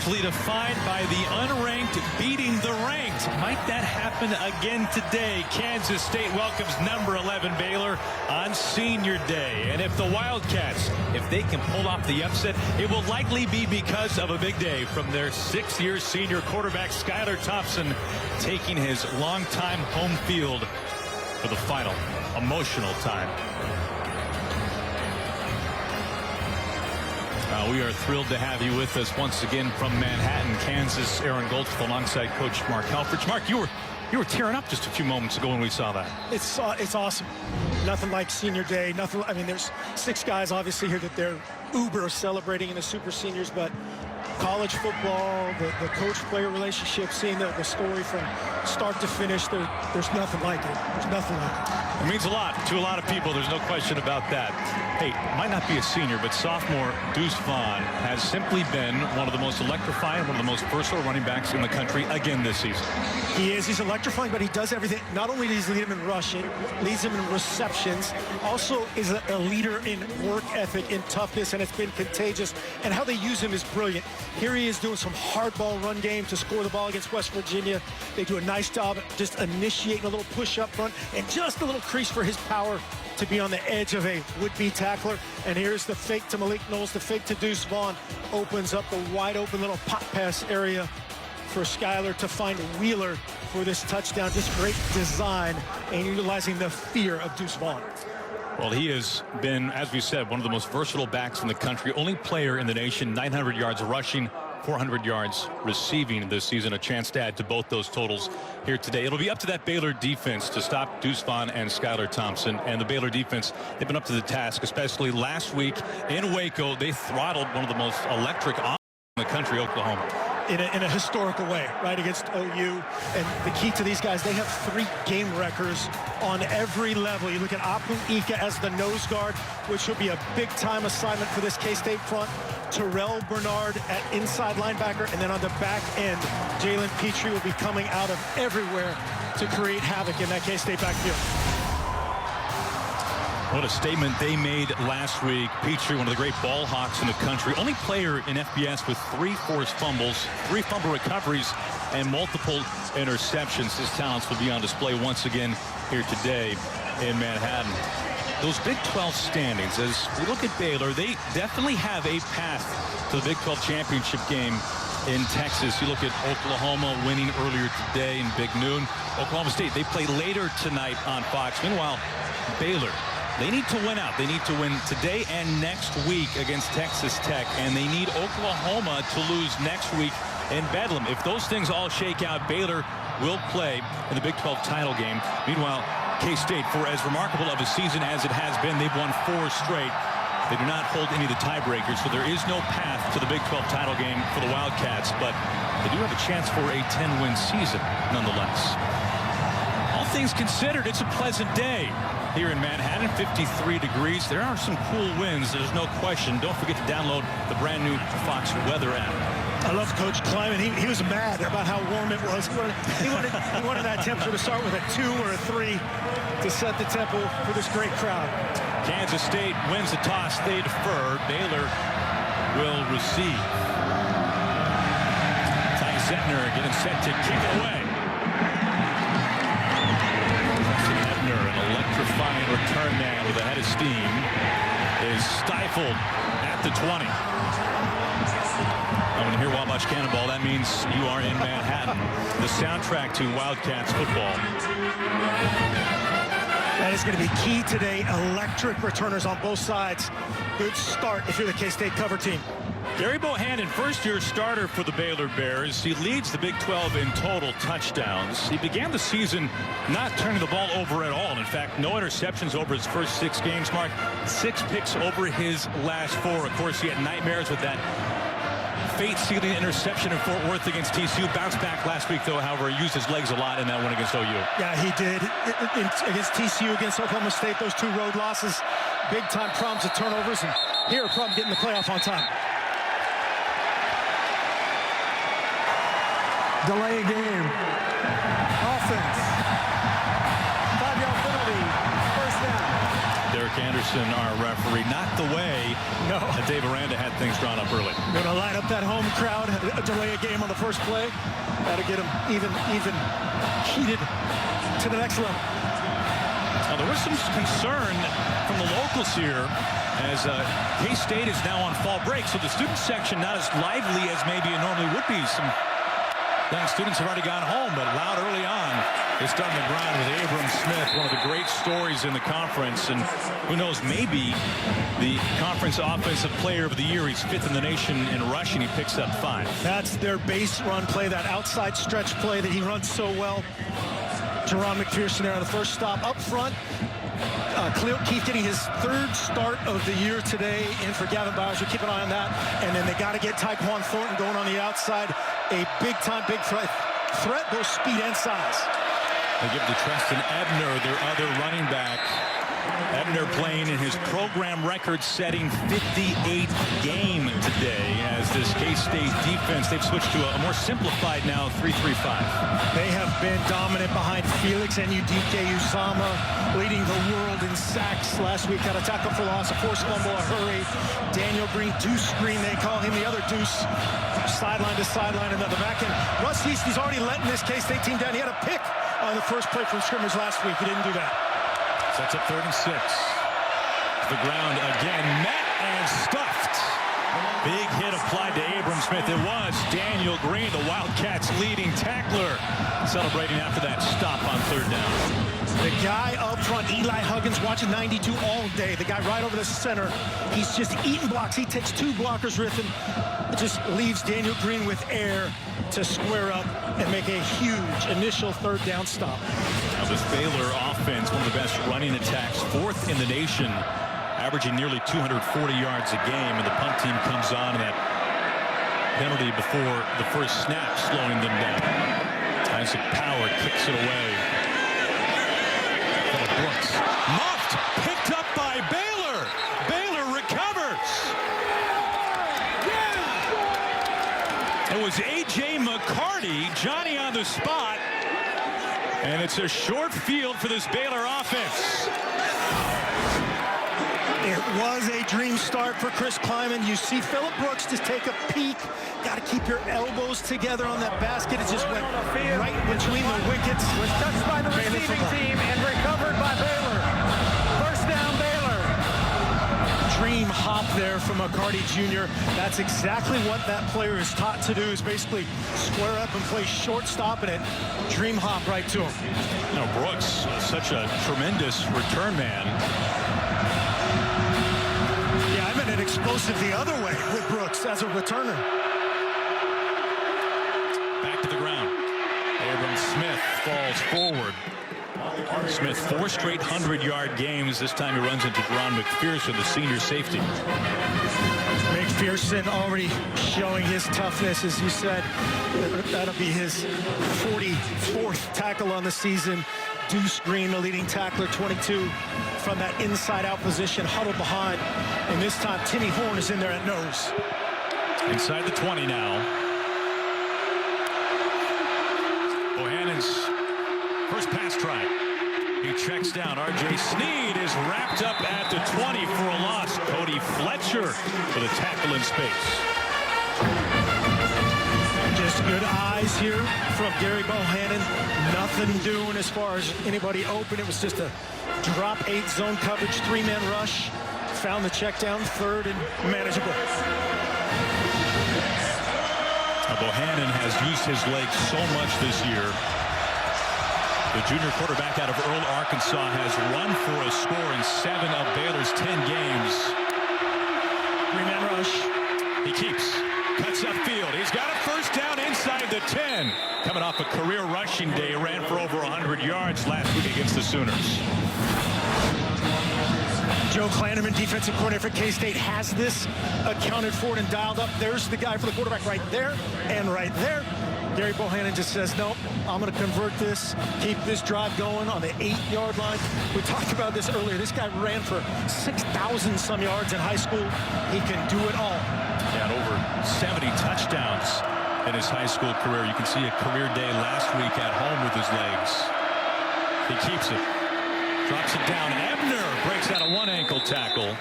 largely defined by the unranked beating the ranked. Might that happen again today? Kansas State welcomes number 11 Baylor on Senior Day. And if the Wildcats, if they can pull off the upset, it will likely be because of a big day from their 6th-year senior quarterback Skylar Thompson, taking his longtime home field for the final emotional time. We are thrilled to have you with us once again from Manhattan, Kansas. Aaron Goldsmith alongside Coach Mark Helfrich. Mark, you were tearing up just a few moments ago when we saw that. It's awesome. Nothing like Senior Day. Nothing. I mean, there's 6 guys obviously here that they're uber celebrating in the Super Seniors, but college football, the coach-player relationship, seeing the story from start to finish, there's nothing like it. There's nothing like it. It means a lot to a lot of people. There's no question about that. Hey, might not be a senior, but sophomore Deuce Vaughn has simply been one of the most electrifying, one of the most versatile running backs in the country again this season. He is. He's electrifying, but he does everything. Not only does he lead him in rushing, leads him in receptions, also is a leader in work ethic, in toughness, and it's been contagious. And how they use him is brilliant. Here he is doing some hardball run game to score the ball against West Virginia. They do a nice job at just initiating a little push up front and just a little crease for his power to be on the edge of a would-be tackler. And here's the fake to Malik Knowles, the fake to Deuce Vaughn. Opens up the wide open little pop pass area for Skylar to find Wheeler for this touchdown. Just great design and utilizing the fear of Deuce Vaughn. Well, he has been, as we said, one of the most versatile backs in the country. Only player in the nation, 900 yards rushing, 400 yards receiving this season. A chance to add to both those totals here today. It'll be up to that Baylor defense to stop Deuce Vaughn and Skylar Thompson. And the Baylor defense, they've been up to the task, especially last week in Waco. They throttled one of the most electric offenses in the country, Oklahoma. In a historical way, right, against OU. And the key to these guys, they have 3 game records on every level. You look at Apu Ika as the nose guard, which will be a big-time assignment for this K-State front. Terrell Bernard at inside linebacker, and then on the back end, Jalen Petrie will be coming out of everywhere to create havoc in that K-State backfield. What a statement they made last week. Petrie, one of the great ball hawks in the country. Only player in FBS with 3 forced fumbles, 3 fumble recoveries, and multiple interceptions. His talents will be on display once again here today in Manhattan. Those Big 12 standings, as we look at Baylor, they definitely have a path to the Big 12 championship game in Texas. You look at Oklahoma winning earlier today in Big Noon. Oklahoma State, they play later tonight on Fox. Meanwhile, Baylor, they need to win out. They need to win today and next week against Texas Tech, and they need Oklahoma to lose next week in Bedlam. If those things all shake out, Baylor will play in the Big 12 title game. Meanwhile, K-State, for as remarkable of a season as it has been, they've won 4 straight. They do not hold any of the tiebreakers, so there is no path to the Big 12 title game for the Wildcats, but they do have a chance for a 10-win season nonetheless. All things considered, it's a pleasant day here in Manhattan, 53 degrees. There are some cool winds, there's no question. Don't forget to download the brand new Fox Weather app. I love Coach Kleiman. He was mad about how warm it was. He wanted that temperature to start with a 2 or a 3 to set the tempo for this great crowd. Kansas State wins the toss. They defer. Baylor will receive. Ty Zentner getting set to kick it away. An electrifying return man with a head of steam is stifled at the 20. When you hear Wabash Cannonball, that means you are in Manhattan, the soundtrack to Wildcats football. That is going to be key today. Electric returners on both sides. Good start if you're the K-State cover team. Gerry Bohanon, first-year starter for the Baylor Bears. He leads the Big 12 in total touchdowns. He began the season not turning the ball over at all. In fact, no interceptions over his first 6 games. Mark, 6 picks over his last 4. Of course, he had nightmares with that fate-sealing interception in Fort Worth against TCU. Bounced back last week, though, however, he used his legs a lot in that one against OU. Yeah, he did. Against TCU, against Oklahoma State, those 2 road losses, big-time problems with turnovers, and here a problem getting the playoff on time. Delay game. Offense. 5-yard penalty. First down. Their Eric Anderson, our referee, not the way that Dave Aranda had things drawn up early. Going to line up that home crowd, delay a game on the first play. Got to get them even heated to the next level. Now, there was some concern from the locals here as K-State is now on fall break, so the student section not as lively as maybe it normally would be. Some young students have already gone home, but loud early on. They start on the ground with Abram Smith, one of the great stories in the conference, and who knows, maybe the conference offensive player of the year. He's 5th in the nation in rushing. He picks up 5. That's their base run play, that outside stretch play that he runs so well. Jerron McPherson there on the first stop. Up front, Khalil Keith getting his 3rd start of the year today in for Gavin Bowers. We'll keep an eye on that. And then they got to get Tyquan Thornton going on the outside. A big threat, both speed and size. They give to Treston Ebner, their other running back. Ebner playing in his program record-setting 58 game today as this K-State defense, they've switched to a more simplified now 3-3-5. They have been dominant behind Felix and Uzama, leading the world in sacks last week. Had a tackle for loss, a forced fumble, a hurry. Daniel Green, Deuce Green, they call him the other Deuce. Sideline to sideline, another back. And Russ Easton's already letting this K-State team down. He had a pick on the first play from scrimmage last week. He didn't do that. Sets up 3rd and 6. The ground again, met and stuffed. Big hit applied to Abram Smith. It was Daniel Green, the Wildcats' leading tackler, celebrating after that stop on 3rd down. The guy up front, Eli Huggins, watching 92 all day. The guy right over the center. He's just eating blocks. He takes 2 blockers, Riffin. It just leaves Daniel Green with air to square up and make a huge initial 3rd down stop. Now this Baylor offense, one of the best running attacks, 4th in the nation, averaging nearly 240 yards a game, and the punt team comes on, and that penalty before the first snap slowing them down. Isaac Power kicks it away. Brooks muffed, picked up by Baylor. Baylor recovers. It was A.J. McCarty, Johnny on the spot, and it's a short field for this Baylor offense. It was a dream start for Chris Kleiman. You see Phillip Brooks just take a peek. Got to keep your elbows together on that basket. It just went right between the wickets. Was touched by the receiving team and recovered by Baylor. First down, Baylor. Dream hop there from McCarty Jr. That's exactly what that player is taught to do, is basically square up and play shortstop, and it dream hop right to him. You know, Brooks, such a tremendous return man. Yeah, I meant it explosive the other way with Brooks as a returner. Back to the ground. Abram Smith falls forward. Smith, 4 straight 100-yard games. This time he runs into Jerron McPherson, the senior safety. McPherson already showing his toughness, as you said. That'll be his 44th tackle on the season. Deuce Green, the leading tackler, 22 from that inside-out position, huddled behind. And this time, Timmy Horn is in there at nose. Inside the 20 now. Bohanon's first pass try. He checks down. R.J. Sneed is wrapped up at the 20 for a loss. Cody Fletcher with a tackle in space. Just good eyes here from Gerry Bohanon. Nothing doing as far as anybody open. It was just a drop 8 zone coverage, 3-man rush. Found the check down, 3rd and manageable. Bohanon has used his legs so much this year. The junior quarterback out of Earl, Arkansas, has run for a score in 7 of Baylor's 10 games. 3-man rush. He keeps, cuts upfield. He's got a first down inside the 10. Coming off a career rushing day, ran for over 100 yards last week against the Sooners. Joe Klanderman, defensive coordinator for K-State, has this accounted for and dialed up. There's the guy for the quarterback right there and right there. Gerry Bohanon just says, nope, I'm going to convert this, keep this drive going on the 8-yard line. We talked about this earlier. This guy ran for 6,000 some yards in high school. He can do it all. Yeah, and over 70 touchdowns in his high school career. You can see a career day last week at home with his legs. He keeps it. Drops it down. Ebner breaks out a one ankle tackle.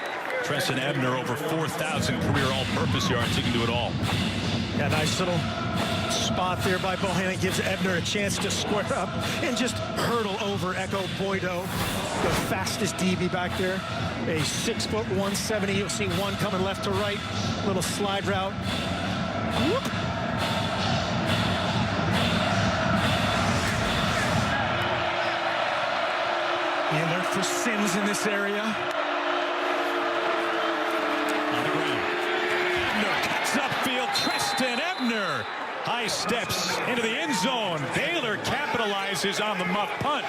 Treston Ebner over 4,000 career all-purpose yards. He can do it all. Yeah, nice little spot there by Bohanon. Gives Ebner a chance to square up and just hurdle over Echo Boydo, the fastest DB back there. A 6', 170. You'll see one coming left to right. Little slide route. Whoop. The alert for Sims in this area. On the ground. Ebner cuts upfield. Treston Ebner. High steps into the end zone. Baylor capitalizes on the muff punt.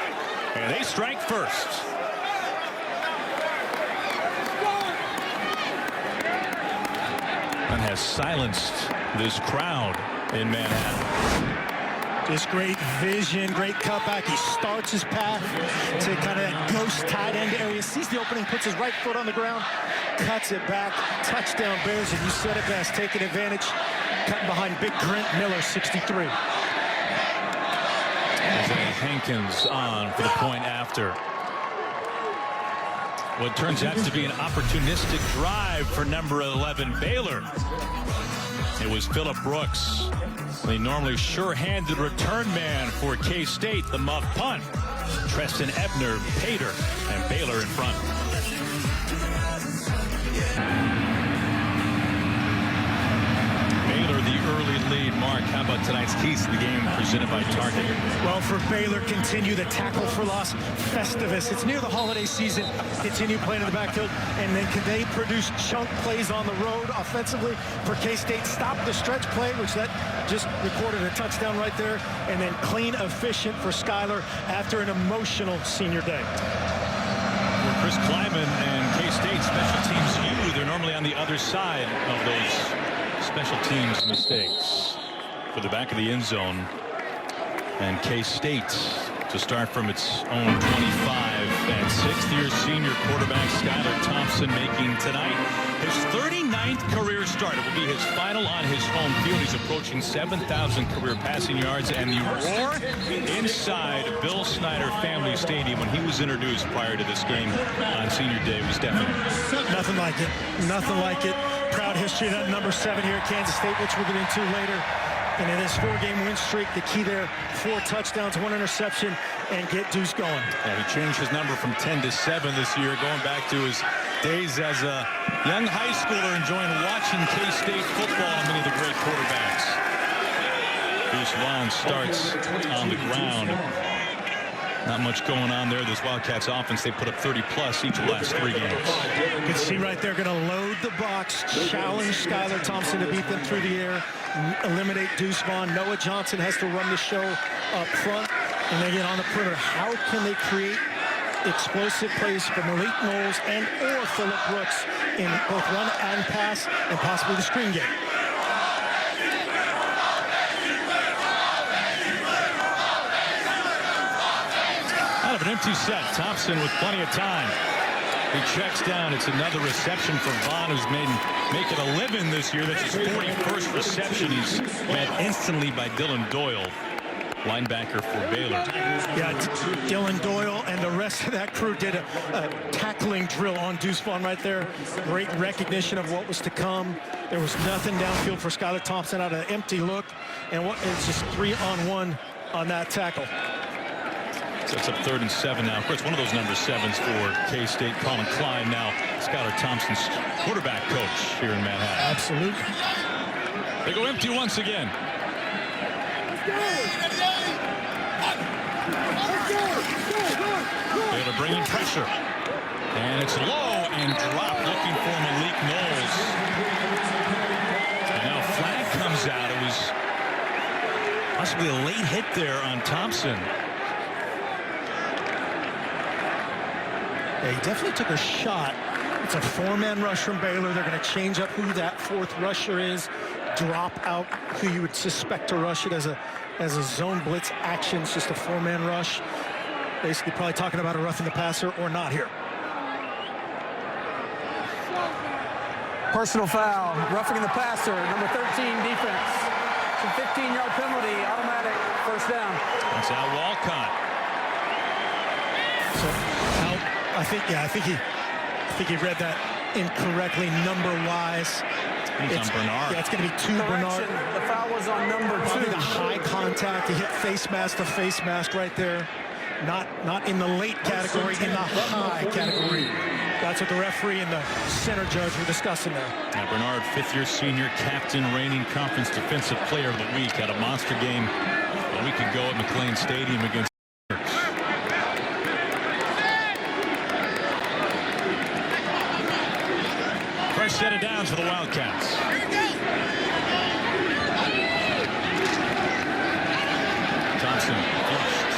And they strike first. And has silenced this crowd in Manhattan. Just great vision, great cutback. He starts his path to kind of that ghost tight end area. Sees the opening, puts his right foot on the ground, cuts it back. Touchdown Bears, and you said it best, taking advantage. Cutting behind Big Grant Miller, 63. Isaiah Hankins on for the point after. What turns out to be an opportunistic drive for number 11 Baylor. It was Phillip Brooks, the normally sure-handed return man for K-State, the muff punt. Treston Ebner, Pater, and Baylor in front. Baylor, the early lead. Mark, how about tonight's keys to the game presented by Target? Well, for Baylor, continue the tackle for loss Festivus. It's near the holiday season. Continue playing in the backfield. And then can they produce chunk plays on the road offensively for K-State? Stop the stretch play, which that just recorded a touchdown right there. And then clean, efficient for Skyler after an emotional senior day. For Chris Kleiman and K-State special teams they're normally on the other side of those special teams mistakes. For the back of the end zone. And K-State to start from its own 25. And sixth-year senior quarterback Skyler Thompson making tonight his 39th career start. It will be his final on his home field. He's approaching 7,000 career passing yards. And the roar inside Bill Snyder Family Stadium when he was introduced prior to this game on senior day was definite. Nothing like it. Nothing like it. Proud history of that number 7 here at Kansas State, which we'll get into later. And in this 4-game win streak, the key there, 4 touchdowns, 1 interception, and get Deuce going. Yeah, he changed his number from 10 to 7 this year, going back to his days as a young high schooler enjoying watching K-State football and many of the great quarterbacks. Deuce Vaughn starts on the ground. Not much going on there. This Wildcats offense, they put up 30-plus each of the last 3 games. You can see right there, going to load the box, challenge Skyler Thompson to beat them through the air, eliminate Deuce Vaughn. Noah Johnson has to run the show up front, and they get on the perimeter. How can they create explosive plays for Malik Knowles and or Phillip Brooks in both run and pass, and possibly the screen game? Out of an empty set, Thompson with plenty of time. He checks down. It's another reception for Vaughn, who's making a living this year. That's his 41st reception. He's met instantly by Dylan Doyle, linebacker for Baylor. Yeah, Dylan Doyle and the rest of that crew did a tackling drill on Deuce Vaughn right there. Great recognition of what was to come. There was nothing downfield for Skyler Thompson out of an empty look. And it's just 3-on-1 on that tackle. So it's up 3rd and 7 now. Of course, one of those number 7s for K-State, Colin Klein, now Skyler Thompson's quarterback coach here in Manhattan. Absolutely. They go empty once again. Baylor bringing pressure. And it's low and dropped, looking for Malik Knowles. And now a flag comes out. It was possibly a late hit there on Thompson. Yeah, he definitely took a shot. It's a 4-man rush from Baylor. They're going to change up who that 4th rusher is, drop out who you would suspect to rush it as a zone blitz action. It's just a 4-man rush. Basically probably talking about a roughing the passer or not here. Personal foul, roughing the passer, number 13 defense. It's a 15-yard penalty, automatic first down. That's Al Walcott. So Al I think he read that incorrectly number-wise. It's on Bernard. Yeah, it's going to be 2 Bernard. The foul was on number 2. Probably the high contact. He hit face mask to face mask right there. Not in the late category, in the high category. That's what the referee and the center judge were discussing there. Now Bernard, 5th-year senior, captain, reigning conference defensive player of the week, had a monster game a week ago at McLean Stadium against first set of downs for the Wildcats. Thompson flushed.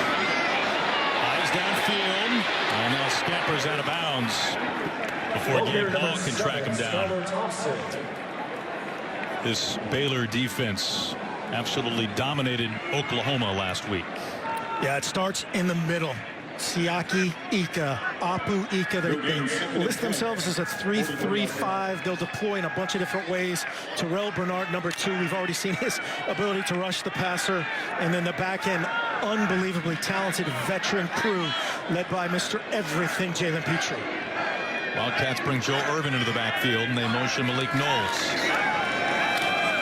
Eyes downfield. And now scampers out of bounds before Gabe Hall can track him down. This Baylor defense absolutely dominated Oklahoma last week. Yeah, it starts in the middle. Siaki, Ika, Apu, Ika. They list themselves as a 3-3-5. They'll deploy in a bunch of different ways. Terrell Bernard, number 2. We've already seen his ability to rush the passer. And then the back end, unbelievably talented veteran crew led by Mr. Everything, Jalen Petrie. Wildcats bring Joe Irvin into the backfield, and they motion Malik Knowles.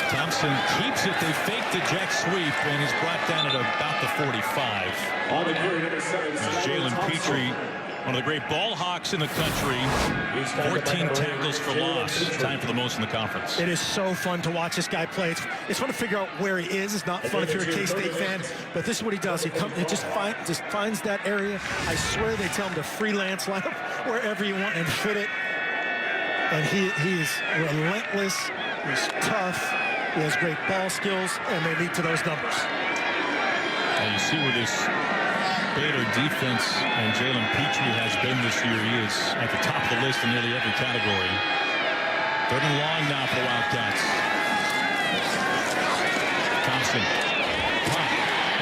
Thompson keeps it. They fake the jet sweep, and is brought down at about the 45. Jalen Petrie, one of the great ball hawks in the country. 14 tackles for loss. Time for the most in the conference. It is so fun to watch this guy play. It's fun to figure out where he is. It's not fun if you're a K-State fan, but this is what he does. He just finds that area. I swear they tell him to freelance line up wherever you want and fit it. And he is relentless. He's tough. He has great ball skills, and they lead to those numbers. And you see where this Baylor defense and Jalen Petrie has been this year. He is at the top of the list in nearly every category. 3rd and long now for the Wildcats. Thompson.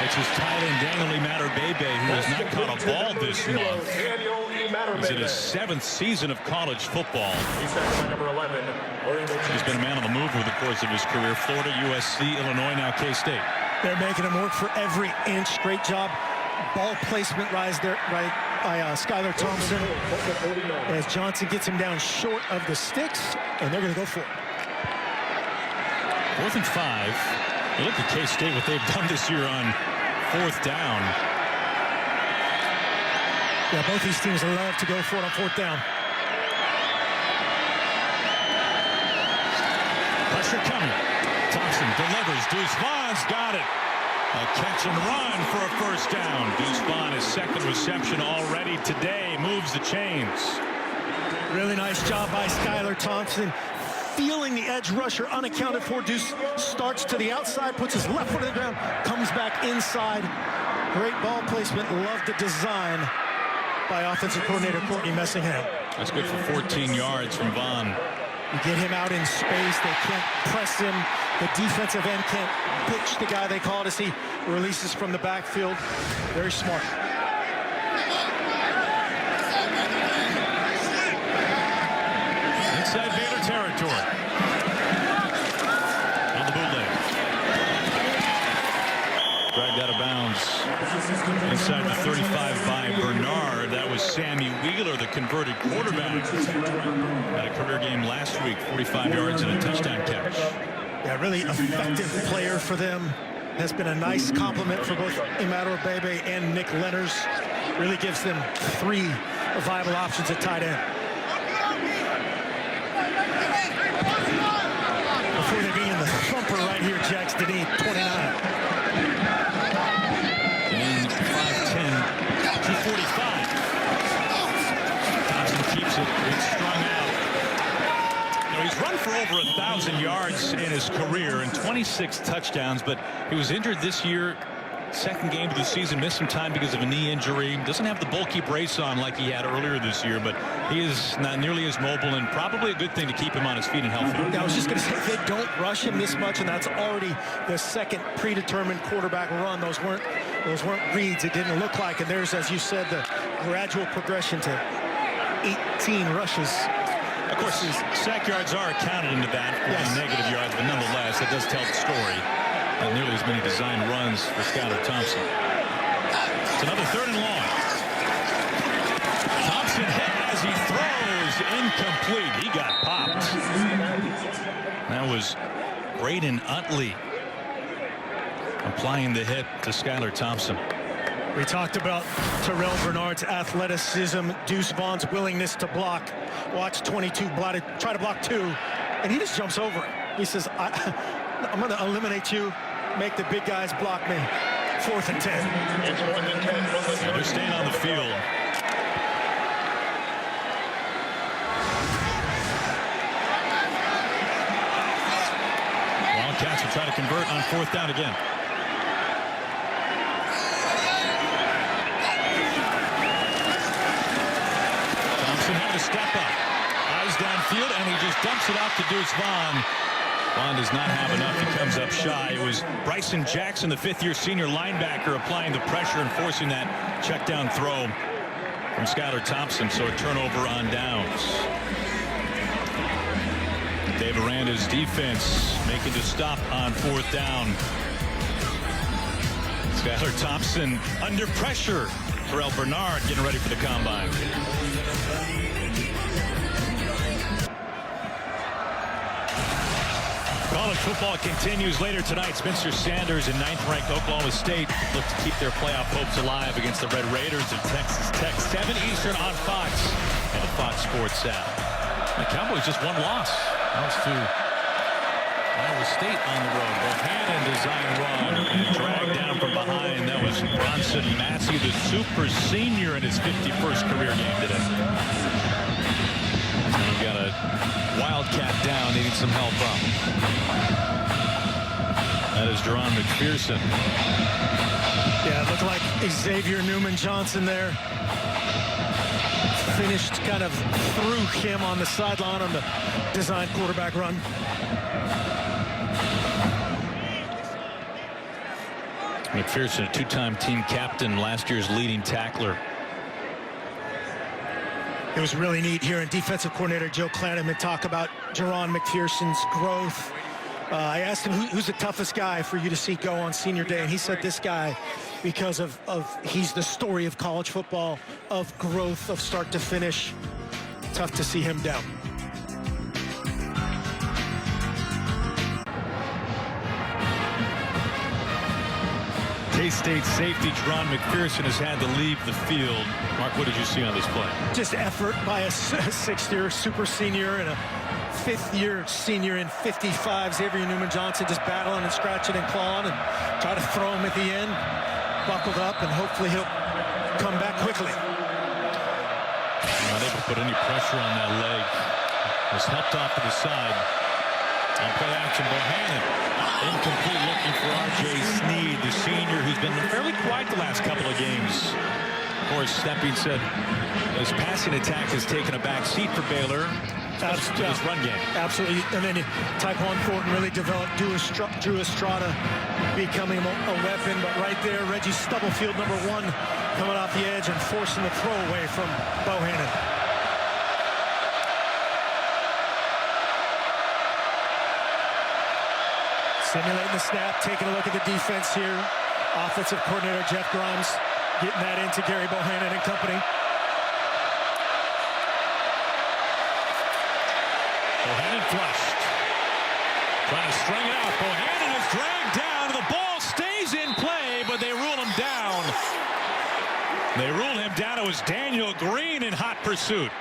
It's his tight end, Daniel Bebe, who has not caught a ball this month. He's in his 7th season of college football. He's been a man on the move over the course of his career. Florida, USC, Illinois, now K-State. They're making him work for every inch. Great job. Ball placement right by Skylar Thompson as Johnson gets him down short of the sticks, and they're going to go for it. 4th and 5. You look at K-State, what they've done this year on 4th down. Yeah, both these teams love to go for it on 4th down. Pressure coming. Thompson delivers. Deuce Vaughn's got it. A catch and run for a 1st down. Deuce Vaughn, his 2nd reception already today, moves the chains. Really nice job by Skylar Thompson. Feeling the edge rusher unaccounted for. Deuce starts to the outside, puts his left foot on the ground, comes back inside. Great ball placement. Love the design by offensive coordinator Courtney Messingham. That's good for 14 yards from Vaughn. You get him out in space. They can't press him. The defensive end can't pitch the guy they call as he releases from the backfield. Very smart. Inside Baylor territory. On the bootleg. Dragged out of bounds. Inside the 35 by Bernard. That was Sammy Wheeler, the converted quarterback. Had a career game last week, 45 yards and a touchdown catch. Yeah, really effective player for them. Has been a nice compliment for both Immanuel Bebe and Nick Lenners. Really gives them 3 viable options at tight end. Before they begin the thumper right here, Jax Deneen, 29. And 5'10", 245. Thompson keeps it. It's strung out. He's run for over 1,000 yards in his career and 26 touchdowns, but he was injured this year. 2nd game of the season, missed some time because of a knee injury. Doesn't have the bulky brace on like he had earlier this year, but he is not nearly as mobile, and probably a good thing to keep him on his feet and healthy. I was just going to say, they don't rush him this much, and that's already the 2nd predetermined quarterback run. Those weren't reads. It didn't look like, and there's, as you said, the gradual progression to 18 rushes. Of course, his sack yards are counted into that for the negative yards, but nonetheless, that does tell the story. And nearly as many designed runs for Skylar Thompson. It's another 3rd and long. Thompson hit incomplete. He got popped. That was Braden Utley applying the hit to Skylar Thompson. We talked about Terrell Bernard's athleticism, Deuce Vaughn's willingness to block. Watch 22 try to block 2, and he just jumps over it. He says, I'm going to eliminate you, make the big guys block me. 4th and 10. It's 4th and 10. They're staying on the field. Wildcats will try to convert on 4th down again. Thompson had to step up. Eyes downfield, and he just dumps it off to Deuce Vaughn. Vaughn does not have enough. He comes up shy. It was Bryson Jackson, the 5th-year senior linebacker, applying the pressure and forcing that check down throw from Skylar Thompson. So a turnover on downs. Dave Aranda's defense making the stop on 4th down. Skylar Thompson under pressure. Terrell Bernard getting ready for the combine. College football continues later tonight. Spencer Sanders and 9th-ranked Oklahoma State look to keep their playoff hopes alive against the Red Raiders of Texas Tech. 7 Eastern on Fox and the Fox Sports app. The Cowboys just one loss. That was to Iowa State on the road. Bohanon design run and dragged down from behind. That was Bronson Massey, the super senior, in his 51st career game today. We got a Wildcat down, needing some help up. That is Jerron McPherson. Yeah, it looked like Xavier Newman-Johnson there. Finished kind of through him on the sideline on the design quarterback run. McPherson, a 2-time team captain, last year's leading tackler. It was really neat hearing defensive coordinator Joe Clanaman talk about Jerron McPherson's growth. I asked him who's the toughest guy for you to see go on senior day, and he said this guy, because of he's the story of college football, of growth, of start to finish. Tough to see him down. K-State safety Jerron McPherson has had to leave the field. Mark, what did you see on this play? Just effort by a 6th-year super senior and a 5th-year senior in 55. Xavier Newman-Johnson just battling and scratching and clawing and try to throw him at the end. Buckled up, and hopefully he'll come back quickly. Not able to put any pressure on that leg. Was helped off to the side. On play action, Bohanon. Incomplete, looking for R.J. Sneed, the senior who's been fairly quiet the last couple of games. Of course, that being said, his passing attack has taken a back seat for Baylor. To this run game. Absolutely. And then Tyquan Thornton really developed Drew Estrada becoming a weapon. But right there, Reggie Stubblefield, number 1, coming off the edge and forcing the throw away from Bohanon. Simulating the snap, taking a look at the defense here. Offensive coordinator Jeff Grimes getting that into Gerry Bohanon and company. Bohanon flushed. Trying to string it out. Bohanon is dragged down. The ball stays in play, but they rule him down. They rule him down. It was Daniel Green in hot pursuit.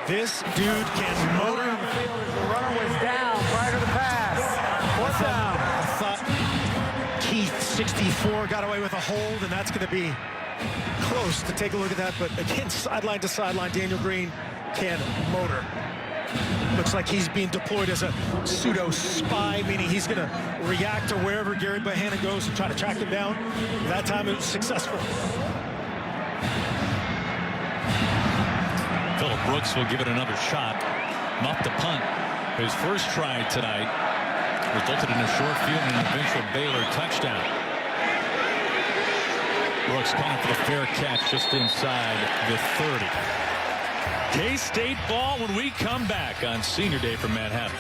This dude can motor. The runner was down prior to the pass. 4th down. I thought Keith, 64, got away with a hold, and that's going to be close to take a look at that. But again, sideline to sideline, Daniel Green can motor. Looks like he's being deployed as a pseudo spy, meaning he's going to react to wherever Gerry Bohanon goes and try to track him down. That time it was successful. Phillip Brooks will give it another shot. Muffed the punt. His first try tonight resulted in a short field and an eventual Baylor touchdown. Brooks calling for the fair catch just inside the 30. K-State ball when we come back on Senior Day from Manhattan.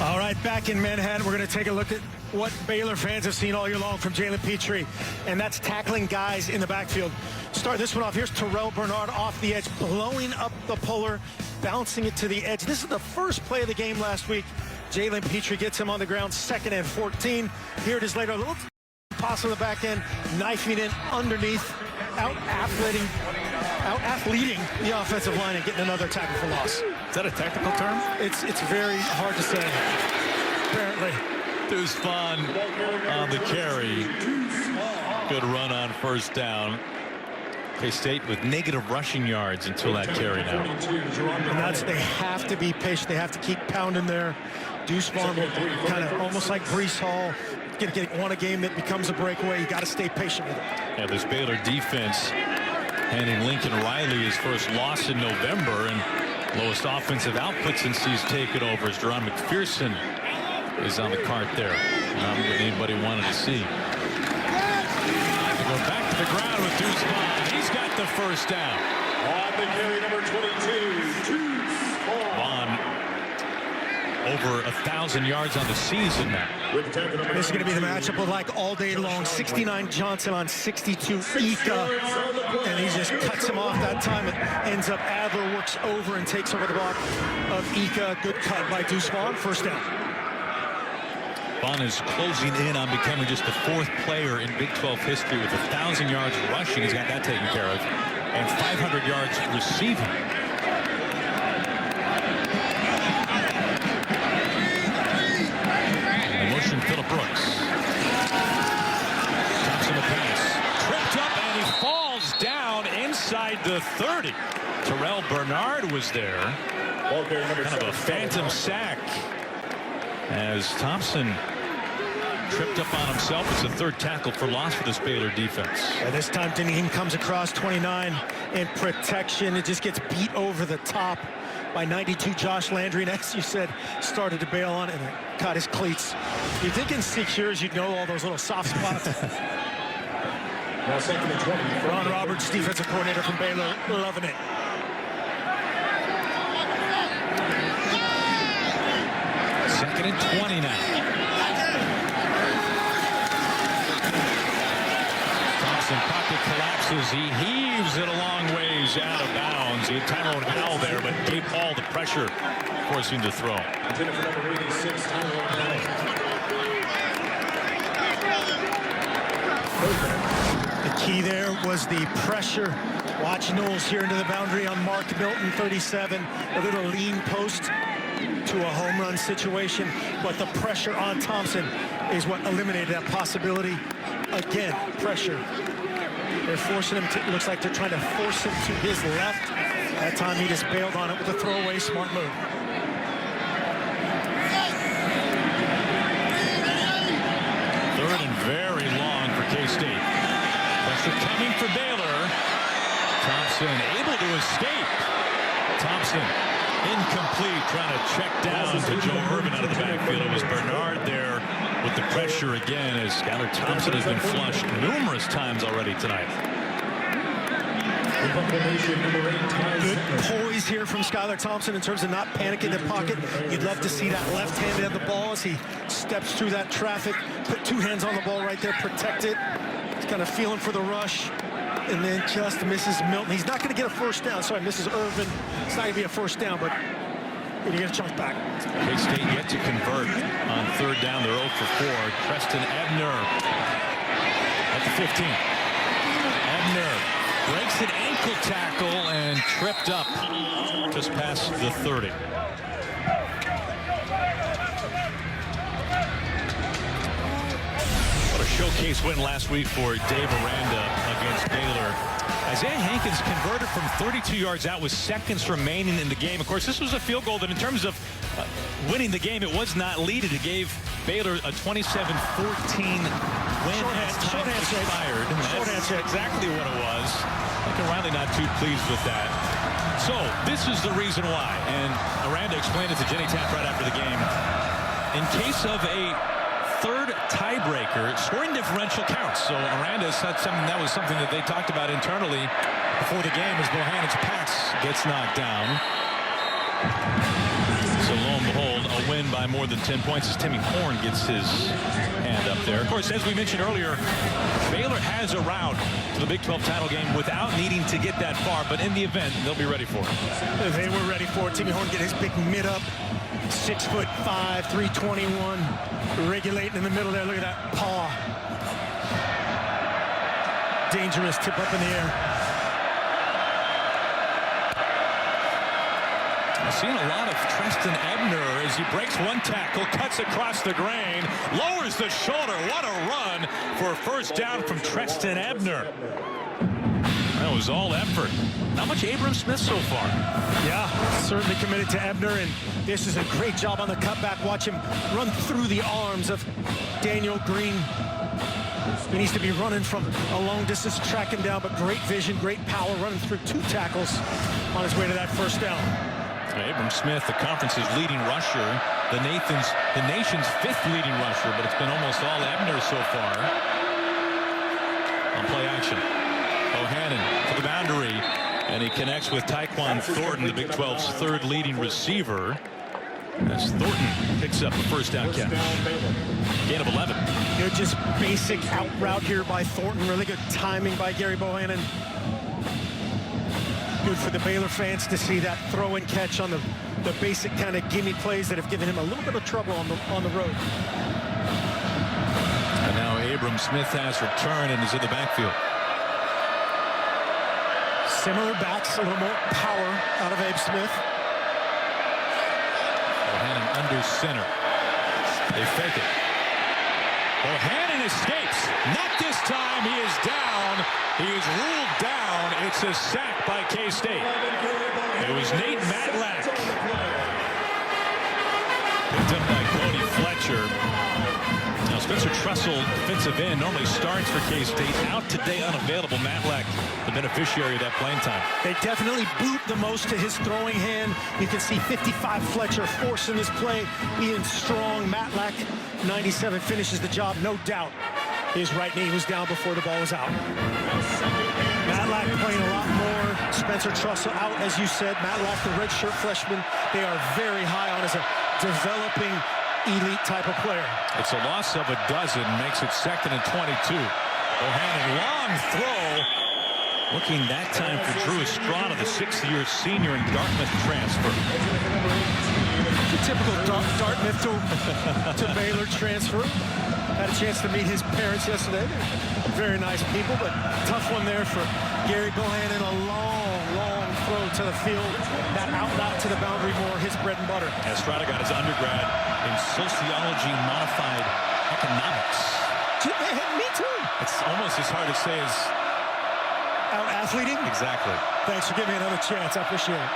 All right, back in Manhattan, we're going to take a look at what Baylor fans have seen all year long from Jalen Petrie, and that's tackling guys in the backfield. Start this one off. Here's Terrell Bernard off the edge, blowing up the puller, bouncing it to the edge. This is the first play of the game last week. Jalen Petrie gets him on the ground, 2nd and 14. Here it is later. A little pass on the back end, knifing in underneath, out-athleting the offensive line and getting another tackle for loss. Is that a technical term? It's very hard to say, apparently. Deuce Vaughn on the carry. Good run on first down. K-State with negative rushing yards until that carry now. And that's, they have to be patient. They have to keep pounding there. Deuce Vaughn, kind of almost like Breece Hall, getting one a game that becomes a breakaway. You got to stay patient with it. Yeah, this Baylor defense handing Lincoln Riley his first loss in November and lowest offensive output since he's taken over as Jerron McPherson is on the cart there. Not what anybody wanted to see. They go back to the ground with Deuce Vaughn. He's got the first down. On the carry, number 22, Deuce Vaughn over 1,000 yards on the season now. This is going to be the matchup of like all day long. 69 Johnson on 62 Ika, and he just cuts him off that time. It ends up Adler works over and takes over the block of Ika. Good cut by Deuce Vaughn. First down. Vaughn is closing in on becoming just the 4th player in Big 12 history with 1,000 yards rushing. He's got that taken care of, and 500 yards receiving. Motion Phillip Brooks. Thompson the pass. Tripped up and he falls down inside the 30. Terrell Bernard was there. Kind of a phantom sack as Thompson tripped up on himself. It's the 3rd tackle for loss for this Baylor defense. And this time Deneen comes across 29 in protection. It just gets beat over the top by 92 Josh Landry, and as you said, started to bail on it and caught his cleats. You'd think in 6 years you'd know all those little soft spots. Now 2nd and 20. Ron Roberts, defensive coordinator from Baylor, loving it. Second and 20 now. Thompson pocket collapses. He heaves it a long ways out of bounds. He had Tyrone Howell there, but gave Hall the pressure, forcing to throw. The key there was the pressure. Watch Knowles here into the boundary on Mark Milton, 37. A little lean post to a home run situation, but the pressure on Thompson is what eliminated that possibility. Again, pressure. They're forcing him to, it looks like they're trying to force him to his left. That time he just bailed on it with a throwaway, smart move. Third and very long for K-State. Pressure coming for Baylor. Thompson able to escape. Thompson incomplete, trying to check down to Joe Irvin out of the backfield. It was Bernard there with the pressure again, as Skylar Thompson has been flushed numerous times already tonight. Good poise here from Skylar Thompson in terms of not panicking the pocket. You'd love to see that left-handed of the ball as he steps through that traffic. Put 2 hands on the ball right there, protect it. He's kind of feeling for the rush, and then just misses Milton. He's not going to get a first down. Sorry, misses Irvin. It's not going to be a first down, but you get a chunk back. K-State yet to convert on 3rd down. They're 0 for 4. Preston Ebner at the 15. Ebner breaks an ankle tackle and tripped up just past the 30. What a showcase win last week for Dave Aranda against Baylor. Isaiah Hankins converted from 32 yards out with seconds remaining in the game. Of course, this was a field goal that in terms of winning the game, it was not leaded. It gave Baylor a 27-14 win as time expired. That's exactly what it was. Lincoln Riley not too pleased with that. So this is the reason why. And Aranda explained it to Jenny Tapp right after the game. In case of a 3rd tiebreaker, scoring differential counts. So Aranda said that was something that they talked about internally before the game as Bohanon's pass gets knocked down. So lo and behold, a win by more than 10 points as Timmy Horn gets his hand up there. Of course, as we mentioned earlier, Baylor has a route to the Big 12 title game without needing to get that far, but in the event, they'll be ready for it. They were ready for it. Timmy Horn get his big mid up. 6'5", 321. Regulating in the middle there. Look at that paw. Dangerous tip up in the air. Seeing a lot of Treston Ebner as he breaks one tackle, cuts across the grain, lowers the shoulder. What a run for a first down from Treston Ebner. That was all effort. Not much Abram Smith so far. Yeah, certainly committed to Ebner, and this is a great job on the cutback. Watch him run through the arms of Daniel Green. He needs to be running from a long distance, track him down, but great vision, great power, running through 2 tackles on his way to that first down. Abram Smith, the conference's leading rusher, the nation's 5th leading rusher, but it's been almost all Ebner so far. On play action, Bohanon to the boundary, and he connects with Tyquan Thornton, the Big 12's 3rd leading receiver, as Thornton picks up the first down catch. Gain of 11. Good, just basic out route here by Thornton. Really good timing by Gerry Bohanon. Good for the Baylor fans to see that throw and catch on the basic kind of gimme plays that have given him a little bit of trouble on the road. And now Abram Smith has returned and is in the backfield. Similar backs, a little more power out of Abe Smith. Bohanon under center. They fake it. Bohanon escapes. Not this time. He is down. He is ruled down. It's a sack by K-State. It was Nate Matlack. Picked up by Cody Fletcher. Now Spencer Tussle, defensive end, normally starts for K-State. Out today, unavailable. Matlack, the beneficiary of that playing time. They definitely boot the most to his throwing hand. You can see 55 Fletcher forcing this play. Ian Strong, Matlack, 97 finishes the job, no doubt. His right knee was down before the ball was out. Matlack playing a lot more. Spencer Tussle out, as you said. Matlack, the redshirt freshman, they are very high on as a developing elite type of player. It's a loss of a dozen, makes it 2nd and 22. Bohanon, long throw. Looking that time for Drew Estrada, the 6th-year senior and Dartmouth transfer. The typical Dartmouth to Baylor transfer. Had a chance to meet his parents yesterday. Very nice people, but tough one there for Gerry Bohanon. A long throw to the field. That out to the boundary, more his bread and butter. Estrada got his undergrad in sociology modified economics. Me too. It's almost as hard to say as out athleting. Exactly. Thanks for giving me another chance. I appreciate it.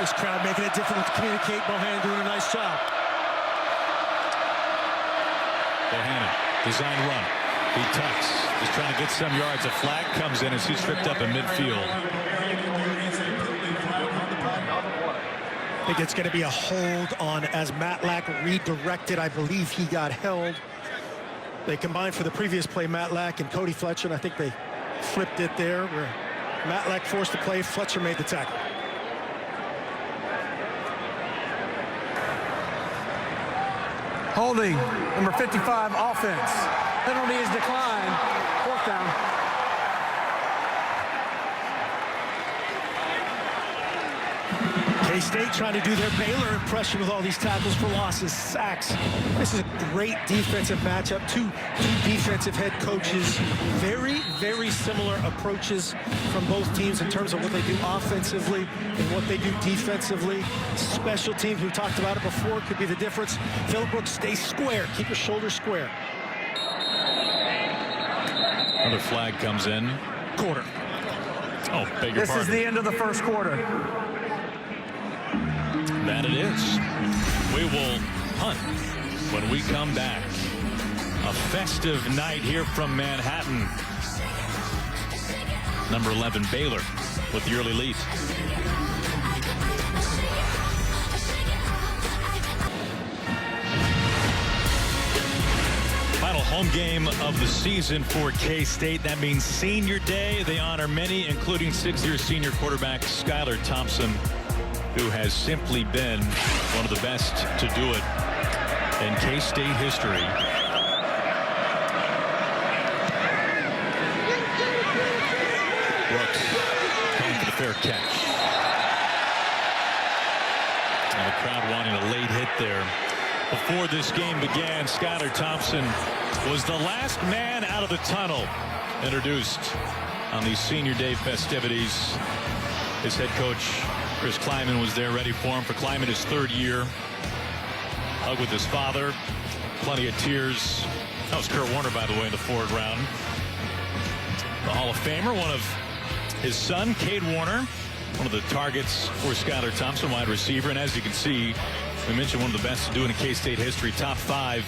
This crowd making it difficult to communicate. Bohanon doing a nice job. Bohanon, design run. He tucks. He's trying to get some yards. A flag comes in as he's tripped up in midfield. I think it's going to be a hold on as Matlack redirected. I believe he got held. They combined for the previous play, Matlack and Cody Fletcher, and I think they flipped it there where Matlack forced the play. Fletcher made the tackle. Holding, number 55, offense. Penalty is declined. 4th down. K-State trying to do their Baylor impression with all these tackles for losses, sacks. This is a great defensive matchup. Two defensive head coaches. Very similar approaches from both teams in terms of what they do offensively and what they do defensively. Special teams, we've talked about it before, could be the difference. Phillip Brooks, stay square. Keep your shoulders square. Another flag comes in. Quarter. Oh, beg your pardon. This is the end of the first quarter. That it is. We will hunt when we come back. A festive night here from Manhattan. Number 11, Baylor, with the early lead. Final home game of the season for K-State. That means senior day. They honor many, including 6th-year senior quarterback Skylar Thompson. who has simply been one of the best to do it in K-State history. Brooks coming for the fair catch. And the crowd wanting a late hit there. Before this game began, Skylar Thompson was the last man out of the tunnel introduced on these senior day festivities. His head coach, Chris Kleiman, was there ready for him. For Kleiman, his third year. Hug with his father. Plenty of tears. That was Kurt Warner, by the way, in the forward round. The Hall of Famer, one of his son, Cade Warner, one of the targets for Skylar Thompson, wide receiver. And as you can see, we mentioned one of the best to do it in K-State history, top 5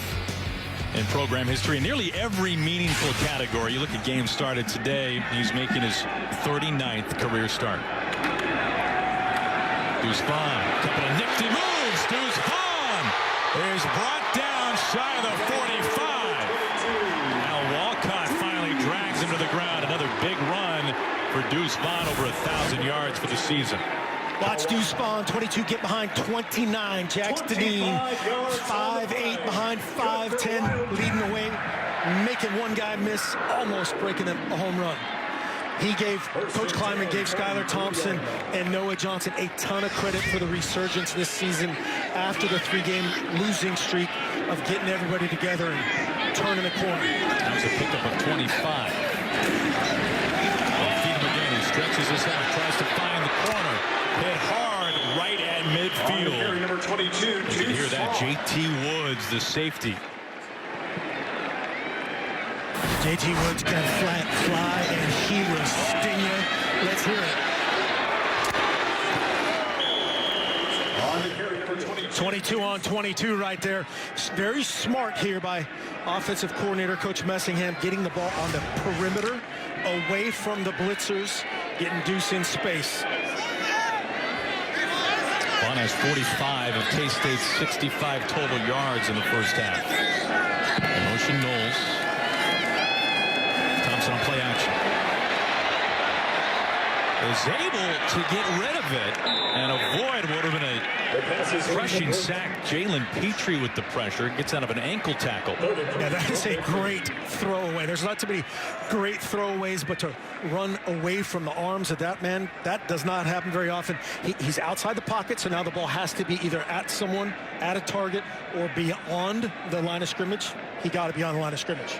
in program history in nearly every meaningful category. You look at games started today, he's making his 39th career start. Deuce Vaughn, a couple of nifty moves. Deuce Vaughn is brought down shy of the 45. Now Walcott finally drags him to the ground. Another big run for Deuce Vaughn, over 1,000 yards for the season. Watch Deuce Vaughn, 22, get behind 29. Jax Deneen, 5'8", behind 5'10", leading the way, making one guy miss, almost breaking a home run. He gave, Coach Kleiman gave Skylar Thompson and Noah Johnson a ton of credit for the resurgence this season after the 3-game losing streak of getting everybody together and turning the corner. That was a pickup of 25. Feed him again, he stretches this out, tries to find the corner. Hit hard right at midfield. Number 22, you can hear that. J.T. Woods, the safety. J.T. Woods can fly, and he will sting you. Let's hear it. 22 on 22 right there. Very smart here by offensive coordinator Coach Messingham, getting the ball on the perimeter, away from the blitzers, getting Deuce in space. Vaughn has 45 of K-State's 65 total yards in the first half. Motion Knowles. Thompson on play action. Is able to get rid of it and avoid what would have been a crushing sack. Jalen Petrie with the pressure gets out of an ankle tackle. Yeah, that is a great throwaway. There's not too many great throwaways, but to run away from the arms of that man, that does not happen very often. He's outside the pocket, so now the ball has to be either at someone, at a target, or beyond the line of scrimmage. He got to be on the line of scrimmage.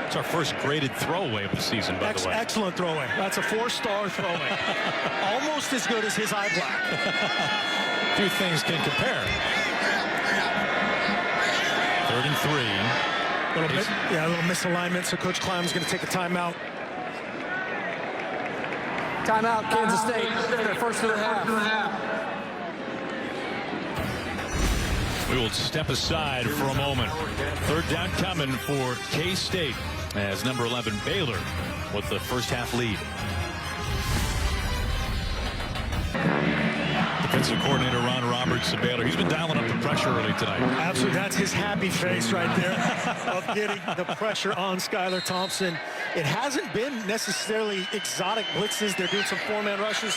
It's our first graded throwaway of the season, by the way. Excellent throwaway. That's a 4-star throwaway. Almost as good as his eye black. Two things can compare. 3rd and 3. A little misalignment, so Coach Kleiman's going to take a timeout. Timeout, Kansas State. Their first of the half. We will step aside for a moment. 3rd down coming for K-State as number 11 Baylor with the first half lead. Defensive coordinator Ron Roberts of Baylor. He's been dialing up the pressure early tonight. Absolutely. That's his happy face right there of getting the pressure on Skylar Thompson. It hasn't been necessarily exotic blitzes. They're doing some 4-man rushes,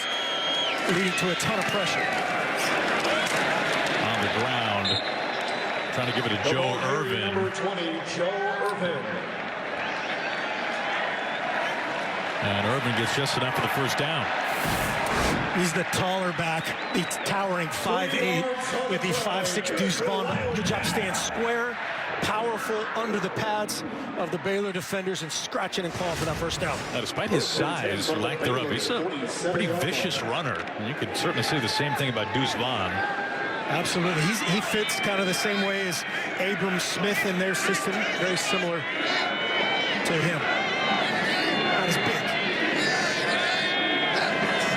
leading to a ton of pressure. On the ground, trying to give it to Joe Irvin. Number 20, Joe Irvin. And Irvin gets just enough for the first down. He's the taller back, the towering 5'8", with the 5'6" Deuce Vaughn. Good job staying square, powerful under the pads of the Baylor defenders and scratching and clawing for that first down. Now, despite his size, lack thereof, he's a pretty vicious runner. And you could certainly say the same thing about Deuce Vaughn. Absolutely. He fits kind of the same way as Abram Smith in their system. Very similar to him. Not as big.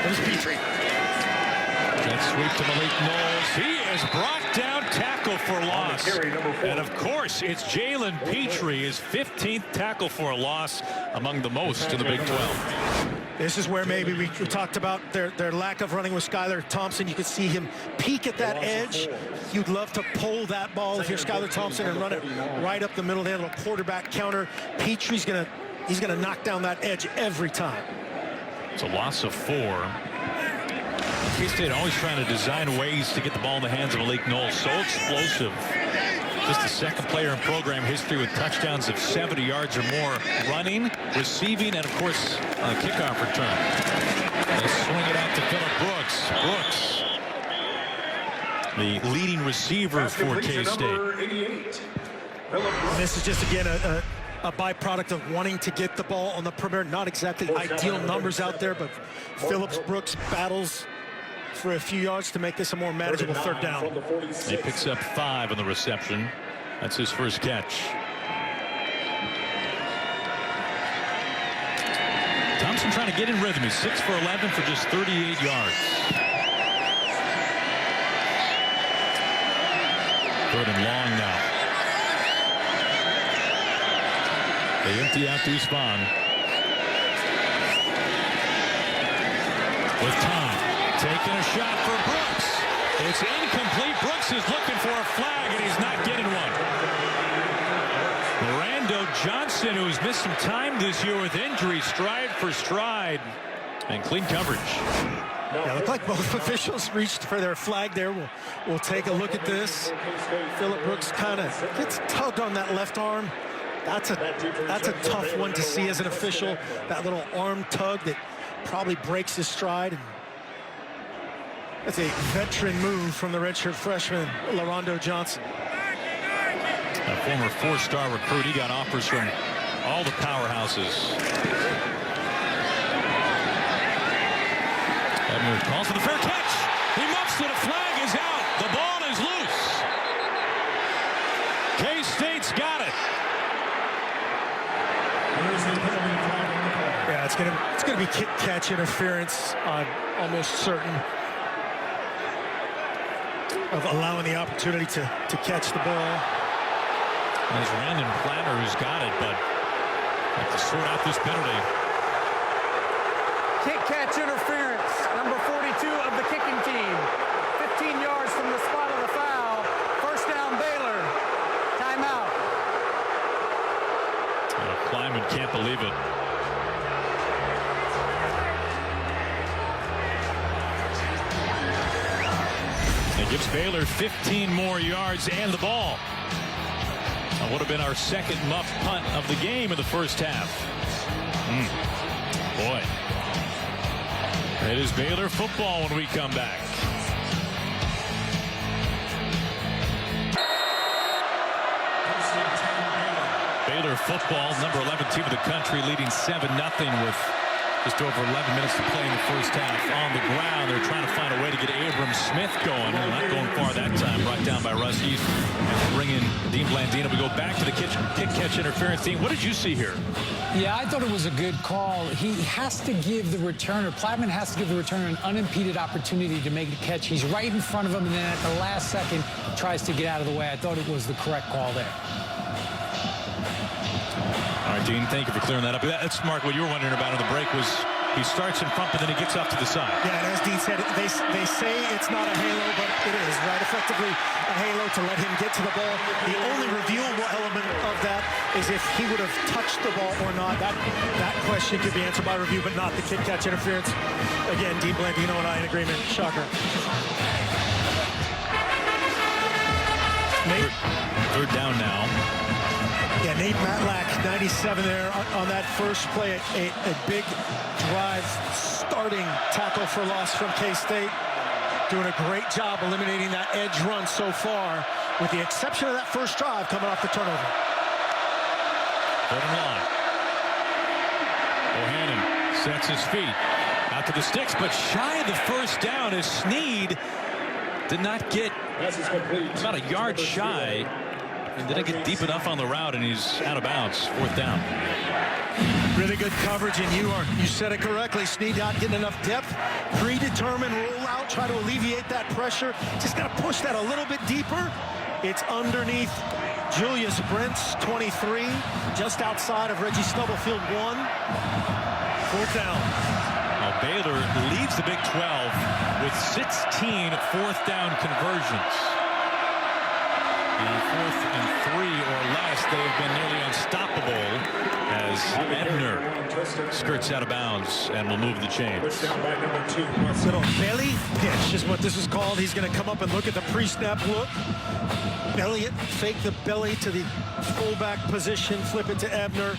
There's Petrie. Jet sweep to Malik Knowles. He is brought down, tackle for loss. And of course, it's Jalen Petrie, his 15th tackle for a loss, among the most in the Big 12. This is where maybe we talked about their lack of running with Skylar Thompson. You could see him peek at that edge. You'd love to pull that ball if you're Skylar Thompson and run it right up the middle. They have a quarterback counter. Petrie's he's gonna knock down that edge every time. It's a loss of 4. K-State always trying to design ways to get the ball in the hands of Malik Knowles. So explosive. Just the second player in program history with touchdowns of 70 yards or more, running, receiving, and of course on a kickoff return. They swing it out to Phillip Brooks. Brooks, the leading receiver for K-State. This is just, again, a byproduct of wanting to get the ball on the perimeter. Not exactly ideal numbers out there, but Phillips Brooks battles for a few yards to make this a more manageable third down. He picks up 5 on the reception. That's his first catch. Thompson trying to get in rhythm. He's 6 for 11 for just 38 yards. Third and long now. They empty out to Usman. With time. Taking a shot for Brooks. It's incomplete. Brooks is looking for a flag, and he's not getting one. Mirando Johnson, who's missed some time this year with injury, stride for stride. And clean coverage. Yeah, looked like both officials reached for their flag there. We'll take a look at this. Phillip Brooks kind of gets tugged on that left arm. That's a tough one to see as an official. That little arm tug that probably breaks his stride. That's a veteran move from the redshirt freshman, Mirando Johnson. A former 4-star recruit. He got offers from all the powerhouses. Edmund calls for the fair catch. He muffs it. A flag is out. The ball is loose. K-State's got it. Yeah, it's gonna be kick catch interference. I'm almost certain of allowing the opportunity to catch the ball. There's Randon Platter who's got it, but have to sort out this penalty. Kick catch interference. Number 42 of the kicking team. 15 yards from the spot of the foul. First down, Baylor. Timeout. Kleiman can't believe it. It gives Baylor 15 more yards and the ball. That would have been our second muff punt of the game in the first half. Boy. It is Baylor football when we come back. Baylor football, number 11 team of the country, leading 7-0 with just over 11 minutes to play in the first half. On the ground, they're trying to find a way to get Abram Smith going. They're not going far that time. Brought down by Russ East. And bring in Dean Blandino. We go back to the kick-catch interference team. What did you see here? Yeah, I thought it was a good call. He has to give the returner, Plattman has to give the returner an unimpeded opportunity to make the catch. He's right in front of him, and then at the last second, tries to get out of the way. I thought it was the correct call there. All right, Dean, thank you for clearing that up. That's, Mark, what you were wondering about in the break was he starts in front, but then he gets off to the side. Yeah, and as Dean said, they say it's not a halo, but it is, right? Effectively a halo to let him get to the ball. The only reviewable element of that is if he would have touched the ball or not. That question could be answered by review, but not the kick-catch interference. Again, Dean Blandino and I in agreement. Shocker. Nate? Third down now. Yeah, Nate Matlack, 97 there on that first play. A big drive starting tackle for loss from K-State. Doing a great job eliminating that edge run so far, with the exception of that first drive coming off the turnover. Third and long. Bohanon sets his feet. Out to the sticks, but shy of the first down as Sneed did not get about a yard shy. And didn't get deep enough on the route, and he's out of bounds. Fourth down. Really good coverage, and you said it correctly. Sneed not getting enough depth. Predetermined rollout, try to alleviate that pressure. Just got to push that a little bit deeper. It's underneath Julius Brent's 23, just outside of Reggie Stubblefield 1. Fourth down. Now Baylor leads the Big 12 with 16 fourth down conversions. And 4th and 3 or less, they've been nearly unstoppable as Ebner skirts out of bounds and will move the chains. Little belly pitch is what this is called. He's going to come up and look at the pre-snap look. Belly it, fake the belly to the fullback position, flip it to Ebner.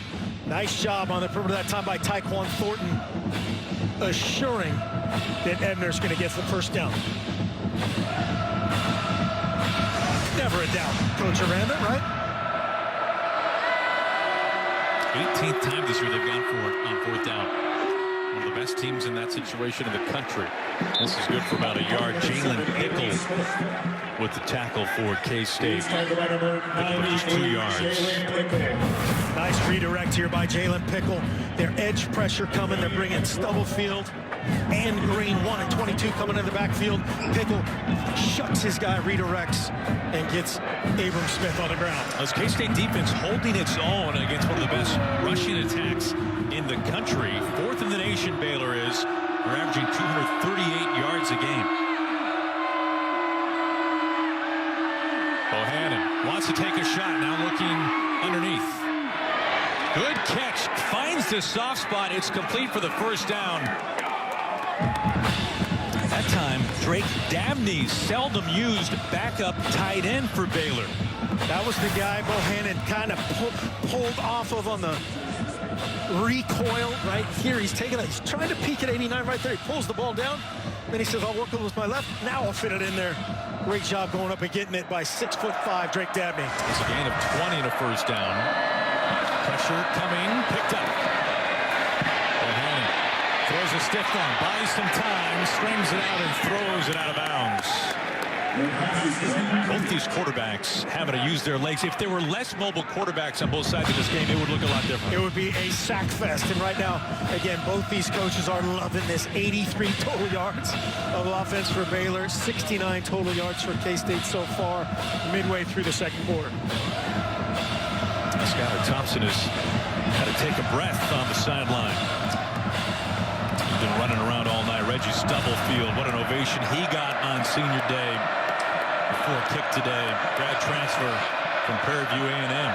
Nice job on the perimeter that time by Tyquan Thornton, assuring that Ebner's going to get the first down. Never a doubt, Coach Aranda, right? 18th time this year they've gone for it on 4th down. One of the best teams in that situation in the country. This is good for about a yard. Jalen Pickle with the tackle for K-State. Just 2 yards. Nice redirect here by Jalen Pickle. Their edge pressure coming. They're bringing Stubblefield and Green, 1 and 22 coming in the backfield. Pickle shuts his guy, redirects, and gets Abram Smith on the ground. As K-State defense holding its own against one of the best rushing attacks in the country. 4th in the nation, Baylor is. They're averaging 238 yards a game. Bohanon wants to take a shot, now looking underneath. Good catch, finds the soft spot. It's complete for the first down. That time, Drake Dabney, seldom used backup tight end for Baylor. That was the guy Bohanon kind of pulled off of on the recoil right here. He's trying to peek at 89 right there. He pulls the ball down. Then he says, I'll work with my left. Now I'll fit it in there. Great job going up and getting it by 6'5" Drake Dabney. It's a gain of 20 and a first down. Pressure coming, picked up. Bohanon throws a stiff one, buys some time, strings it out and throws it out of bounds. Both these quarterbacks having to use their legs. If there were less mobile quarterbacks on both sides of this game, it would look a lot different. It would be a sack fest. And right now, again, both these coaches are loving this. 83 total yards of offense for Baylor, 69 total yards for K-State so far, midway through the second quarter. Skylar Thompson has had to take a breath on the sideline. He's been running around all night. Reggie Stubblefield, what an ovation he got on senior day. Before kick today, grad transfer from Prairie View A&M.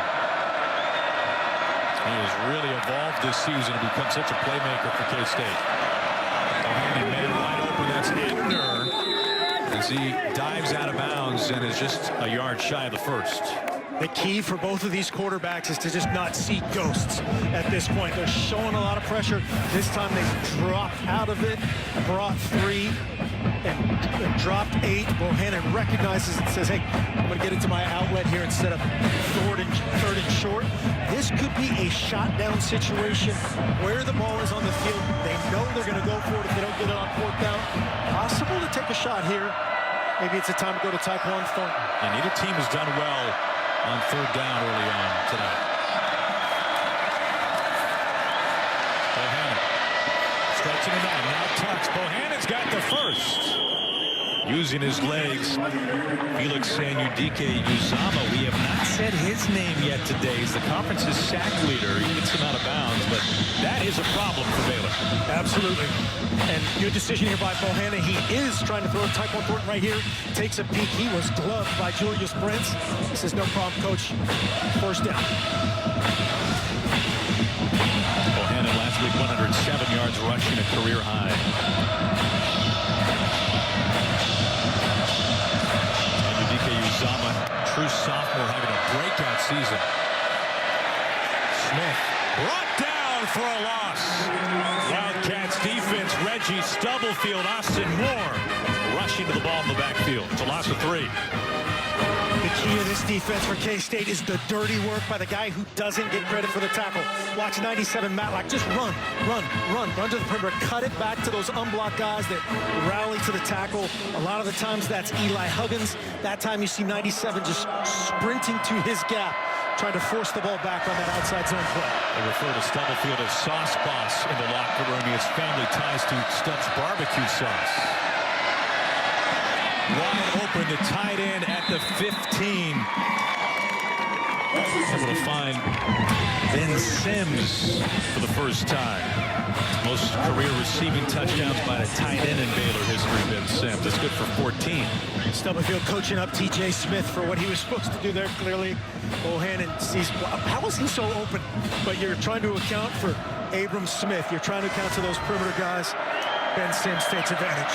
He has really evolved this season to become such a playmaker for K-State. Bohanon man wide open, that's Ebner, as he dives out of bounds and is just a yard shy of the first. The key for both of these quarterbacks is to just not see ghosts at this point. They're showing a lot of pressure. This time they've dropped out of it, brought 3, and dropped 8. Bohanon recognizes and says, hey, I'm going to get into my outlet here instead of third and short. This could be a shot down situation where the ball is on the field. They know they're going to go for it if they don't get it on 4th down. Possible to take a shot here. Maybe it's a time to go to Tyquan Thornton. And neither team has done well on 3rd down early on tonight. Bohanon stretching it out. Now tucks. Bohanon's got the first. Using his legs, Felix Sanudike-Uzama. We have not said his name yet today. He's the conference's sack leader. He gets him out of bounds, but that is a problem for Baylor. Absolutely. And good decision here by Bohanon. He is trying to throw Tyquan Thornton right here. Takes a peek. He was gloved by Julius Brents. He says, no problem, coach. First down. Bohanon last week, 107 yards rushing, a career high. Uzama, true sophomore, having a breakout season. Smith brought down for a loss. Wildcats defense, Reggie Stubblefield, Austin Moore rushing to the ball in the backfield. It's a loss of 3. The key of this defense for K-State is the dirty work by the guy who doesn't get credit for the tackle. Watch 97 Matlock. Just run to the perimeter. Cut it back to those unblocked guys that rally to the tackle. A lot of the times that's Eli Huggins. That time you see 97 just sprinting to his gap, trying to force the ball back on that outside zone play. They refer to Stubblefield as Sauce Boss in the locker room. He has family ties to Stubbs barbecue sauce. Wide open, the tight end at the 15. Able to find Ben Sims for the first time. Most career receiving touchdowns by a tight end in Baylor history, Ben Sims. That's good for 14. Stubblefield coaching up T.J. Smith for what he was supposed to do there. Clearly, Bohanon sees, how is he so open? But you're trying to account for Abram Smith. You're trying to account to those perimeter guys. Ben Sims takes advantage.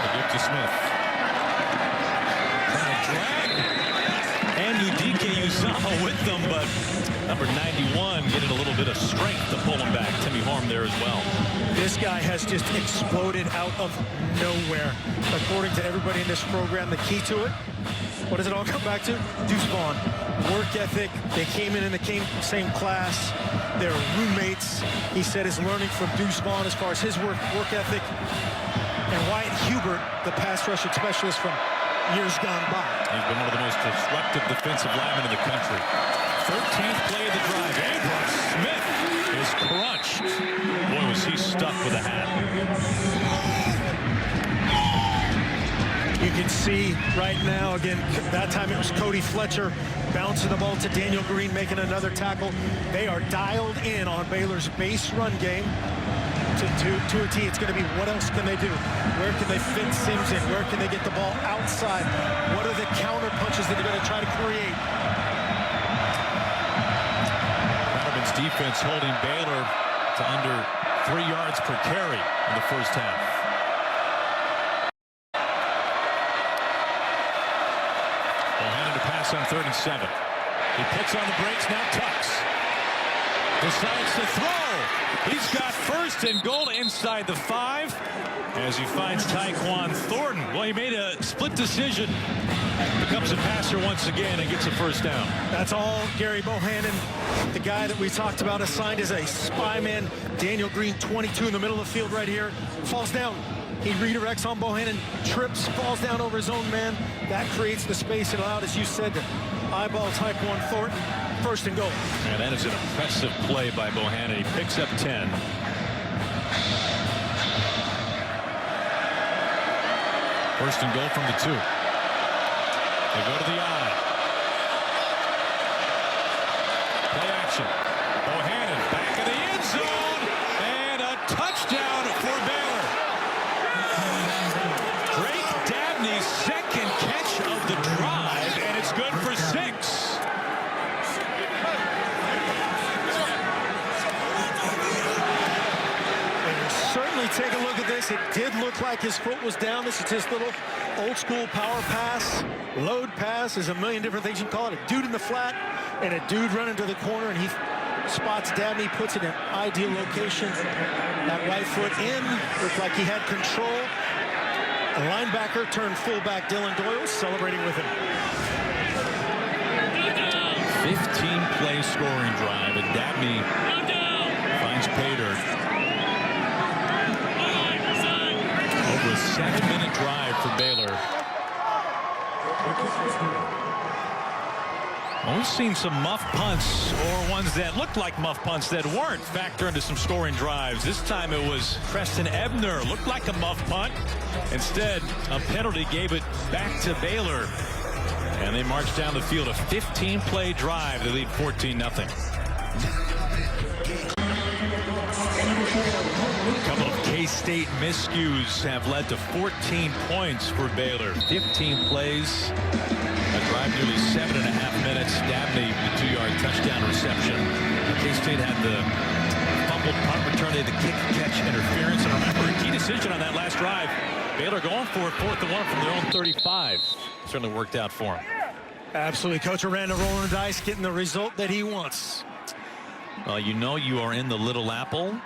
They give to Smith. And Udike Uzama with them, but number 91 getting a little bit of strength to pull him back. Timmy Horn there as well. This guy has just exploded out of nowhere. According to everybody in this program, the key to it, what does it all come back to? Deuce Vaughn. Work ethic. They came in the same class. They're roommates. He said his learning from Deuce Vaughn as far as his work ethic. And Wyatt Hubert, the pass rushing specialist from years gone by. He's been one of the most disruptive defensive linemen in the country. 13th play of the drive. Abram Smith is crunched. Boy, was he stuck with a hat. You can see right now, again, that time it was Cody Fletcher bouncing the ball to Daniel Green, making another tackle. They are dialed in on Baylor's base run game. To a T, it's going to be what else can they do? Where can they fit Sims in? Where can they get the ball outside? What are the counter punches that they're going to try to create? Bannerman's defense holding Baylor to under 3 yards per carry in the first half. Bohanon to pass on 3rd and 7. He puts on the brakes, now tucks. Decides to throw. He's got 1st and goal inside the 5 as he finds Tyquan Thornton. Well, he made a split decision. Becomes a passer once again and gets a 1st down. That's all Gerry Bohanon, the guy that we talked about, assigned as a spy man. Daniel Green, 22 in the middle of the field right here. Falls down. He redirects on Bohanon, trips, falls down over his own man. That creates the space and allowed, as you said, to eyeball Tyquan Thornton. 1st and goal. And that is an impressive play by Bohanon. He picks up 10. 1st and goal from the 2. They go to the eye. Play action. Bohanon back in the end zone. And a touchdown for Baylor. Drake Dabney's 2nd catch of the drive, and it's good for 6. Take a look at this. It did look like his foot was down. This is just little old school power pass, load pass. There's a million different things you can call it. A dude in the flat and a dude running to the corner, and he spots Dabney, puts it in an ideal location. That right foot in. Looked like he had control. The linebacker turned fullback Dylan Doyle celebrating with him. 15-play scoring drive, and Dabney finds pay dirt. Over a 7-minute drive for Baylor. Well, we've seen some muff punts, or ones that looked like muff punts that weren't, factor into some scoring drives. This time it was Preston Ebner. Looked like a muff punt. Instead, a penalty gave it back to Baylor. And they marched down the field. A 15-play drive. They lead 14-0. A couple of K-State miscues have led to 14 points for Baylor. 15 plays. A drive nearly 7.5 minutes. Dabney, the 2-yard touchdown reception. K-State had the fumbled punt return. They had the kick, catch, interference. And remember, a key decision on that last drive. Baylor going for it, 4th and 1 from their own 35. Certainly worked out for him. Absolutely. Coach Aranda rolling the dice, getting the result that he wants. Well, you know you are in the Little Apple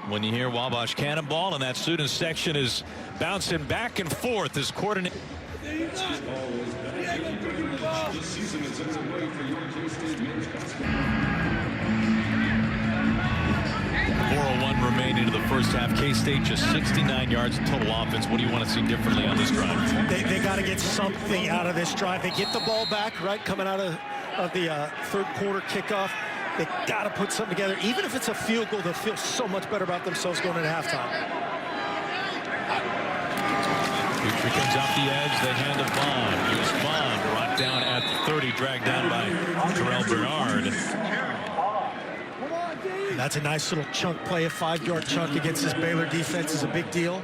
when you hear Wabash Cannonball, and that student section is bouncing back and forth as coordinate. 4:01 remaining to the first half. K-State just 69 yards of total offense. What do you want to see differently on this drive? They got to get something out of this drive. They get the ball back, right, coming out of the 3rd quarter kickoff. They got to put something together. Even if it's a field goal, they'll feel so much better about themselves going into halftime. Petrie comes off the edge. They hand to Vaughn. Here's Vaughn brought down at the 30. he dragged down by Terrell Bernard. That's a nice little chunk play. A 5-yard chunk against this Baylor defense is a big deal.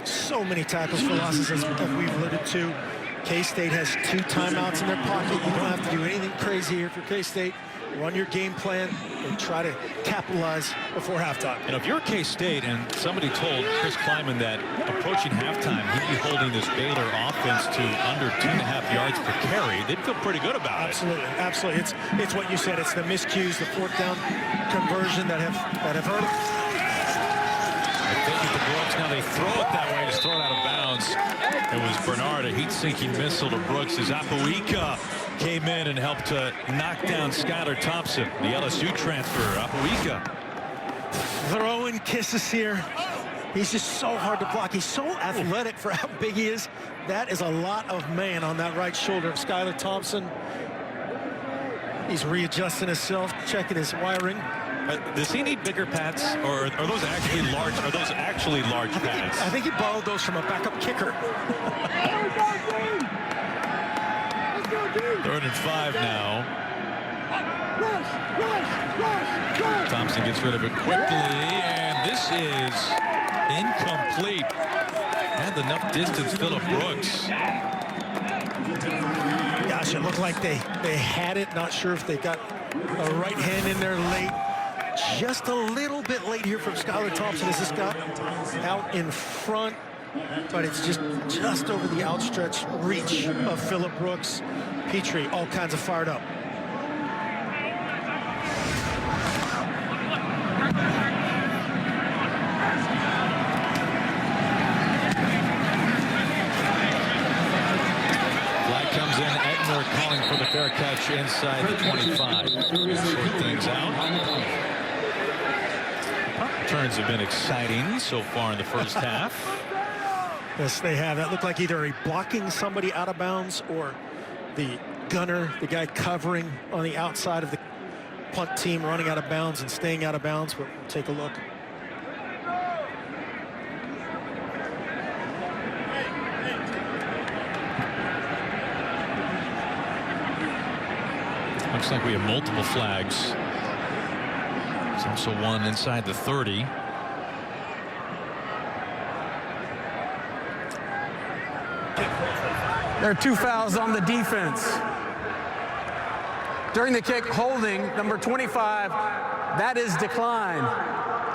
So many tackles for losses, as we've alluded to. K-State has 2 timeouts in their pocket. You don't have to do anything crazy here for K-State. Run your game plan and try to capitalize before halftime. And if you're K-State and somebody told Chris Kleiman that approaching halftime he'd be holding this Baylor offense to under 2.5 yards per carry, they'd feel pretty good about it. Absolutely. It's what you said. It's the miscues, the 4th down conversion that have hurt them. I think at the Brooks, now they throw it that way, just throw it out of bounds. It was Bernard, a heat-sinking missile to Brooks as Apoika came in and helped to knock down Skylar Thompson, the LSU transfer. Apoika throwing kisses here. He's just so hard to block. He's so athletic for how big he is. That is a lot of man on that right shoulder of Skylar Thompson. He's readjusting himself, checking his wiring. Does he need bigger pads, or are those actually large? Are those actually large pads? I think he borrowed those from a backup kicker. 3rd and 5 now. Thompson gets rid of it quickly, and this is incomplete. Had enough distance, Phillip Brooks. Gosh, it looked like they had it. Not sure if they got a right hand in there late. Just a little bit late here from Skylar Thompson as this got out in front, but it's just over the outstretched reach of Phillip Brooks. Petrie all kinds of fired up. Flag comes in. Edner calling for the fair catch inside the 25. Sort things out. Returns have been exciting so far in the first half. Yes, they have. That looked like either a blocking somebody out of bounds or the gunner, the guy covering on the outside of the punt team, running out of bounds and staying out of bounds. But we'll take a look. Looks like we have multiple flags. There's also one inside the 30. There are 2 fouls on the defense. During the kick, holding number 25, that is declined.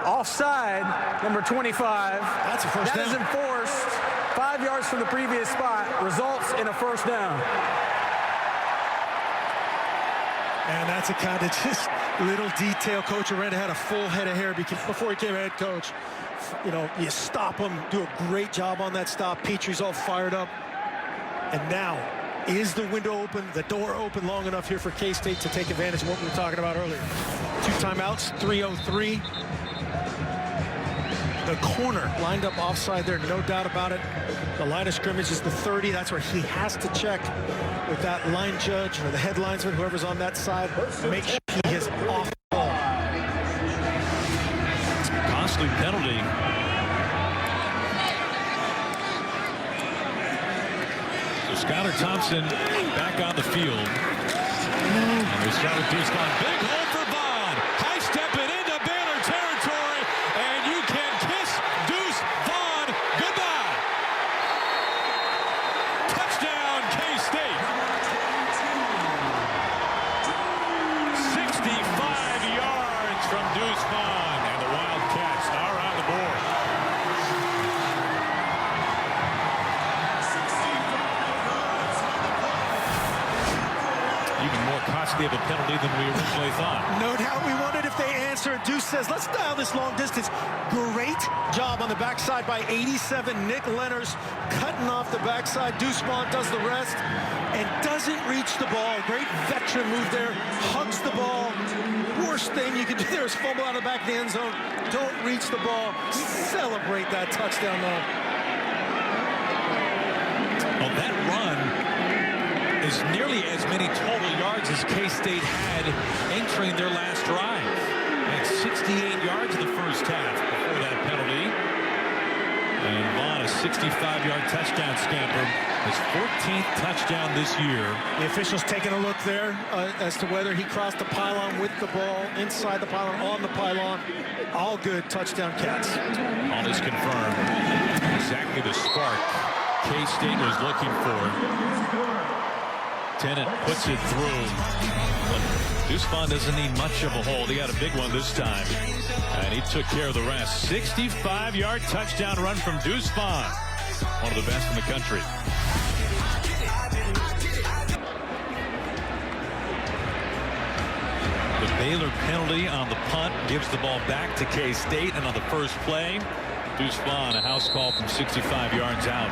Offside, number 25. That's a first down. That is enforced 5 yards from the previous spot, results in a first down. And that's a kind of just little detail. Coach Aranda had a full head of hair before he became head coach. You know, you stop him, do a great job on that stop. Petrie's all fired up. And now, is the window open, the door open long enough here for K-State to take advantage of what we were talking about earlier? 2 timeouts, 3:03. The corner lined up offside there, no doubt about it. The line of scrimmage is the 30. That's where he has to check with that line judge or the head linesman, whoever's on that side, make sure he is off the ball. Costly penalty. So Skylar Thompson back on the field. And the shot at Deuce Vaughn. Big hole for Vaughn. High stepping into Baylor territory. And you can kiss Deuce Vaughn goodbye. Touchdown, K-State. 65 yards from Deuce Vaughn. And the Wildcats are on the board. Even more costly of a penalty than we originally thought. No doubt we wondered if they answered. Deuce says, let's dial this long distance. Great job on the backside by 87. Nick Leonard's cutting off the backside. Deuce Vaughn does the rest and doesn't reach the ball. Great veteran move there. Hugs the ball. Worst thing you can do there is fumble out of the back of the end zone. Don't reach the ball. Celebrate that touchdown, though. Well, that run is nearly as many total yards as K-State had entering their last drive. At 68 yards in the first half before that penalty. And Vaughn, a 65-yard touchdown scamper His 14th touchdown this year. The officials taking a look there as to whether he crossed the pylon with the ball, inside the pylon, on the pylon. All good touchdown Cats. All is confirmed. Exactly the spark K-State was looking for. Tennant puts it through. Deuce Vaughn doesn't need much of a hold. He got a big one this time. And he took care of the rest. 65-yard touchdown run from Deuce Vaughn. One of the best in the country. The Baylor penalty on the punt gives the ball back to K-State. And on the first play, Deuce Vaughn, a house call from 65 yards out.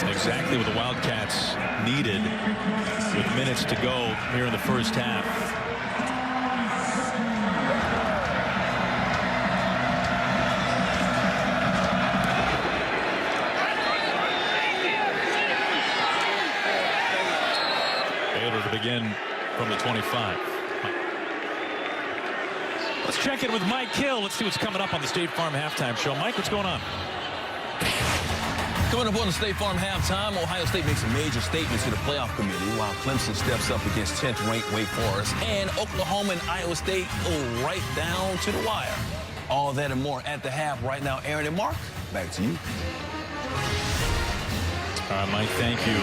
Exactly what the Wildcats needed with minutes to go here in the first half. Baylor to begin from the 25. Let's check in with Mike Hill. Let's see what's coming up on the State Farm halftime show. Mike, what's going on? Coming up on the State Farm halftime, Ohio State makes a major statement to the playoff committee while Clemson steps up against 10th-ranked Wake Forest, and Oklahoma and Iowa State go right down to the wire. All that and more at the half right now. Aaron and Mark, back to you. All right, Mike, thank you.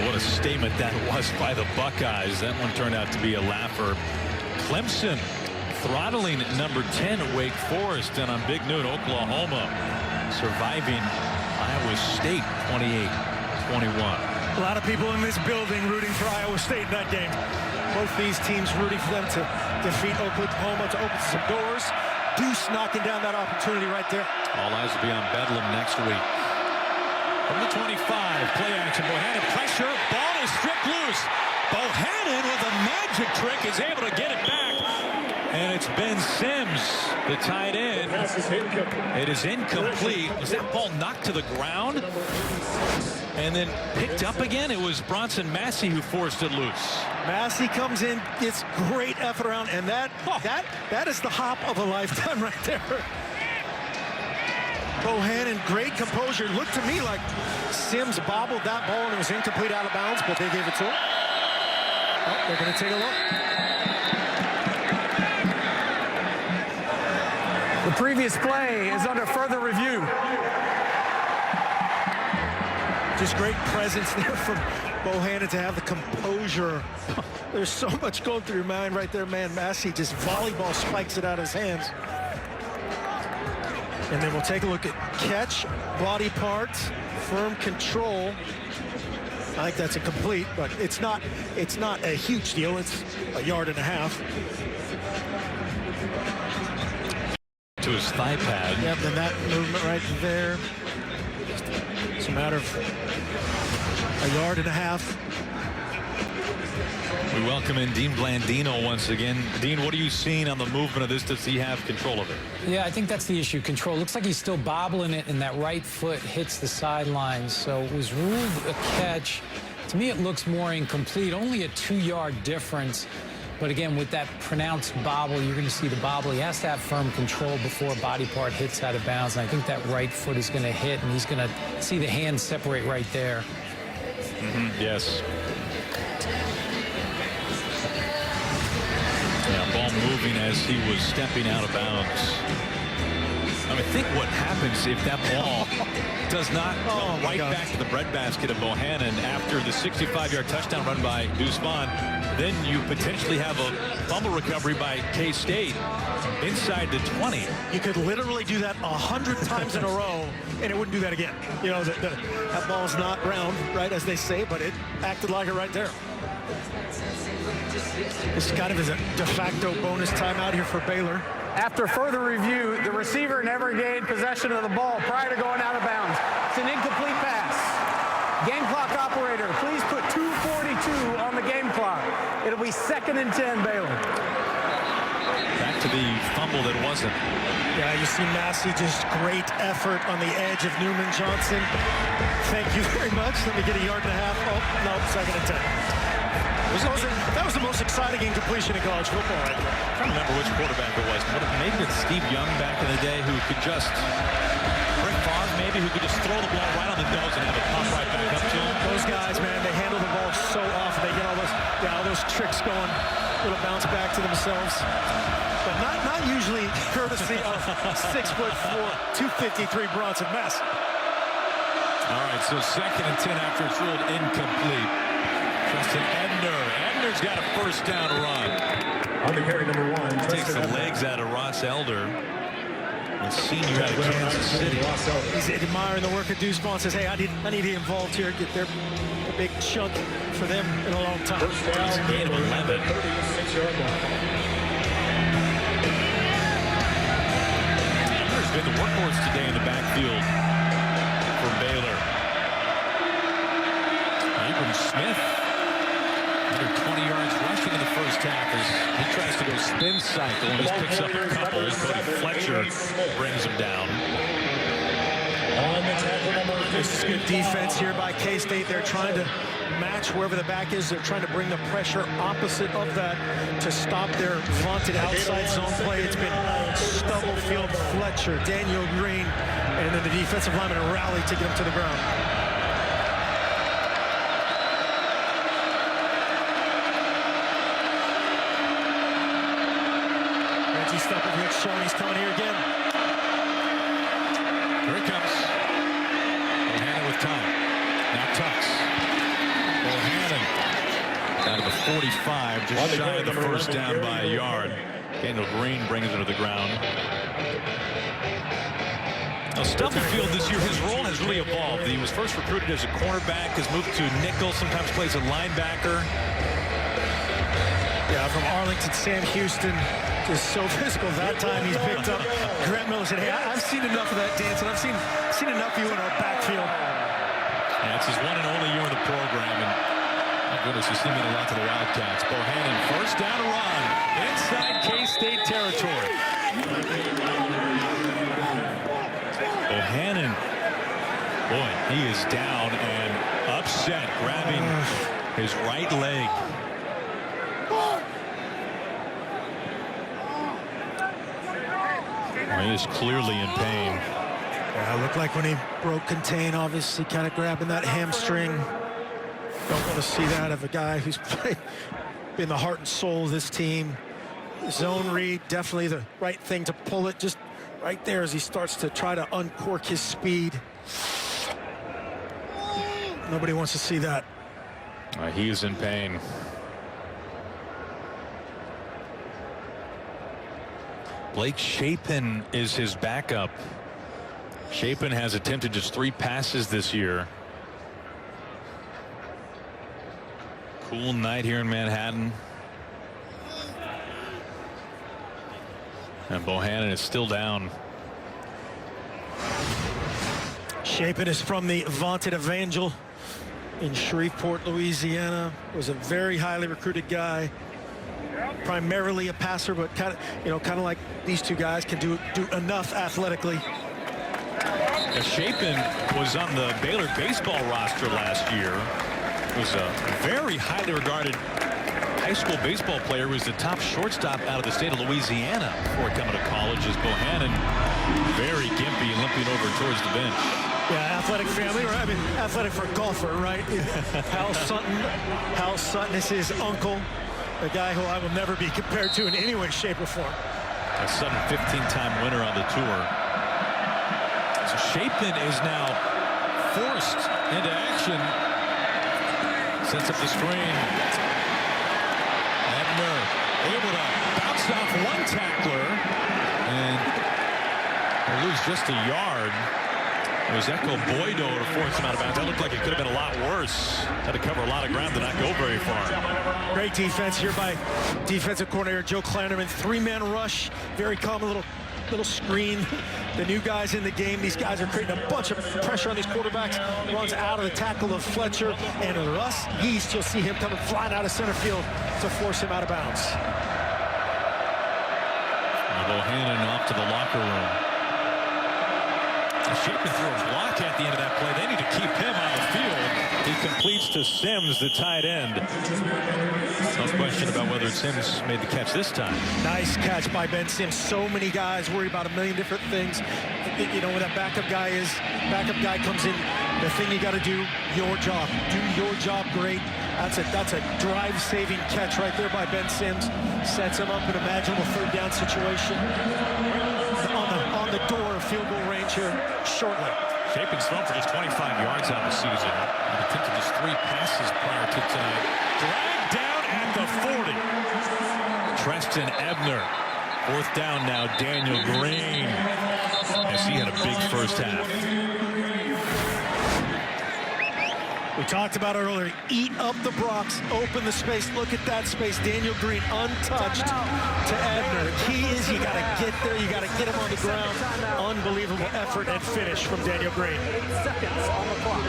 What a statement that was by the Buckeyes. That one turned out to be a laugher. Clemson throttling number 10 at Wake Forest, and on big noon, Oklahoma surviving Iowa State 28-21. A lot of people in this building rooting for Iowa State in that game. Both these teams rooting for them to defeat Oklahoma, to open some doors. Deuce knocking down that opportunity right there. All eyes will be on Bedlam next week. From the 25, play action, Bohanon pressure, ball is stripped loose. Bohanon with a magic trick is able to get it back. And it's Ben Sims, the tight end. It is incomplete. Was that ball knocked to the ground and then picked up again? It was Bronson Massey who forced it loose. Massey comes in, gets great effort around, and that is the hop of a lifetime right there. Bohanon, great composure. Looked to me like Sims bobbled that ball and it was incomplete, out of bounds, but they gave it to him. Oh, they're going to take a look. The previous play is under further review. Just great presence there from Bohanon to have the composure. There's so much going through your mind right there, man. Massey just volleyball spikes it out of his hands. And then we'll take a look at catch, body parts, firm control. I think that's a complete, but it's not a huge deal. It's a yard and a half. To his thigh pad. Yep, and that movement right there. It's a matter of a yard and a half. We welcome in Dean Blandino once again. Dean, what are you seeing on the movement of this? Does he have control of it? Yeah, I think that's the issue, control. Looks like he's still bobbling it, and that right foot hits the sidelines. So it was ruled a catch. To me, it looks more incomplete, only a 2-yard difference. But again, with that pronounced bobble, you're going to see the bobble. He has to have firm control before a body part hits out of bounds. And I think that right foot is going to hit, and he's going to see the hands separate right there. Yes. Yeah, ball moving as he was stepping out of bounds. I mean, think what happens if that ball does not come right back to the breadbasket of Bohanon after the 65-yard touchdown run by Deuce Vaughn. Then you potentially have a fumble recovery by K-State inside the 20. You could literally do that 100 times in a row, and it wouldn't do that again. You know, that ball's not round, right, as they say, but it acted like it right there. This kind of is a de facto bonus timeout here for Baylor. After further review, the receiver never gained possession of the ball prior to going out of bounds. It's an incomplete pass. Game clock operator, please put 2:42 on the game clock. It'll be 2nd and 10, Baylor. Back to the fumble that wasn't. Yeah, you see Massey, just great effort on the edge of Newman Johnson. Thank you very much. Let me get a yard and a half. Oh, no, 2nd and 10. That was the most exciting incompletion in college football right there. I don't remember which quarterback it was. Maybe it's Steve Young back in the day who could just, Brett Favre maybe, who could just throw the ball right on the nose and have it little bounce back to themselves. But not usually courtesy of 6'4", 253 Bronson Mess. All right, so 2nd and 10 after it's ruled incomplete. Justin Ebner. Ebner's got a first down run. On the carry, number 1. Takes the legs out of Ross Elder, the senior out of Kansas City. He's admiring the work of Deuce Vaughn. Says, hey, I need to be involved here. Get their big chunk for them in a long time. First down, It's a gain of 11. 36-yard line. Ebner's been the workhorse today in the backfield for Baylor. Abram Smith, under 20 yards rushing in the first half as he tries to go spin cycle and just picks up a couple. Cody Fletcher brings him down. On the tackle, number 15. This is good defense here by K-State. They're trying to match wherever the back is. They're trying to bring the pressure opposite of that to stop their vaunted outside zone play. It's been Stubblefield, Fletcher, Daniel Green, and then the defensive lineman rally to get him to the ground. Reggie Stubblefield showing he's coming here again. Here it comes. Bohanon with time. Now tucks. Bohanon out of the 45, just shy of the first down by a yard. Daniel Green brings it to the ground. Now Stubblefield this year, his role has really evolved. He was first recruited as a cornerback, has moved to nickel, sometimes plays a linebacker. Yeah, from Arlington, Sam Houston, just so physical. That time he's picked up. Grant Miller said, hey, I've seen enough of that dance, and I've seen enough of you in our backfield. Yeah, it's his one and only year in the program, and my goodness, you see him in a lot to the Wildcats. Bohanon, first down run, inside K-State territory. Bohanon, boy, he is down and upset, grabbing his right leg. He is clearly in pain. Yeah, it looked like when he broke contain, obviously kind of grabbing that hamstring. Don't want to see that of a guy who's been the heart and soul of this team. Zone read, definitely the right thing to pull it just right there as he starts to try to uncork his speed. Nobody wants to see that. He is in pain. Blake Shapen is his backup. Shapen has attempted just 3 passes this year. Cool night here in Manhattan. And Bohanon is still down. Shapen is from the vaunted Evangel in Shreveport, Louisiana. Was a very highly recruited guy. Primarily a passer, but kind of like these two guys can do enough athletically. Shapen was on the Baylor baseball roster last year. Was a very highly regarded high school baseball player. Was the top shortstop out of the state of Louisiana before coming to college. As Bohanon, very gimpy, limping over towards the bench. Yeah, athletic family, right? I mean, athletic for a golfer, right? Hal Sutton is his uncle. A guy who I will never be compared to in any way, shape, or form. A Sutton 15-time winner on the tour. So Shapen is now forced into action. Sets up the screen. Ebner able to bounce off one tackler and lose just a yard. It was Echo Boydo to force him out of bounds. That looked like it could have been a lot worse. Had to cover a lot of ground to not go very far. Great defense here by defensive coordinator Joe Klanderman. 3-man rush, very common little screen. The new guys in the game, these guys are creating a bunch of pressure on these quarterbacks. Runs out of the tackle of Fletcher and Russ Yeast. You'll see him coming flying out of center field to force him out of bounds. Bohanon off to the locker room. Shapen threw a block at the end of that play. They need to keep him on the field. He completes to Sims, the tight end. No question about whether Sims made the catch this time. Nice catch by Ben Sims. So many guys worry about a million different things. You know, when that backup guy comes in, the thing you got to do, your job. Do your job great. That's a drive-saving catch right there by Ben Sims. Sets him up in an imaginable third down situation. On the door of field goal range here shortly. Chapin's thrown for just 25 yards on the season. He attempted just 3 passes prior to tonight. Dragged down at the 40. Treston Ebner. 4th down now, Daniel Green. As he had a big first half. We talked about it earlier. Eat up the blocks, open the space. Look at that space. Daniel Green untouched to Ebner. The key is you got to get there. You got to get him on the ground. Unbelievable effort and finish from Daniel Green. 8 seconds on the clock.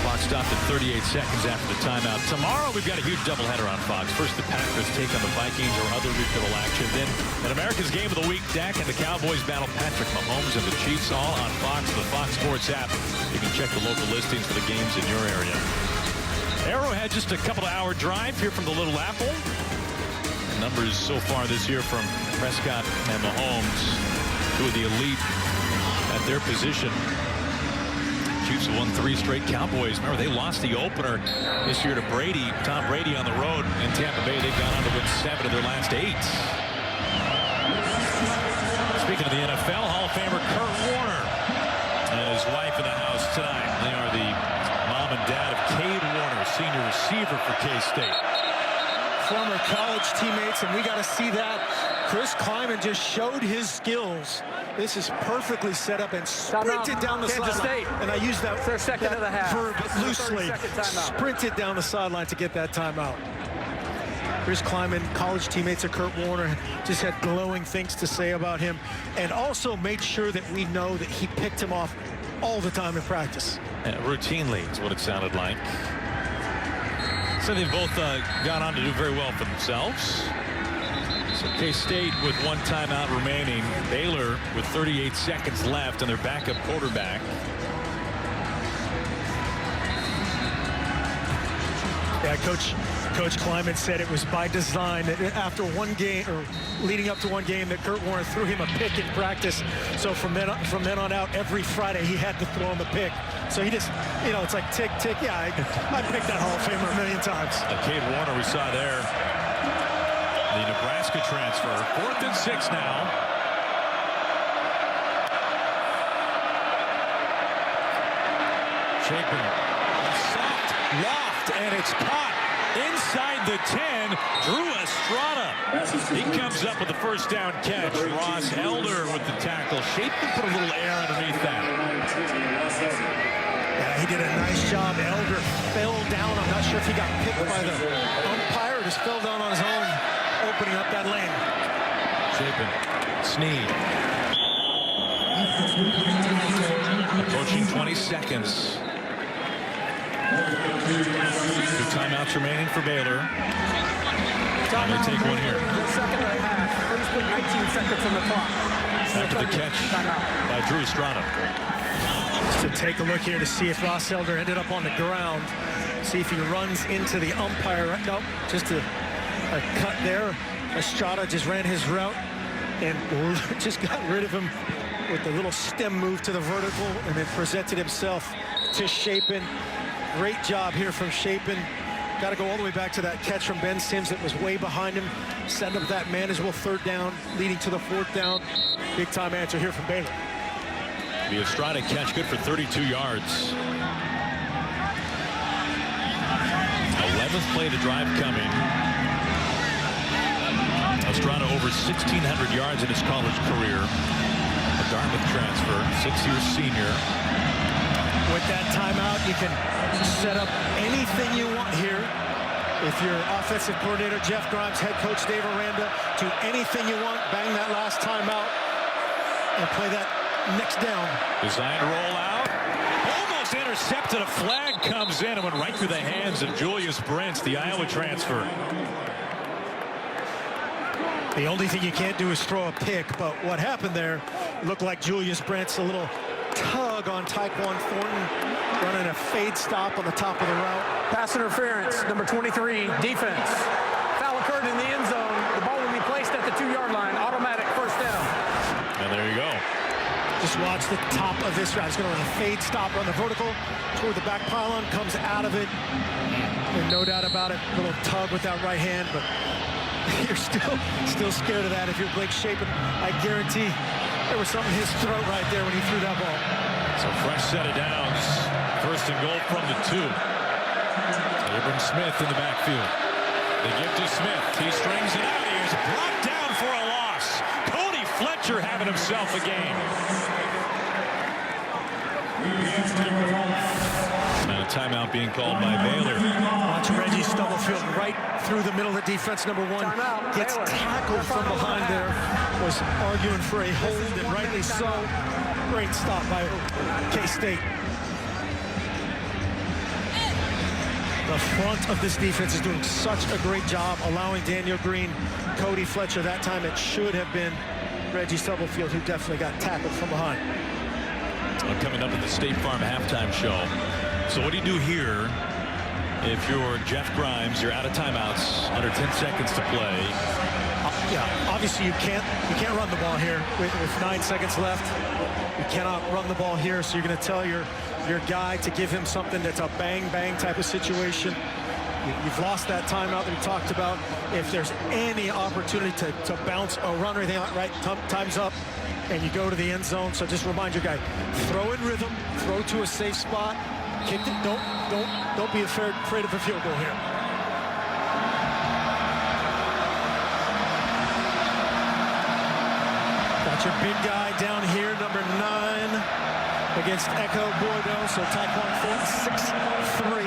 Clock stopped at 38 seconds after the timeout. Tomorrow we've got a huge doubleheader on Fox. First the Packers take on the Vikings or other regional action. Then an America's Game of the Week, Dak and the Cowboys battle Patrick Mahomes and the Chiefs, all on Fox, the Fox Sports app. You can check the local listings for the games in your area. Arrowhead, just a couple of hour drive here from the Little Apple. Numbers so far this year from Prescott and Mahomes, 2 of the elite at their position. Chiefs have won 3 straight. Cowboys, remember, they lost the opener this year to Brady. Tom Brady on the road in Tampa Bay. They've gone on to win 7 of their last 8. Speaking of the NFL, Hall of Famer Kurt Warner and his wife in the house tonight. They are the mom and dad of Cade Warner, senior receiver for K-State. Former college teammates, and we got to see that. Chris Kleiman just showed his skills. This is perfectly set up and sprinted down the sideline. And I use that verb loosely. Sprinted down the sideline to get that timeout. Chris Kleiman, college teammates of Kurt Warner, just had glowing things to say about him, and also made sure that we know that he picked him off all the time in practice. Routinely is what it sounded like. So they've both gone on to do very well for themselves. So K-State with 1 timeout remaining. Baylor with 38 seconds left and their backup quarterback. Yeah, Coach Kleiman said it was by design that after one game, or leading up to one game, that Kurt Warner threw him a pick in practice. So from then on out, every Friday he had to throw him a pick. So he just, you know, it's like tick, tick. Yeah, I picked that Hall of Famer a million times. Cade Warner we saw there. The Nebraska transfer. 4th and 6 now. Chapin. Soft loft, and it's caught inside the 10. Drew Estrada. He comes up with the first down catch. Ross Elder with the tackle. Chapin put a little air underneath that. Yeah, he did a nice job. Elder fell down. I'm not sure if he got picked by the umpire or just fell down on his own, opening up that lane. Chapin. Snead. Approaching 20 seconds. 2 timeouts remaining for Baylor. I'm going to take one here. Second and a half. Please put 19 seconds on the clock. After the catch by Drew Estrada. To take a look here to see if Ross Elder ended up on the ground. See if he runs into the umpire. Nope, just a cut there. Estrada just ran his route and just got rid of him with the little stem move to the vertical, and then presented himself to Chapin. Great job here from Chapin. Got to go all the way back to that catch from Ben Sims that was way behind him. Set up that manageable 3rd down, leading to the 4th down. Big time answer here from Baylor. The Estrada catch good for 32 yards. 11th play of the drive coming. Estrada over 1,600 yards in his college career. A Dartmouth transfer, 6-year senior. With that timeout, you can set up anything you want here. If you're offensive coordinator Jeff Grimes, head coach Dave Aranda, do anything you want, bang that last timeout, and play that next down. Designed roll out. Almost intercepted. A flag comes in and went right through the hands of Julius Brents, the Iowa transfer. The only thing you can't do is throw a pick, but what happened there, Looked like Julius Brent's a little tug on Tyquan Thornton, running a fade stop on the top of the route. Pass interference, number 23, defense. Foul occurred in the end zone. The ball will be placed at the 2-yard line. Automatic first down. And there you go. Just watch the top of this route. He's going to run a fade stop on the vertical toward the back pylon, comes out of it. And no doubt about it, a little tug with that right hand, but you're still scared of that if you're Blake Shapen. I guarantee there was something in his throat right there when he threw that ball. So fresh set of downs. First and goal from the 2. Abram Smith in the backfield. They give to Smith. He strings it out. He is brought down for a loss. Cody Fletcher having himself a game. And a timeout being called by Baylor. Watch Reggie Stubblefield right through the middle of the defense. Number 1 gets tackled from behind there. Was arguing for a hold, and rightly so. Great stop by K-State. The front of this defense is doing such a great job allowing Daniel Green, Cody Fletcher. That time it should have been Reggie Stubblefield, who definitely got tackled from behind. Coming up in the State Farm halftime show. So what do you do here if you're Jeff Grimes? You're out of timeouts, under 10 seconds to play. Yeah, obviously you can't run the ball here with 9 seconds left. You cannot run the ball here, so you're going to tell your guy to give him something that's a bang type of situation. You've lost that timeout that we talked about. If there's any opportunity to bounce or run or anything like right, time's up, and you go to the end zone. So just remind your guy, throw in rhythm, throw to a safe spot, kick it. Don't be afraid of a field goal here. Got your big guy down here, number 9, against Echo Boydo. So Tyquan Thornton, 6'3".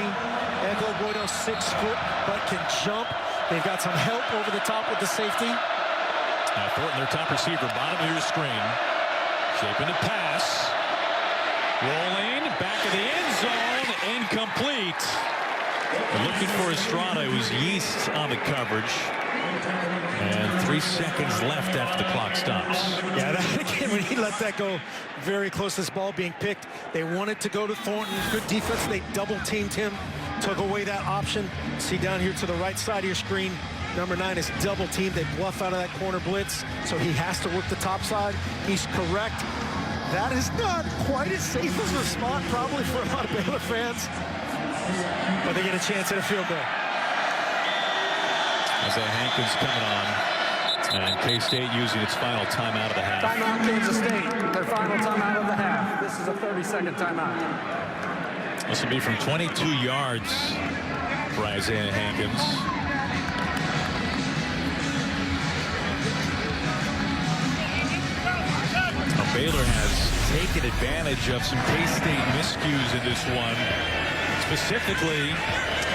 Echo Boydo, 6 foot, but can jump. They've got some help over the top with the safety. Now Thornton, their top receiver, bottom of your screen. Shaping to pass. Rolling, back of the end zone, incomplete. Looking for Estrada, it was Yeast on the coverage. And 3 seconds left after the clock stops. Yeah, that, again, when he let that go very close to this ball being picked, they wanted to go to Thornton. Good defense. They double-teamed him, took away that option. See down here to the right side of your screen, number 9 is double-teamed. They bluff out of that corner blitz, so he has to work the top side. He's correct. That is not quite as safe as a spot, probably, for a lot of Baylor fans. But they get a chance at a field goal. Isaiah Hankins coming on. And K-State using its final timeout of the half. Timeout, Kansas State. Their final timeout of the half. This is a 30-second timeout. This will be from 22 yards for Isaiah Hankins. Now, Baylor has taken advantage of some K-State miscues in this one. Specifically,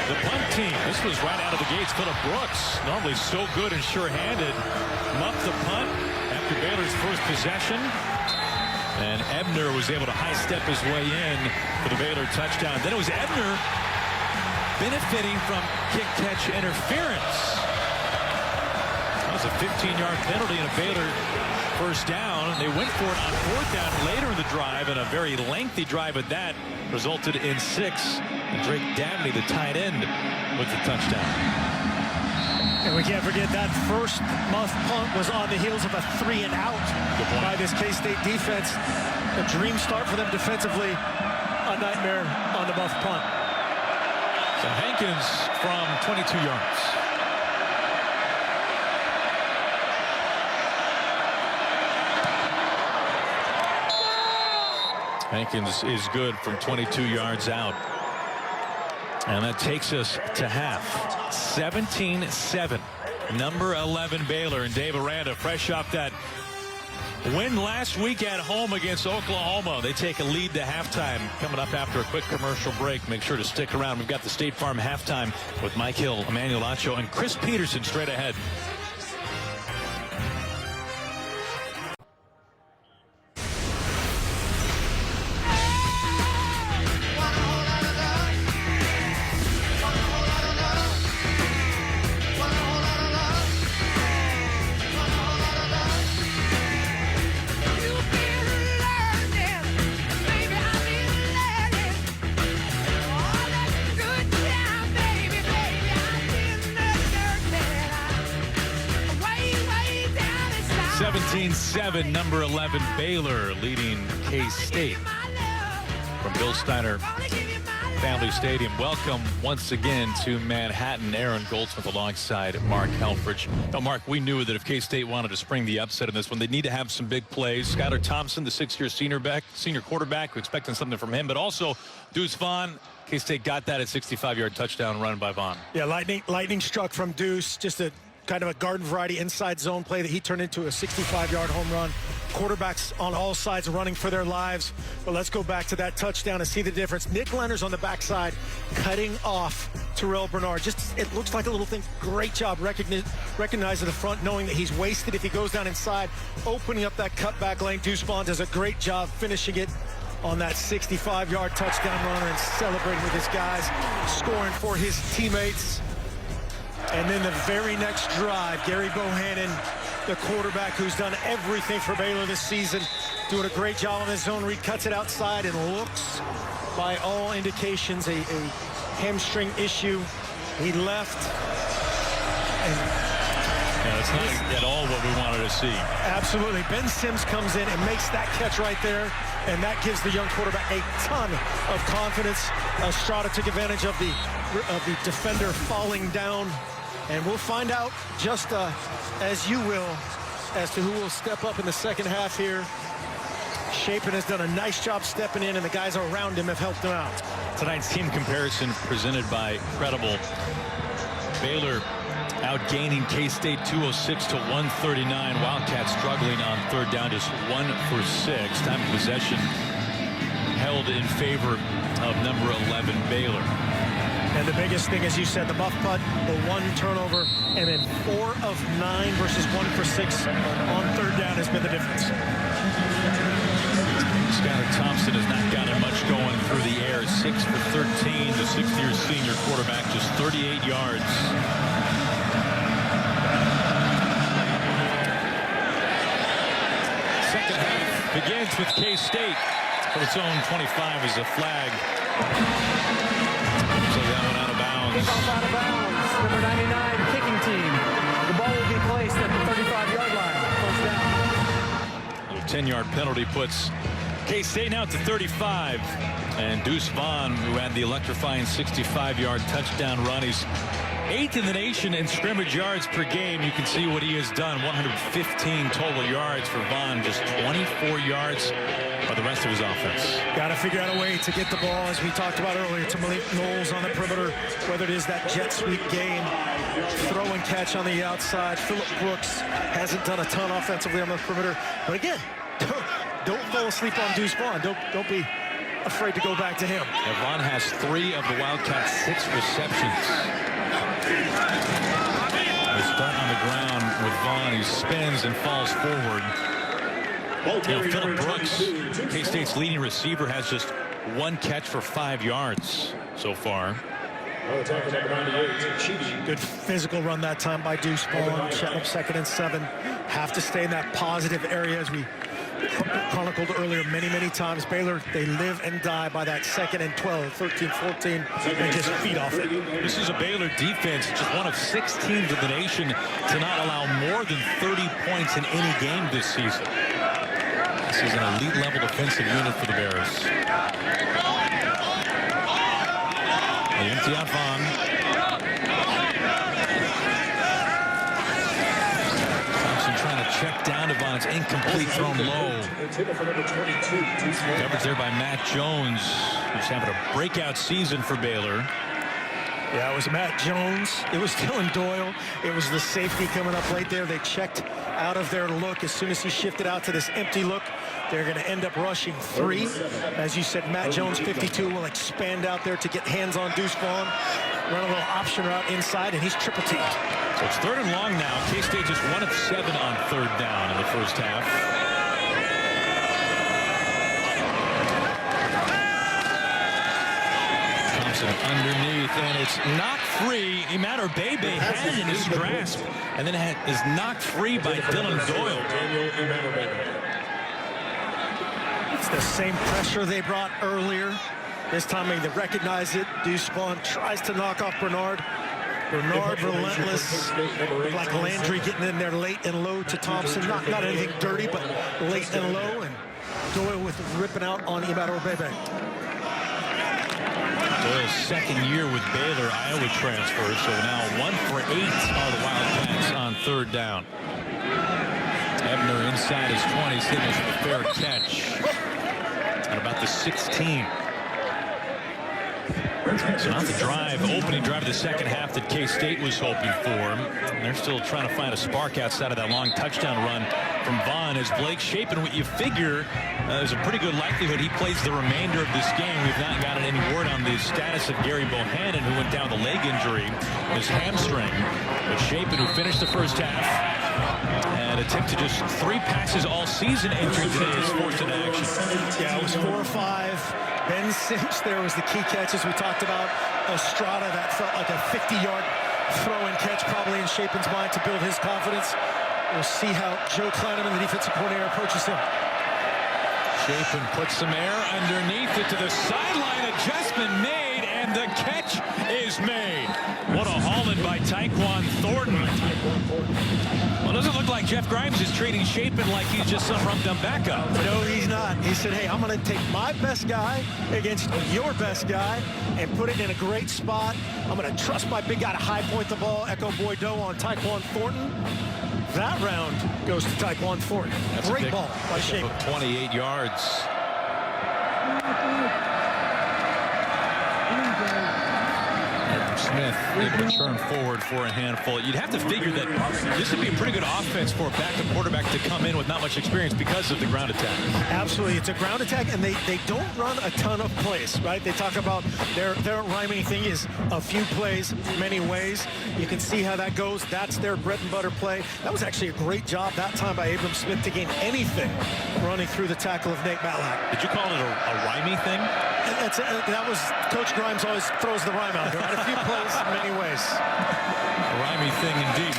the punt team. This was right out of the gates. Phillip Brooks, normally so good and sure-handed, muffed the punt after Baylor's first possession. And Ebner was able to high-step his way in for the Baylor touchdown. Then it was Ebner benefiting from kick-catch interference. That was a 15-yard penalty and a Baylor first down. They went for it on 4th down later in the drive, and a very lengthy drive at that resulted in 6. And Drake Dabney, the tight end, with the touchdown. And we can't forget that first muff punt was on the heels of a 3-and-out by this K-State defense. A dream start for them defensively. A nightmare on the muff punt. So Hankins from 22 yards. Hankins is good from 22 yards out. And that takes us to half. 17-7. Number 11 Baylor, and Dave Aranda fresh off that win last week at home against Oklahoma. They take a lead to halftime. Coming up after a quick commercial break. Make sure to stick around. We've got the State Farm halftime with Mike Hill, Emmanuel Acho, and Chris Peterson straight ahead. 17-7, number 11 Baylor leading K-State from Bill Steiner Family Stadium. Welcome once again to Manhattan. Aaron Goldsmith alongside Mark Helfrich. Now, Mark, we knew that if K-State wanted to spring the upset in this one, they'd need to have some big plays. Skylar Thompson, the sixth-year senior quarterback, we're expecting something from him, but also Deuce Vaughn. K-State got that at 65-yard touchdown run by Vaughn. Yeah, lightning struck from Deuce. Just a kind of a garden variety inside zone play that he turned into a 65-yard home run. Quarterbacks on all sides running for their lives. But let's go back to that touchdown and see the difference. Nick Leonard's on the backside, cutting off Terrell Bernard. Just, it looks like a little thing. Great job recognizing the front, knowing that he's wasted if he goes down inside, opening up that cutback lane. Deuce Vaughn does a great job finishing it on that 65-yard touchdown runner and celebrating with his guys, scoring for his teammates. And then the very next drive, Gerry Bohanon, the quarterback who's done everything for Baylor this season, doing a great job on his zone read, cuts it outside and looks, by all indications, a hamstring issue. He left. Yeah, that's not at all what we wanted to see. Absolutely. Ben Sims comes in and makes that catch right there, and that gives the young quarterback a ton of confidence. Estrada took advantage of the defender falling down, and we'll find out just as you will as to who will step up in the second half here. Shapen has done a nice job stepping in, and the guys around him have helped him out. Tonight's team comparison presented by Credible. Baylor outgaining K-State 206 to 139. Wildcats struggling on third down, just 1 for 6. Time of possession held in favor of number 11 Baylor. And the biggest thing, as you said, the muff putt, the 1 turnover, and then 4 of 9 versus 1 for 6 on third down has been the difference. Skylar Thompson has not gotten much going through the air. 6 for 13. The sixth-year senior quarterback, just 38 yards. Second half begins with K-State from its own 25 as a flag. So that one out of bounds. Kickoff out of bounds. Number 99 kicking team. The ball will be placed at the 35-yard line. First down. A 10-yard penalty puts K-State now to 35. And Deuce Vaughn, who had the electrifying 65-yard touchdown run. He's 8th in the nation in scrimmage yards per game. You can see what he has done. 115 total yards for Vaughn, just 24 yards by the rest of his offense. Got to figure out a way to get the ball, as we talked about earlier, to Malik Knowles on the perimeter, whether it is that jet sweep game, throw and catch on the outside. Phillip Brooks hasn't done a ton offensively on the perimeter. But again, don't fall asleep on Deuce Vaughn. Don't be afraid to go back to him. And Vaughn has 3 of the Wildcats' 6 receptions. They start on the ground with Vaughn. He spins and falls forward. Phillip Brooks, K-State's leading receiver, has just 1 catch for 5 yards so far. Good physical run that time by Deuce Vaughn. Shutting up 2nd and 7. Have to stay in that positive area, as we chronicled earlier many times. Baylor, they live and die by that 2nd and 12, 13, 14, and just feed off it. This is a Baylor defense, just one of 6 teams in the nation to not allow more than 30 points in any game this season. This is an elite-level defensive unit for the Bears. They empty out Vaughn. Thompson trying to check down to Vaughn. It's incomplete, thrown low. Covered there by Matt Jones, who's having a breakout season for Baylor. Yeah, it was Matt Jones. It was Dylan Doyle. It was the safety coming up right there. They checked out of their look. As soon as he shifted out to this empty look, they're going to end up rushing 3. As you said, Matt Jones, 52, will expand out there to get hands on Deuce Vaughn. Run a little option route inside, and he's triple teamed. So it's 3rd and long now. K-State just 1 of 7 on 3rd down in the first half. Underneath, and it's knocked free. Imatter Bebe had it in his grasp, and then is knocked free by Dylan Doyle. It's the same pressure they brought earlier. This time they recognize it. Deuce Vaughn tries to knock off Bernard. Bernard relentless, like Landry getting in there late and low to Thompson. Not anything dirty, but late and low, and Doyle with ripping out on Imad Orbebe. Doyle's second year with Baylor, Iowa transfer, so now 1 for 8 are the Wildcats on third down. Ebner inside his 20, signals for a fair catch at about the 16. So not the drive, opening drive of the second half that K-State was hoping for. And they're still trying to find a spark outside of that long touchdown run from Vaughn. As Blake Shapen, what you figure, there's a pretty good likelihood he plays the remainder of this game. We've not gotten any word on the status of Gerry Bohanon, who went down with a leg injury, his hamstring. But Shapen, who finished the first half, and attempted just 3 passes all season, entering today is forced into action. Yeah, it was 4 or 5. Ben Sims there was the key catch, as we talked about. Estrada, that felt like a 50-yard throw and catch, probably in Shapen's mind to build his confidence. We'll see how Joe Kleineman, the defensive coordinator, approaches him. Shapen puts some air underneath it to the sideline. Adjustment made, and the catch is made. What a hauling by Tyquan Thornton. Well, it doesn't look like Jeff Grimes is treating Shapen like he's just some rum-dum backup. No, he's not. He said, hey, I'm going to take my best guy against your best guy and put it in a great spot. I'm going to trust my big guy to high point the ball. Echo Boydo on Tyquan Thornton. That round goes to Tyquan Thornton. That's great ball by Shapen. 28 yards. Smith able to turn forward for a handful. You'd have to figure that this would be a pretty good offense for a backup quarterback to come in with not much experience because of the ground attack. Absolutely. It's a ground attack, and they don't run a ton of plays, right? They talk about their rhyming thing is a few plays, many ways. You can see how that goes. That's their bread and butter play. That was actually a great job that time by Abram Smith to gain anything running through the tackle of Nate Matlack. Did you call it a rhyming thing? That was Coach Grimes always throws the rhyme out there, right? A few plays in many ways. A rhyming thing indeed.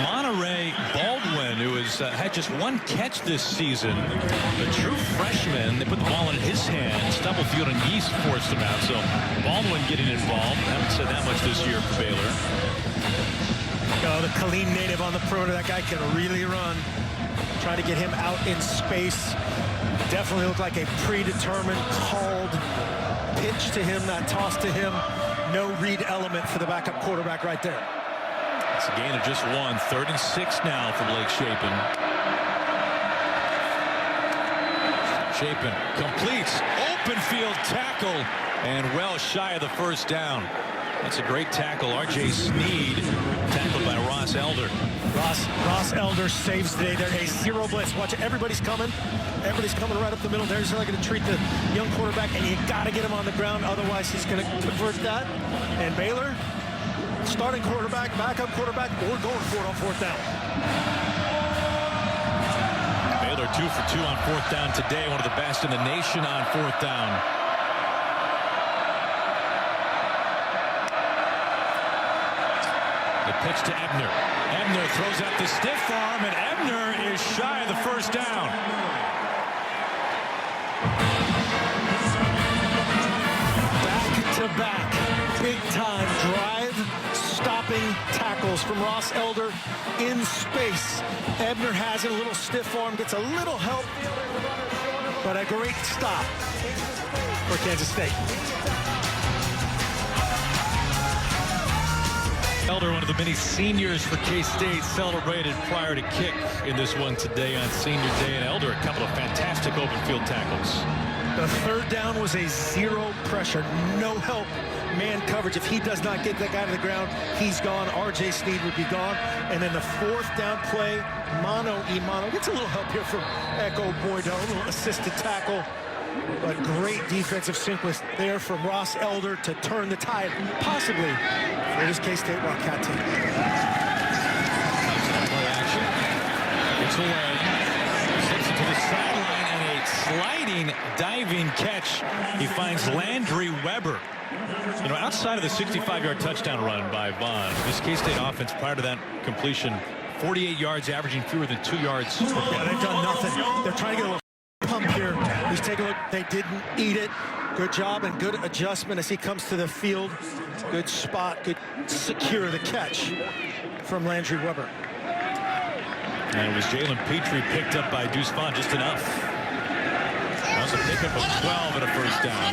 Monterey Baldwin, who has had just 1 catch this season, a true freshman. They put the ball in his hand. Stubblefield and Yeast forced him out. So Baldwin getting involved. Haven't said that much this year for Baylor. The Killeen native on the perimeter. That guy can really run. Trying to get him out in space. Definitely looked like a predetermined, called pitch to him, that toss to him. No read element for the backup quarterback right there. It's a gain of just 1. 3rd and 6 now for Blake Shapen. Shapen completes. Open field tackle. And well shy of the first down. That's a great tackle. R.J. Sneed tackled by Ross Elder. Ross Elder saves the day there. A 0 blitz. Watch it. Everybody's coming. Everybody's coming right up the middle. There's how they're going to treat the young quarterback, and you got to get him on the ground. Otherwise, he's going to convert that. And Baylor, starting quarterback, backup quarterback, we're going for it on 4th down. Baylor 2 for 2 on 4th down today. One of the best in the nation on 4th down. The pitch to Ebner. Ebner throws out the stiff arm, and Ebner is shy of the first down. Back-to-back, big-time drive-stopping tackles from Ross Elder in space. Ebner has it, a little stiff arm, gets a little help, but a great stop for Kansas State. Elder, one of the many seniors for K-State, celebrated prior to kick in this one today on Senior Day. And Elder, a couple of fantastic open field tackles. The 3rd down was a 0 pressure, no help, man coverage. If he does not get that guy to the ground, he's gone. R.J. Sneed would be gone. And then the 4th down play, mano-a-mano. Gets a little help here from Echo Boydo, a little assisted tackle. But great defensive sync was there from Ross Elder to turn the tide, possibly, for this K-State Wildcat team. Play action. It's away. Slips it to the sideline, and a sliding, diving catch. He finds Landry Weber. You know, outside of the 65-yard touchdown run by Vaughn, this K-State offense prior to that completion, 48 yards, averaging fewer than 2 yards. Yeah, they've done nothing. They're trying to get a little pump here. Let's take a look. They didn't eat it. Good job and good adjustment as he comes to the field. Good spot, good secure the catch from Landry Weber. And it was Jalen Petrie picked up by Deuce Vaughn just enough. That was a pickup of 12 and a first down.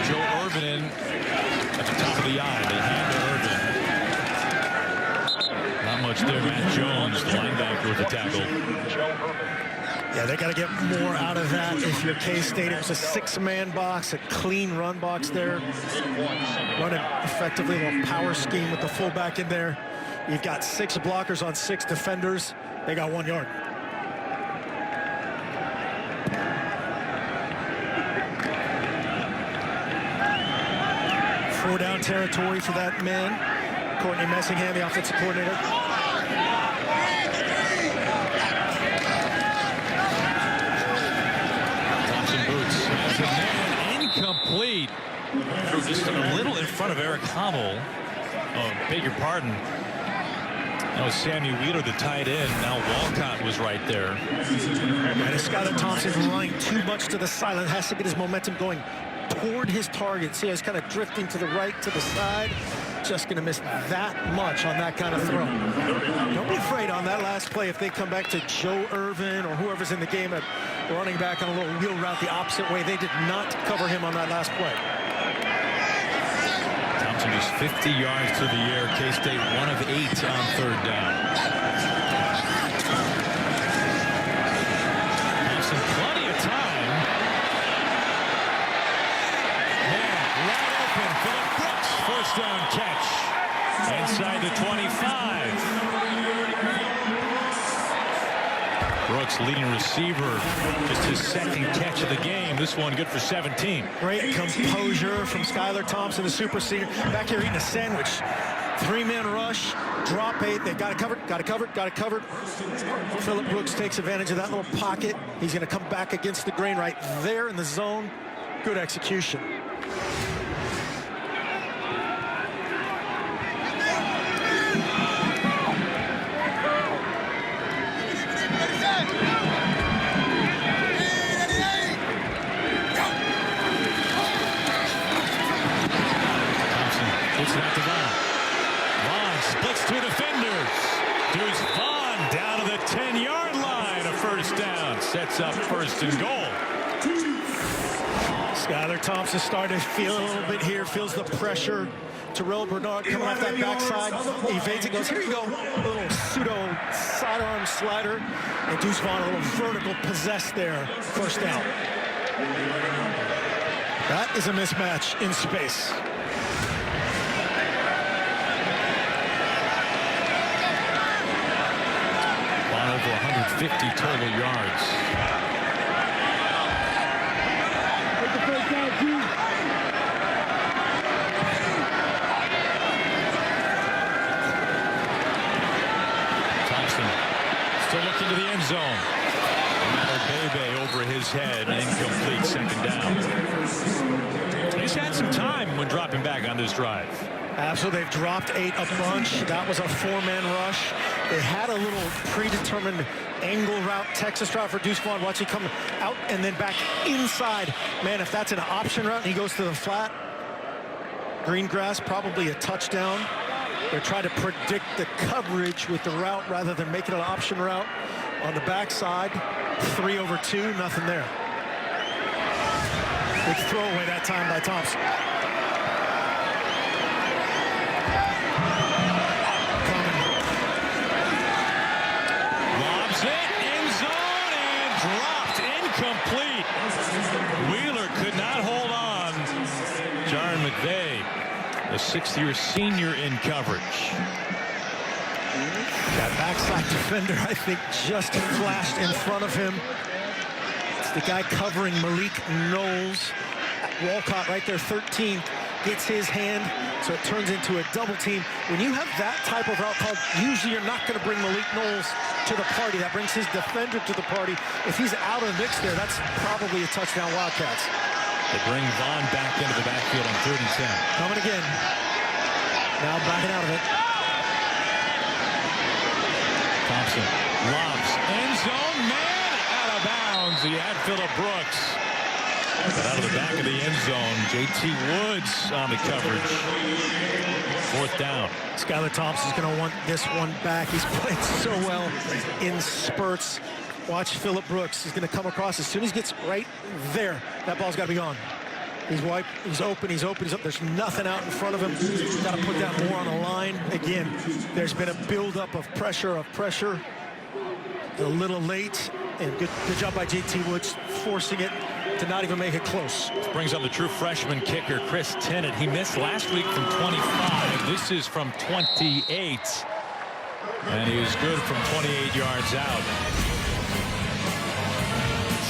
Joe Irvin in at the top of the eye. They hand to Irvin. Not much there. Matt Jones, the linebacker, with the tackle. Yeah, they got to get more out of that if you're K-State. It was a 6-man box, a clean run box there. Running effectively a little power scheme with the fullback in there. You've got 6 blockers on 6 defenders. They got 1 yard. Four-down territory for that man. Courtney Messingham, the offensive coordinator. Incomplete. Just a little in front of Eric Hommel. Oh, beg your pardon. That was Sammy Wheeler, the tight end. Now Walcott was right there. And Skylar Thompson running too much to the side. Has to get his momentum going toward his target. See, he's kind of drifting to the right, to the side. Just going to miss that much on that kind of throw. Don't be afraid on that last play if they come back to Joe Irvin or whoever's in the game at running back on a little wheel route the opposite way. They did not cover him on that last play. Thompson is 50 yards through the air. K-State 1 of 8 on third down. Thompson, plenty of time. Man, wide open. Phillip Brooks, first down catch. Inside the 25. Brooks, leading receiver, just his second catch of the game. This one good for 17. Great composure from Skylar Thompson, the super senior. Back here eating a sandwich. 3-man rush, drop 8. They got it covered, got it covered, got it covered. Phillip Brooks takes advantage of that little pocket. He's going to come back against the grain right there in the zone. Good execution. Sets up first and goal. Skylar Thompson starting to feel a little bit here, feels the pressure. Terrell Bernard coming off that backside, evades it, goes, here you go. A little pseudo sidearm slider. And Deuce Vaughn, a little vertical possess there. First down. That is a mismatch in space. Over 150 total yards. Thompson still looking to the end zone. Bebe over his head, incomplete, second down. He's had some time when dropping back on this drive. Absolutely, they've dropped 8 a bunch. That was a 4-man rush. They had a little predetermined angle route, Texas route for Deuce Vaughn. Watch he come out and then back inside. Man, if that's an option route and he goes to the flat, green grass, probably a touchdown. They're trying to predict the coverage with the route rather than make it an option route on the backside. 3 over 2, nothing there. Good throwaway that time by Thompson. Incomplete. Wheeler could not hold on. Jaron McVay, a 6th-year senior in coverage. That backside defender, I think, just flashed in front of him. It's the guy covering Malik Knowles. Walcott right there, 13, gets his hand, so it turns into a double team. When you have that type of route called, usually you're not going to bring Malik Knowles to the party. That brings his defender to the party. If he's out of the mix there, that's probably a touchdown Wildcats. They bring Vaughn back into the backfield on 3rd and 10. Coming again. Now backing out of it. Thompson lobs, end zone, he had Phillip Brooks. But out of the back of the end zone, J.T. Woods on the coverage. 4th down. Skylar Thompson's going to want this one back. He's played so well in spurts. Watch Phillip Brooks. He's going to come across as soon as he gets right there. That ball's got to be gone. He's wide. He's open. He's open. He's up. There's nothing out in front of him. He's got to put that more on the line. Again, there's been a buildup of pressure. A little late. And good job by J.T. Woods forcing it to not even make it close. Brings up the true freshman kicker, Chris Tennant. He missed last week from 25. This is from 28. And he was good from 28 yards out.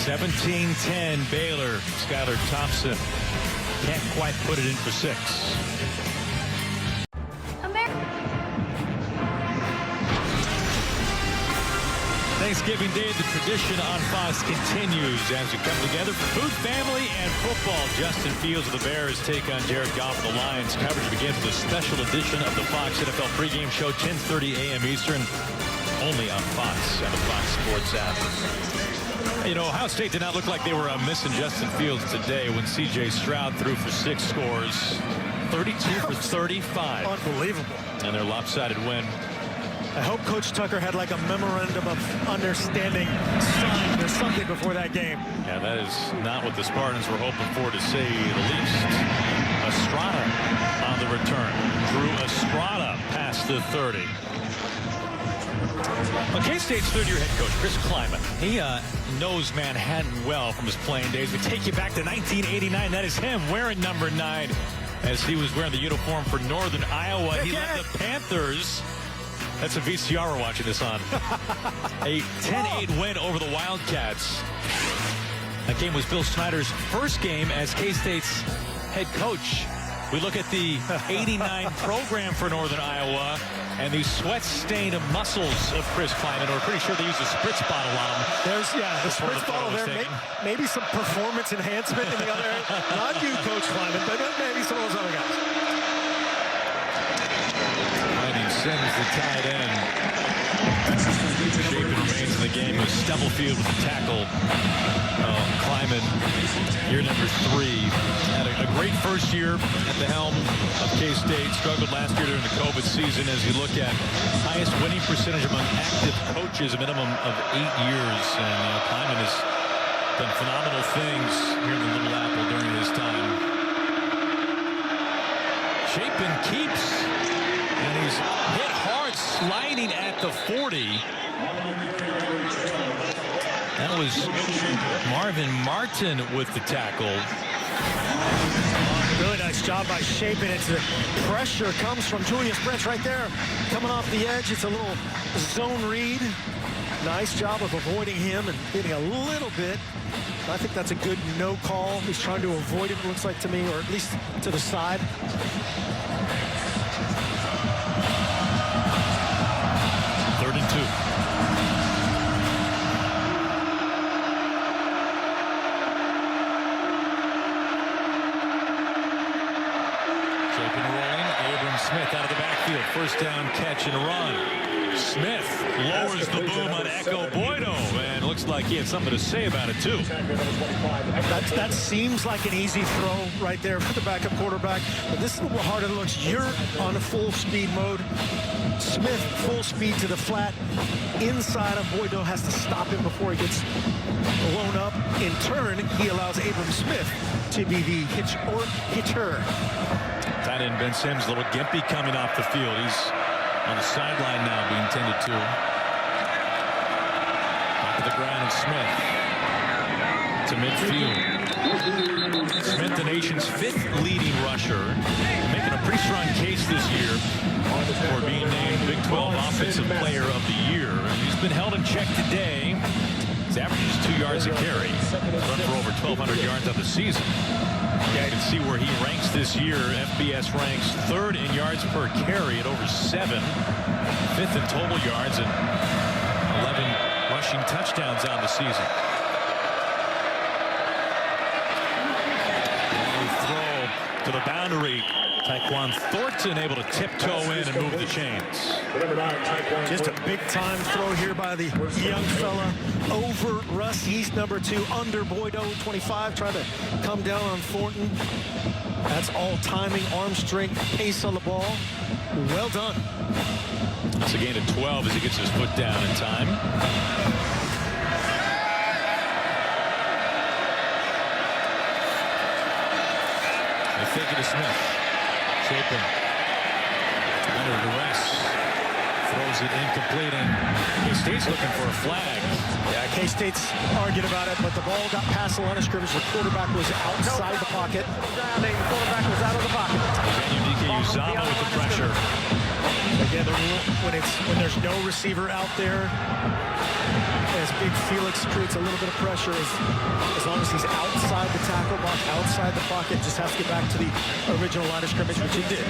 17-10 Baylor. Skylar Thompson can't quite put it in for 6. Thanksgiving Day, the tradition on Fox continues as we come together for food, family, and football. Justin Fields of the Bears take on Jared Goff of the Lions. Coverage begins with a special edition of the Fox NFL pregame show, 10:30 a.m. Eastern, only on Fox and the Fox Sports app. You know, Ohio State did not look like they were missing Justin Fields today when C.J. Stroud threw for 6 scores, 32 for 35. Unbelievable. And their lopsided win. I hope Coach Tucker had like a memorandum of understanding signed or something before that game. Yeah, that is not what the Spartans were hoping for, to say the least. Estrada on the return. Drew Estrada past the 30. Well, K-State's third-year head coach, Chris Kleiman, he knows Manhattan well from his playing days. We take you back to 1989. That is him wearing number 9 as he was wearing the uniform for Northern Iowa. He led the Panthers. That's a VCR we're watching this on. A 10-8 win over the Wildcats. That game was Bill Snyder's first game as K-State's head coach. We look at the 89 program for Northern Iowa and the sweat-stained muscles of Chris Kleiman. We're pretty sure they used a spritz bottle on him. There's, yeah, the spritz bottle there. Maybe some performance enhancement in the other area. Not you, Coach Kleiman, but maybe some of those other guys. Sims, the tight end. Shapen remains in the game with Stubblefield with the tackle. Kleiman, year number 3. Had a great first year at the helm of K-State. Struggled last year during the COVID season as you look at highest winning percentage among active coaches, a minimum of 8 years. And Kleiman has done phenomenal things here in the Little Apple during his time. Shapen keeps. And he's hit hard, sliding at the 40. That was Marvin Martin with the tackle. Really nice job by Shapen. It's the pressure comes from Julius Brents right there. Coming off the edge, it's a little zone read. Nice job of avoiding him and getting a little bit. I think that's a good no call. He's trying to avoid it, it looks like to me, or at least to the side. Smith out of the backfield. First down catch and run. Smith lowers the boom on Echo Boydo, and looks like he had something to say about it too. That seems like an easy throw right there for the backup quarterback, but this is a little harder than it looks. You're on a full speed mode. Smith full speed to the flat. Inside of Boydo has to stop him before he gets blown up. In turn, he allows Abram Smith to be the hitter. Tight end Ben Sims, a little gimpy coming off the field. He's on the sideline now being tended to. Back to the ground and Smith to midfield. Smith, the nation's 5th leading rusher, making a pretty strong case this year for being named Big 12 Offensive Player of the Year. He's been held in check today. His average is 2 yards a carry. Run for over 1,200 yards on the season. Yeah, you can see where he ranks this year. FBS ranks 3rd in yards per carry at over 7. 5th in total yards and 11 rushing touchdowns on the season. Throw to the boundary. Tyquan Thornton able to tiptoe in and move the chains. Just a big-time throw here by the young fella over Russ. He's number 2, under Boydo, 25, trying to come down on Thornton. That's all timing, arm strength, pace on the ball. Well done. It's a gain of 12 as he gets his foot down in time. They fake it to Smith. Chapin under duress. Throws it incomplete, and K-State's looking for a flag. Yeah, K-State's arguing about it, but the ball got past the line of scrimmage. The quarterback was outside the pocket. The quarterback was out of the pocket. Again, Uzama with the pressure. Again, when there's no receiver out there, as Big Felix creates a little bit of pressure, as long as he's outside the tackle box, outside the pocket, just has to get back to the original line of scrimmage, which he did.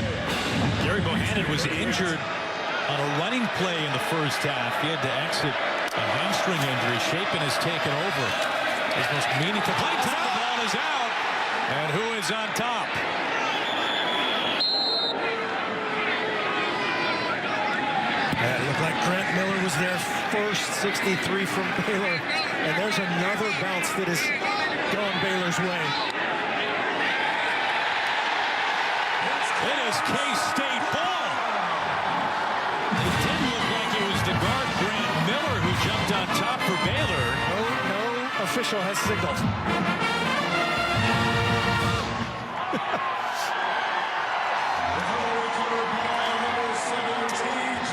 Gerry Bohanon was injured on a running play in the first half. He had to exit a hamstring injury. Chapin has taken over. His most meaningful play. The ball is out. And who is on top? Yeah, it looked like Grant Miller was there first, 63 from Baylor. And there's another bounce that has gone Baylor's way. It is K-State ball. It didn't look like it was the guard, Grant Miller, who jumped on top for Baylor. No official has signaled.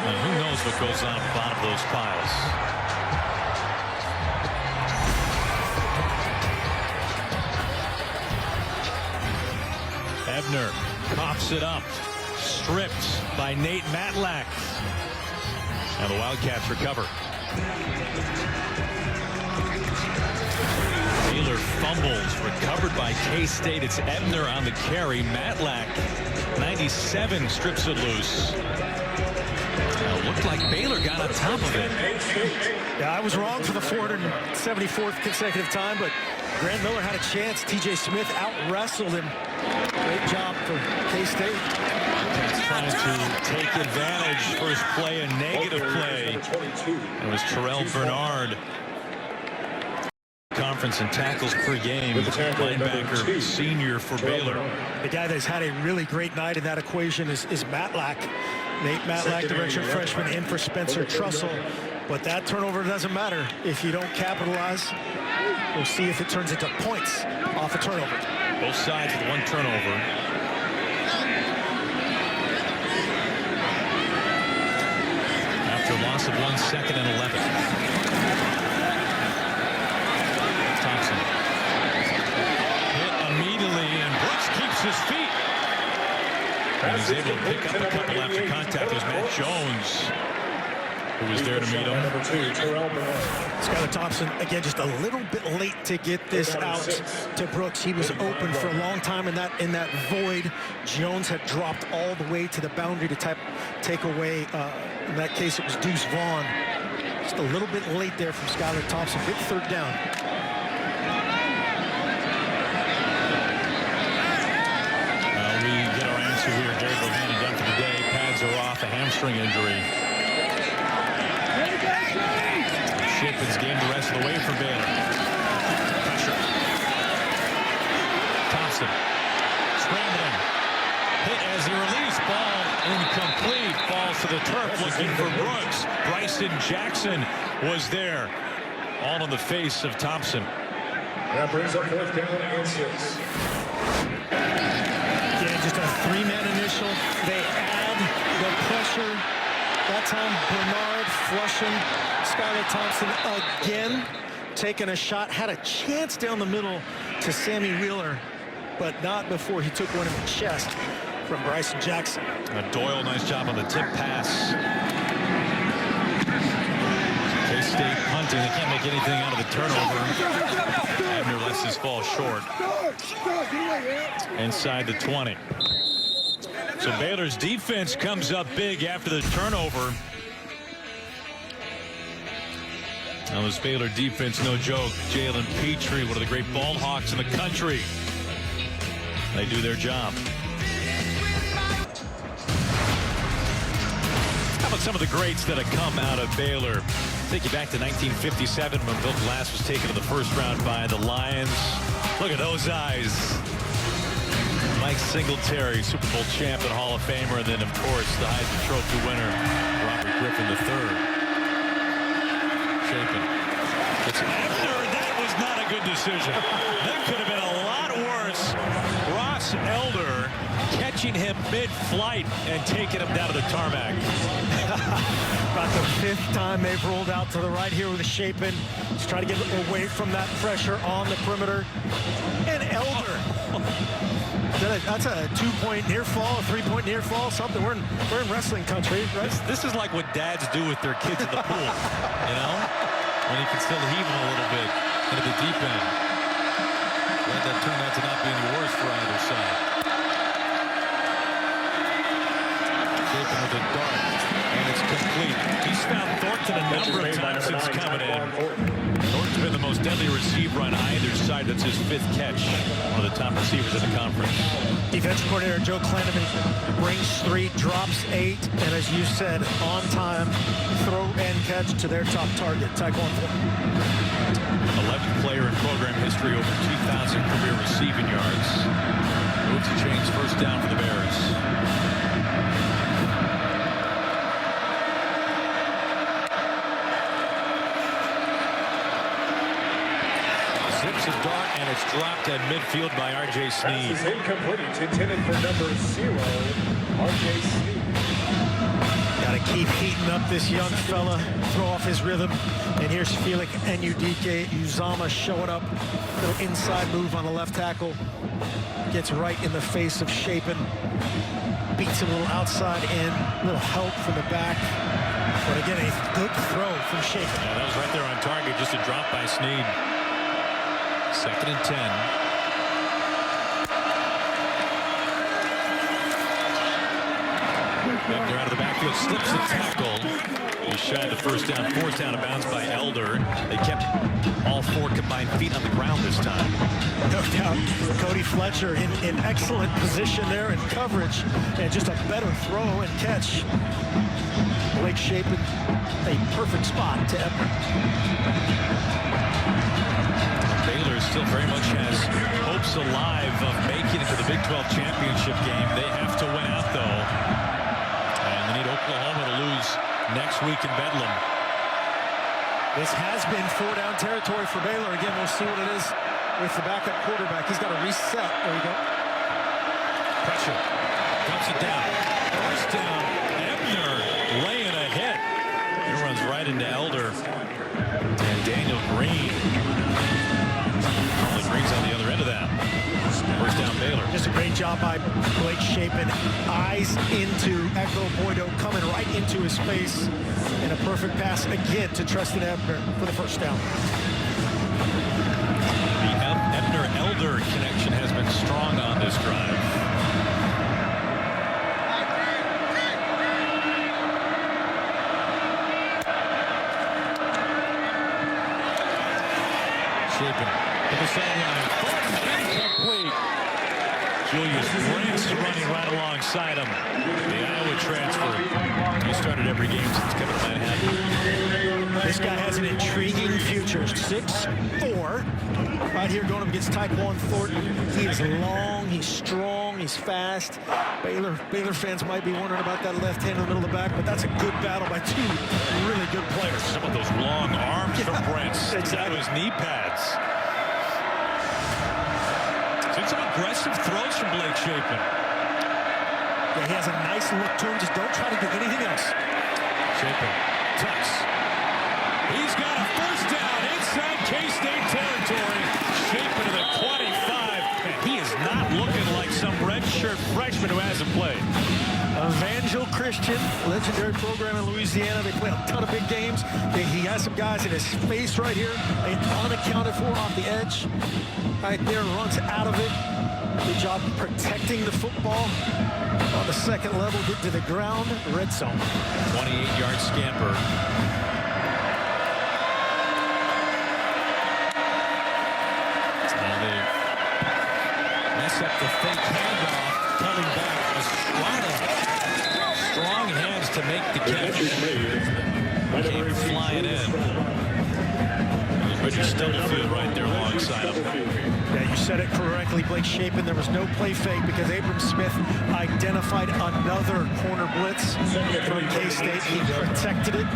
Who knows what goes on at the bottom of those piles. Ebner coughs it up. Stripped by Nate Matlack. And the Wildcats recover. Baylor fumbles, recovered by K-State. It's Ebner on the carry. Matlack, 97, strips it loose. Looked like Baylor got on top of it. Yeah, I was wrong for the 474th consecutive time, but Grant Miller had a chance. TJ Smith out-wrestled him. Great job for K-State. He's trying to take advantage. First play, a negative play. It was Terrell Bernard. Conference and tackles per game. Linebacker, senior for Baylor. The guy that's had a really great night in that equation is Matlack. Nate Matlack, the redshirt freshman, in for Spencer Tussle. But that turnover doesn't matter if you don't capitalize. We'll see if it turns into points off a turnover. Both sides with one turnover. After a loss of 1 second and 11. Thompson. Hit immediately, and Brooks keeps his feet. And he's able to pick up a couple after contact. There's Matt Jones, who was there to meet him. Skylar Thompson, again, just a little bit late to get this out to Brooks. He was open for a long time in that void. Jones had dropped all the way to the boundary to take away. In that case, it was Deuce Vaughn. Just a little bit late there from Skylar Thompson. Big third down. Here, Gerry Bohanon done for the day. Pads are off, a hamstring injury. Chapin's game the rest of the way for Baylor. Pressure. Thompson scrambling. Hit as he released. Ball incomplete. Falls to the turf looking for Brooks. Bryson Jackson was there. All in the face of Thompson. That brings up 4th down and 6. Just a 3-man initial. They add the pressure. That time, Bernard flushing. Skylar Thompson again taking a shot. Had a chance down the middle to Sammy Wheeler, but not before he took one in the chest from Bryson Jackson. Doyle, nice job on the tip pass. K-State punting. They can't make anything out of the turnover. Abner lets this fall short. Inside the 20. So Baylor's defense comes up big after the turnover. Now this Baylor defense, no joke. Jalen Petrie, one of the great ball hawks in the country. They do their job. about some of the greats that have come out of Baylor. Take you back to 1957 when Bill Glass was taken in the first round by the Lions. Look at those eyes. Mike Singletary, Super Bowl champ and Hall of Famer, and then, of course, the Heisman Trophy winner, Robert Griffin III. Chapin. It's after. That was not a good decision. That could have been a lot worse. Ross Elder catching him mid-flight and taking him down to the tarmac. About the 5th time they've rolled out to the right here with a Chapin. He's trying to get away from that pressure on the perimeter. And Elder. That's a 2-point near fall, a 3-point near fall, something. We're in wrestling country, right? This is like what dads do with their kids in the pool, you know? When you can still heave them a little bit into the deep end. Glad that turned out to not be any worse for either side. Chapin with a dart, and it's complete. He's found Thornton a number of times since coming in. Thornton's been the most deadly receiver on either side. That's his 5th catch. One of the top receivers in the conference. Defensive coordinator Joe Klanderman brings 3, drops 8, and as you said, on time, throw and catch to their top target, Taekwondo. 11th player in program history over 2,000 career receiving yards. Moves the chains, first down for the Bears. Zips a dart, and it's dropped at midfield by R.J. Sneed. Pass is incomplete. Intended for number 0, R.J. Sneed. Got to keep heating up this young fella, throw off his rhythm. And here's Felix Enudike Uzama showing up. Little inside move on the left tackle. Gets right in the face of Chapin. Beats him a little outside in. A little help from the back. But again, a good throw from Chapin. Yeah, that was right there on target, just a drop by Sneed. 2nd and 10. Ebner out of the backfield, slips the tackle. He shied the first down, 4th down of bounds by Elder. They kept all 4 combined feet on the ground this time. No doubt. Cody Fletcher in excellent position there in coverage, and just a better throw and catch. Blake Chapin, a perfect spot to Ebner. Baylor still very much has hopes alive of making it to the Big 12 championship game. They have to win out, though. And they need Oklahoma to lose next week in Bedlam. This has been 4-down territory for Baylor. Again, we'll see what it is with the backup quarterback. He's got to reset. There you go. Pressure. Dumps it down. First down. Ebner laying a hit. He runs right into Elder. And Daniel Green. Green's on the other end of that. First down Baylor. Just a great job by Blake Chapin. Eyes into Echo Boydo, coming right into his face. And a perfect pass again to Treston Ebner for the first down. The Ebner-Elder connection has been strong on this drive. Chapin to the sideline. Incomplete. Julius Brents running right alongside him. The Iowa transfer. He started every game since coming to Manhattan. This guy has an intriguing future. 6'4". Right here going up against Taekwondo Thornton. He is long, he's strong, he's fast. Baylor fans might be wondering about that left hand in the middle of the back, but that's a good battle by 2 really good players. Some of those long arms from Brents. Exactly. His knee pads. Seen some aggressive throws from Blake Chapin. Yeah, he has a nice look to him. Just don't try to do anything else. Chapin tucks. He's got a first down inside K-State territory. Chapin to the 25. And he is not looking like some redshirt freshman who hasn't played. Evangel Christian, legendary program in Louisiana. They play a ton of big games. He has some guys in his face right here, unaccounted for off the edge. Right there, runs out of it. Good job protecting the football. On the second level, get to the ground, red zone. 28-yard scamper. Now they mess up the fake handoff, coming back. Estrada. Strong hands to make the catch. Came flying in. Richard Stubblefield right there alongside him. Yeah, you said it correctly, Blake Shapen. There was no play fake because Abram Smith identified another corner blitz from K-State. He protected it,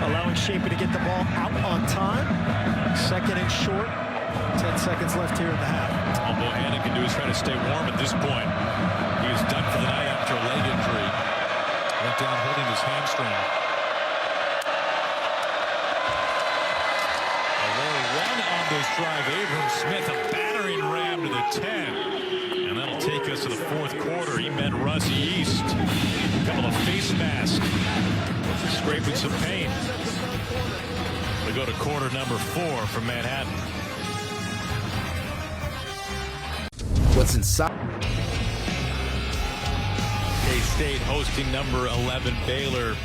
allowing Shapen to get the ball out on time. Second and short. 10 seconds left here in the half. All Bohanon can do is try to stay warm at this point. He was done for the night after a leg injury. Went down holding his hamstring. A low run on this drive. Abram Smith, a battering ram to the 10. And that'll take us to the fourth quarter. He met Russ East. A couple of face masks. Scraping some paint. We go to quarter number 4 from Manhattan. What's inside? K-State hosting number 11 Baylor.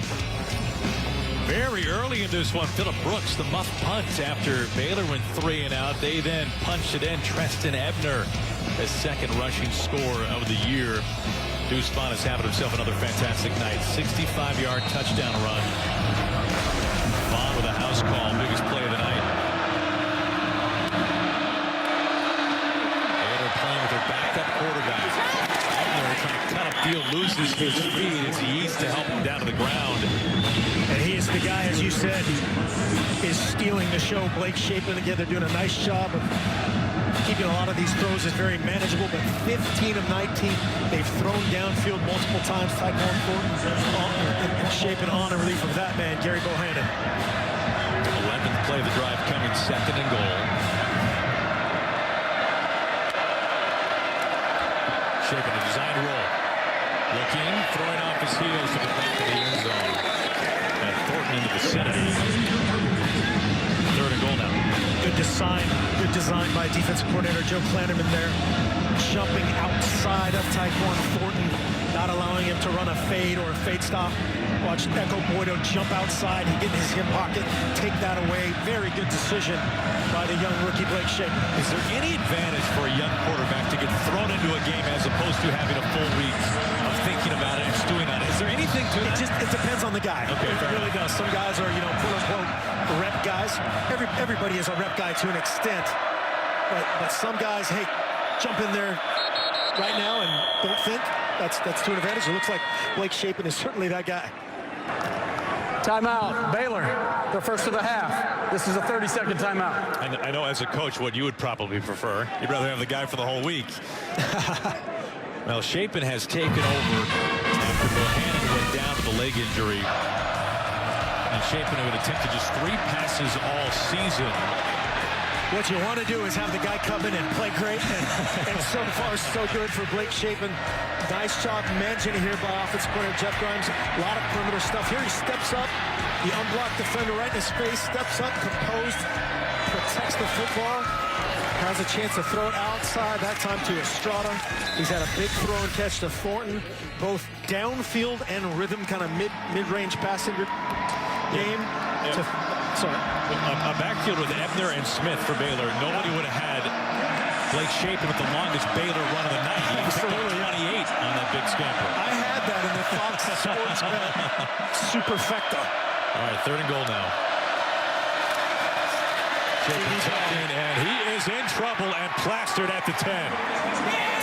Very early in this one, Phillip Brooks, the muff punt after Baylor went 3 and out. They then punched it in. Treston Ebner, his second rushing score of the year. Deuce Vaughn is having himself another fantastic night. 65-yard touchdown run. Vaughn with a house call, biggest play of the night. Baylor playing with their backup quarterback. Ebner trying to cut upfield, loses his speed as he eats to help him down to the ground. And he is the guy, as you said, is stealing the show. Blake Shapen, again, they're doing a nice job of keeping a lot of these throws is very manageable, but 15 of 19, they've thrown downfield multiple times. Tyquan Thornton and Shapen on a relief of that man, Gerry Bohanon. 11th play of the drive coming, second and goal. Shapen a design roll. Looking, throwing off his heels to the back of the end zone. And Thornton in the vicinity. Third and goal now. Good design by defensive coordinator Joe Klanderman there. Jumping outside of Tyquan Thornton, not allowing him to run a fade or a fade stop. Watch Echo Boydo jump outside. He get in his hip pocket, take that away. Very good decision by the young rookie Blake Shapen. Is there any advantage for a young quarterback to get thrown into a game as opposed to having a full week of thinking about it and stewing on it? Is there anything to that? It depends on the guy. Okay, it really does. Some guys are, quote unquote, rep guys. Everybody is a rep guy to an extent. But some guys, hey, jump in there right now and don't think. That's to an advantage. It looks like Blake Shapen is certainly that guy. Timeout. Baylor, the first of the half. This is a 30-second timeout. And I know as a coach what you would probably prefer. You'd rather have the guy for the whole week. Well, Shapen has taken over after Bohanon went down with a leg injury. And Shapen would attempted just 3 passes all season. What you want to do is have the guy come in and play great, and so far so good for Blake Shapen. Nice job managing here by offensive coordinator Jeff Grimes. A lot of perimeter stuff. Here he steps up, the unblocked defender right in his face, steps up, composed, protects the football, has a chance to throw it outside, that time to Estrada. He's had a big throw and catch to Thornton, both downfield and rhythm, kind of mid-range passing game. A backfield with Ebner and Smith for Baylor. Nobody would have had Blake Shapen with the longest Baylor run of the night. He picked up 28 on that big scamper. I had that in the Fox Sports Bet Superfecta. All right, third and goal now. Shapen tucked in, and he is in trouble and plastered at the 10.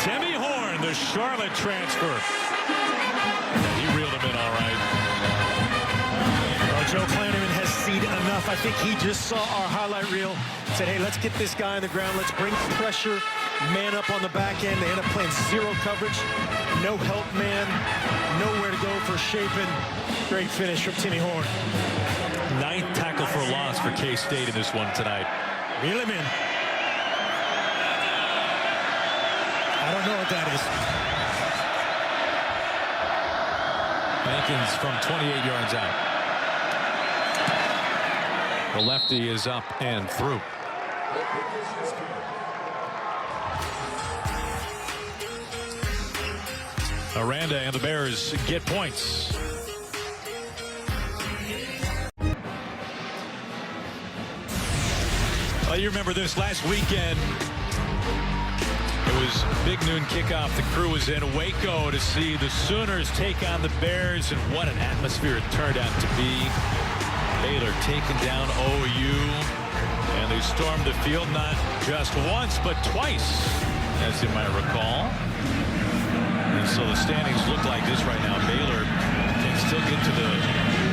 Timmy Horn, the Charlotte transfer. He reeled him in all right. Joe Klanderman has seen enough. I think he just saw our highlight reel, said, hey, let's get this guy on the ground. Let's bring pressure, man up on the back end. They end up playing zero coverage, no help man, nowhere to go for Shapen. Great finish from Timmy Horn. 9th tackle for a loss for K-State in this one tonight. Reel him in. I don't know what that is. Hankins from 28 yards out. The lefty is up and through. Aranda and the Bears get points. Well, you remember this last weekend. It was big noon kickoff. The crew was in Waco to see the Sooners take on the Bears, and what an atmosphere it turned out to be. Baylor taking down OU, and they stormed the field not just once but twice, as you might recall. And so the standings look like this right now. Baylor can still get to the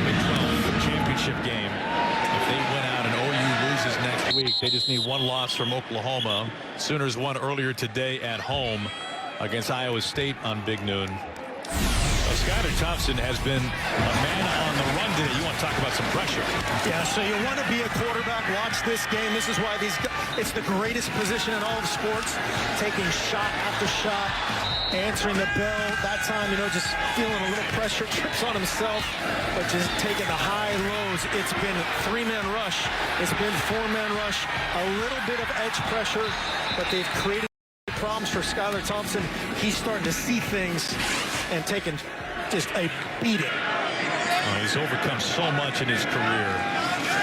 Big 12 championship game if they win out and OU loses next week. They just need one loss from Oklahoma. Sooners won earlier today at home against Iowa State on Big Noon. Skylar Thompson has been a man on the run today. You want to talk about some pressure. Yeah, so you want to be a quarterback. Watch this game. This is why it's the greatest position in all of sports. Taking shot after shot, answering the bell. That time, just feeling a little pressure, trips on himself, but just taking the high lows. It's been 3-man rush. It's been 4-man rush. A little bit of edge pressure, but they've created problems for Skylar Thompson. He's starting to see things and taking just a beating. He's overcome so much in his career.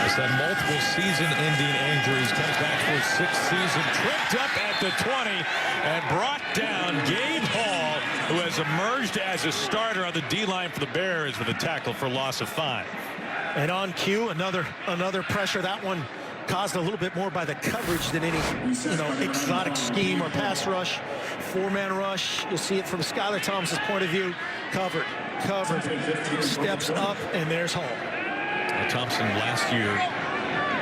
He's had multiple season-ending injuries. Comes back for his 6th season. Tripped up at the 20 and brought down Gabe Hall, who has emerged as a starter on the D-line for the Bears with a tackle for loss of 5. And on cue, another pressure. That one caused a little bit more by the coverage than any exotic scheme or pass rush. 4-man rush. You'll see it from Skylar Thompson's point of view. Covered, steps up, and there's Hall. Thompson last year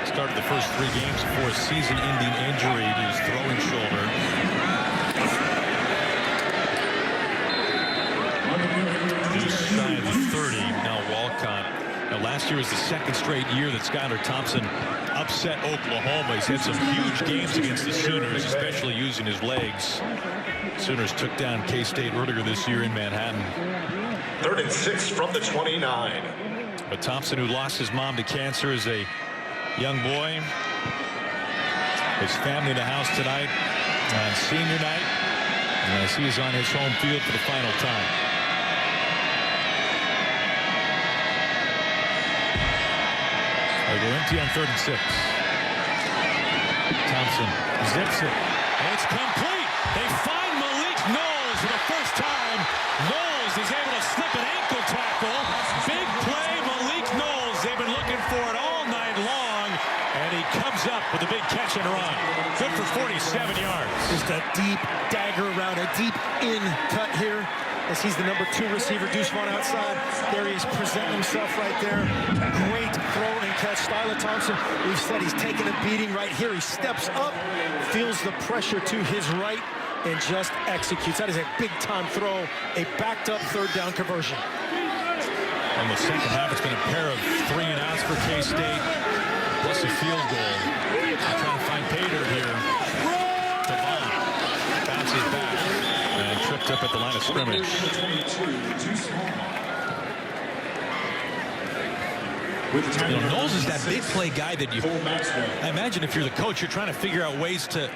started the first 3 games before a season-ending injury to his throwing shoulder. He's shy of the 30 now. Walcott. Now, last year was the 2nd straight year that Skylar Thompson upset Oklahoma. He's had some huge games against the Sooners, especially using his legs. Sooners took down K-State earlier this year in Manhattan. 3rd and 6 from the 29. But Thompson, who lost his mom to cancer as a young boy, his family in the house tonight on senior night, and as he is on his home field for the final time. They go empty on 3rd and 6. Thompson zips it, and it's complete. They find Malik Knowles for the first time. Knowles is able to slip an ankle tackle. Big play, Malik Knowles. They've been looking for it all night long, and he comes up with a big catch and run. Good for 47 yards. Just a deep dagger route, a deep in cut here. As he's the number 2 receiver, Deuce Vaughn outside. There he is presenting himself right there. Great throw and catch. Skylar Thompson, we've said he's taking a beating right here. He steps up, feels the pressure to his right, and just executes. That is a big-time throw, a backed-up 3rd down conversion. In the second half, it's been a pair of 3-and-outs for K-State, plus a field goal. They're trying to find pay dirt here. Devon bounces back and tripped up at the line of scrimmage. Knowles is that big play guy that I imagine if you're the coach, you're trying to figure out ways to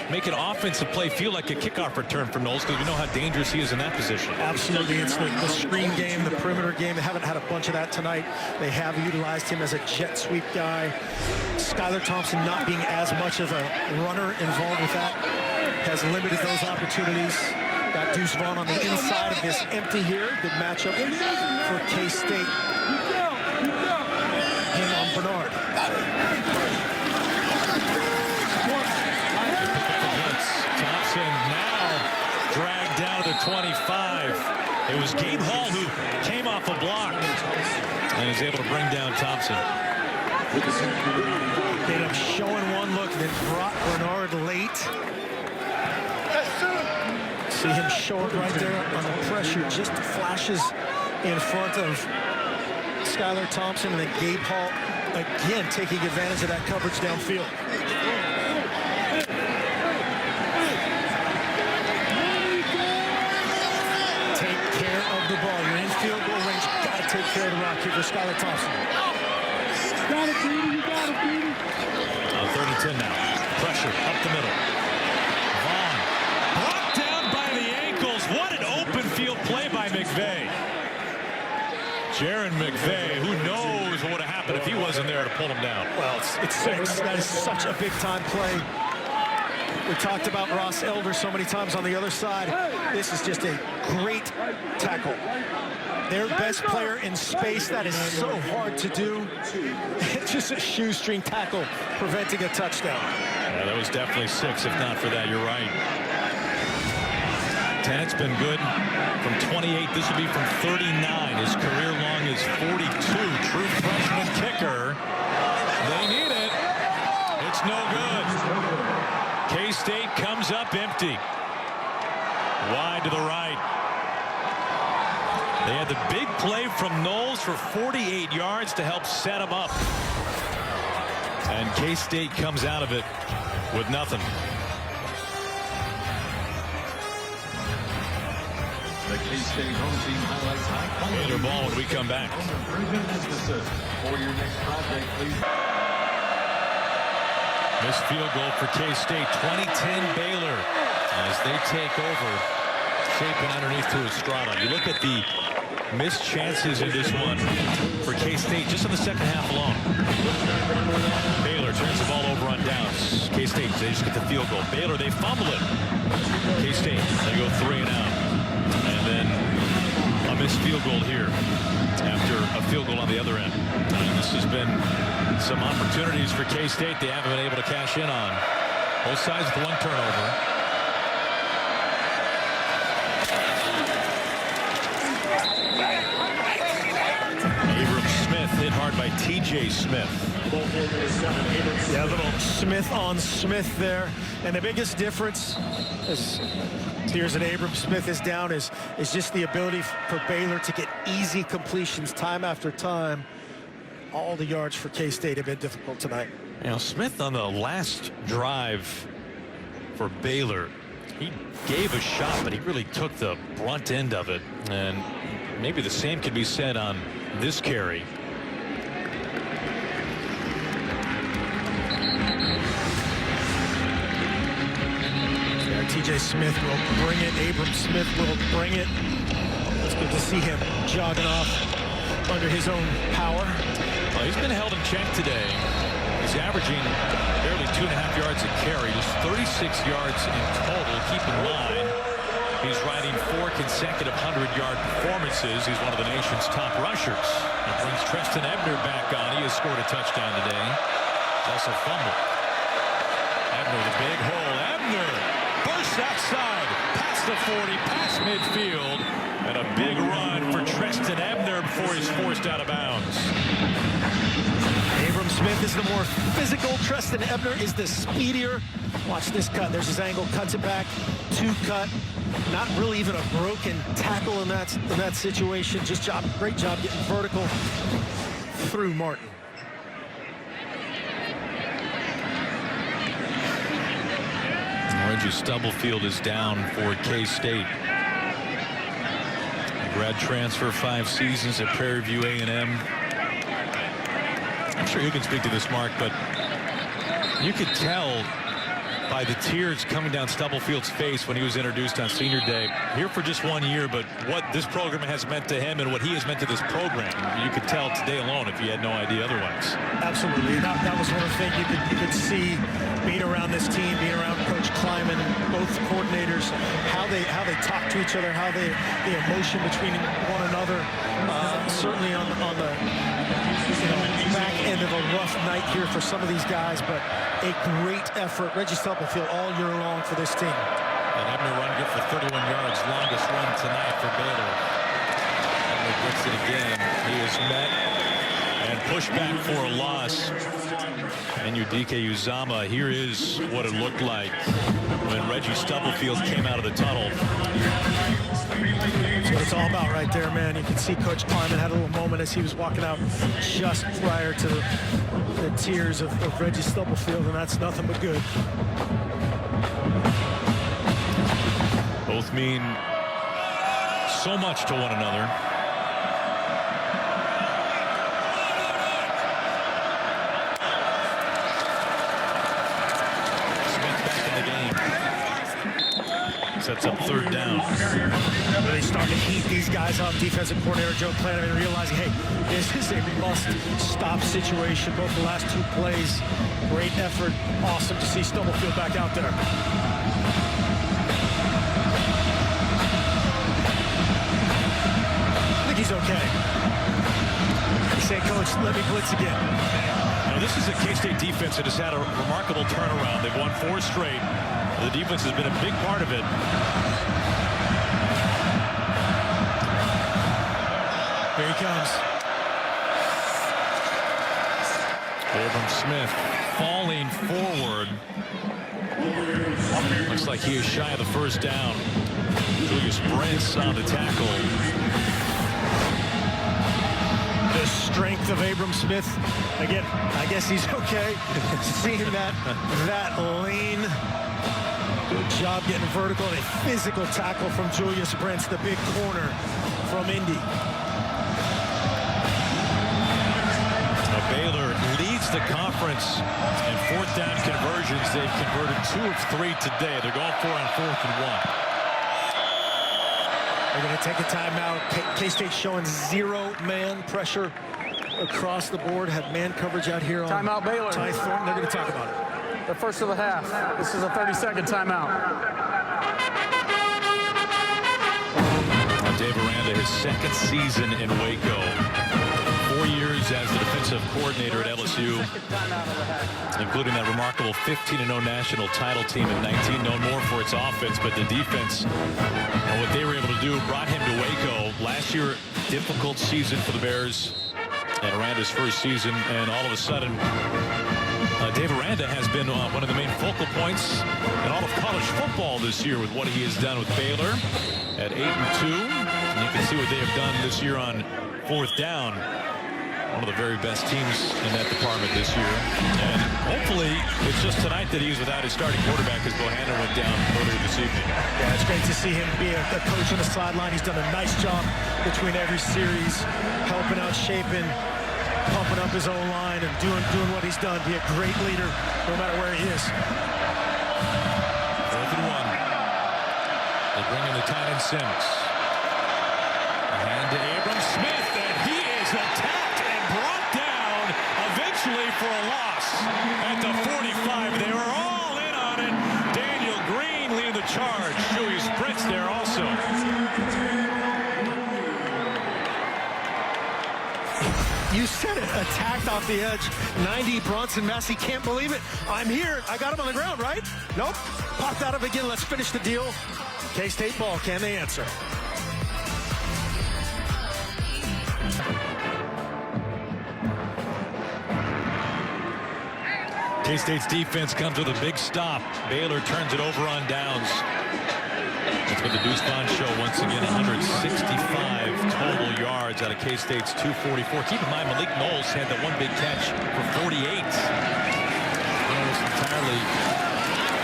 make an offensive play feel like a kickoff return for Knowles, because we know how dangerous he is in that position. Absolutely. It's the screen game, the perimeter game. They haven't had a bunch of that tonight. They have utilized him as a jet sweep guy. Skylar Thompson not being as much of a runner involved with that has limited those opportunities. Got Deuce Vaughn on the inside of this empty here. Good matchup for K-State. Him on Bernard. Thompson now dragged down to 25. It was Gabe Hall who came off a block and is able to bring down Thompson. Ended up showing one look, then brought Bernard late. See him showing right there on the pressure, just flashes in front of Skylar Thompson, and then Gabe Hall again taking advantage of that coverage downfield. Take care of the ball. You're in field goal range. Got to take care of the rock here for Skylar Thompson. Got it, Petey. You got it, Petey. 3rd and 10 now. Pressure up the middle. Vaughn brought down by the ankles. What an open field play by McVay. Jaron McVay, who knows what would have happened if he wasn't there to pull him down. Well, it's 6. That is such a big-time play. We talked about Ross Elder so many times on the other side. This is just a great tackle. Their best player in space. That is so hard to do. Just a shoestring tackle preventing a touchdown. Yeah, that was definitely 6, if not for that. You're right. Tennett's been good from 28. This would be from 39. His career long is 42. True freshman kicker. They need it. It's no good. K-State comes up empty. Wide to the right. They had the big play from Knowles for 48 yards to help set him up. And K-State comes out of it with nothing. The K-State home team highlights high quality. Baylor ball when we come back. For your next project, please. Missed field goal for K-State. 2010 Baylor as they take over. Shaping underneath to Estrada. You look at the missed chances in this one for K-State just in the second half alone. Baylor turns the ball over on downs. K-State, they just get the field goal. Baylor, they fumble it. K-State, they go 3 and out. And then a missed field goal here after a field goal on the other end. And this has been some opportunities for K-State they haven't been able to cash in on. Both sides with 1 turnover. Hit hard by T.J. Smith. Yeah, a little Smith on Smith there. And the biggest difference is here's an Abram Smith is down is just the ability for Baylor to get easy completions time after time. All the yards for K-State have been difficult tonight. You know, Smith on the last drive for Baylor, he gave a shot, but he really took the brunt end of it. And maybe the same could be said on this carry. T.J. Smith will bring it. Abram Smith will bring it. It's good to see him jogging off under his own power. Well, he's been held in check today. He's averaging barely 2.5 yards a carry, just 36 yards in total. Keep in mind, he's riding 4 consecutive 100-yard performances. He's one of the nation's top rushers. That brings Treston Ebner back on. He has scored a touchdown today. He's also fumbled. Ebner, the big hole. Ebner bursts outside, past the 40, past midfield, and a big run for Treston Ebner before he's forced out of bounds. Abram Smith is the more physical. Treston Ebner is the speedier. Watch this cut. There's his angle. Cuts it back. 2 cut. Not really even a broken tackle in that situation. Just great job getting vertical through Martin. Reggie Stubblefield is down for K-State. Grad transfer, 5 seasons at Prairie View A&M. I'm sure you can speak to this, Mark, but you could tell by the tears coming down Stubblefield's face when he was introduced on senior day. Here for just 1 year, but what this program has meant to him and what he has meant to this program, you could tell today alone if you had no idea otherwise. Absolutely. That was one of the things you could see being around this team, being around Coach Kleiman, both coordinators, how they talk to each other, how the emotion between one another. Certainly on the back end of a rough night here for some of these guys, but a great effort. Reggie Stubblefield all year long for this team. And Ebner run good for 31 yards, longest run tonight for Baylor. Ebner gets it again. He is met and pushed back for a loss. And Udike Uzama, here is what it looked like when Reggie Stubblefield came out of the tunnel. That's what it's all about right there, man. You can see Coach Kleiman had a little moment as he was walking out just prior to the tears of Reggie Stubblefield, and that's nothing but good. Both mean so much to one another. Sets up 3rd down. They start to heat these guys up. Defensive coordinator Joe Klanaman realizing, hey, this is a must-stop situation. Both the last 2 plays, great effort. Awesome to see Stubblefield back out there. I think he's okay. He said, Coach, let me blitz again. Now, this is a K-State defense that has had a remarkable turnaround. They've won 4 straight. The defense has been a big part of it. Here he comes. Abram Smith falling forward. Looks like he is shy of the 1st down. Julius Brents on the tackle. The strength of Abram Smith. Again, I guess he's okay. Seeing that lane. Good job getting vertical and a physical tackle from Julius Brents, the big corner from Indy. Now Baylor leads the conference in 4th down conversions. They've converted 2 of 3 today. They're going for on 4th and 1. They're going to take a timeout. K-State showing 0-man pressure across the board. Have man coverage out here on Timeout Baylor. Ty Thornton. They're going to talk about it. The first of the half. This is a 30-second timeout. Dave Aranda, his 2nd season in Waco. 4 years as the defensive coordinator at LSU, including that remarkable 15-0 national title team in 19, known more for its offense, but the defense and what they were able to do brought him to Waco. Last year, difficult season for the Bears at Aranda's 1st season, and all of a sudden, Dave Aranda has been one of the main focal points in all of college football this year with what he has done with Baylor at 8-2. And you can see what they have done this year on 4th down. One of the very best teams in that department this year. And hopefully it's just tonight that he is without his starting quarterback as Bohanon went down earlier this evening. Yeah, it's great to see him be a coach on the sideline. He's done a nice job between every series, helping out, shaping, pumping up his own line and doing what he's done. Be a great leader no matter where he is. 4th and 1. They bring in the tight end Sims. And to Abram Smith, and he is attacked and brought down eventually for a loss at the 45. They were all in on it. Daniel Green leading the charge. Julius Brents there also. You said it, attacked off the edge. 90, Bronson Massey can't believe it. I'm here. I got him on the ground, right? Nope. Popped out of it again. Let's finish the deal. K-State ball. Can they answer? K-State's defense comes with a big stop. Baylor turns it over on downs. That's what the Deuce Vaughn show once again. 165 total yards out of K-State's 244. Keep in mind, Malik Knowles had that one big catch for 48. Almost entirely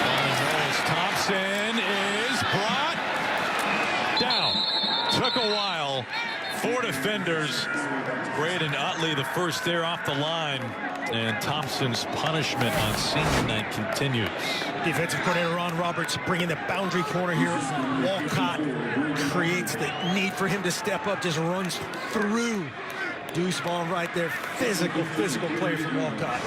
on Knowles. Thompson is brought down. Took a while. 4 defenders. Braden Utley, the first there off the line. And Thompson's punishment on senior night continues. Defensive coordinator Ron Roberts bringing the boundary corner here. Walcott creates the need for him to step up, just runs through. Deuce Vaughn right there. Physical player from Walcott.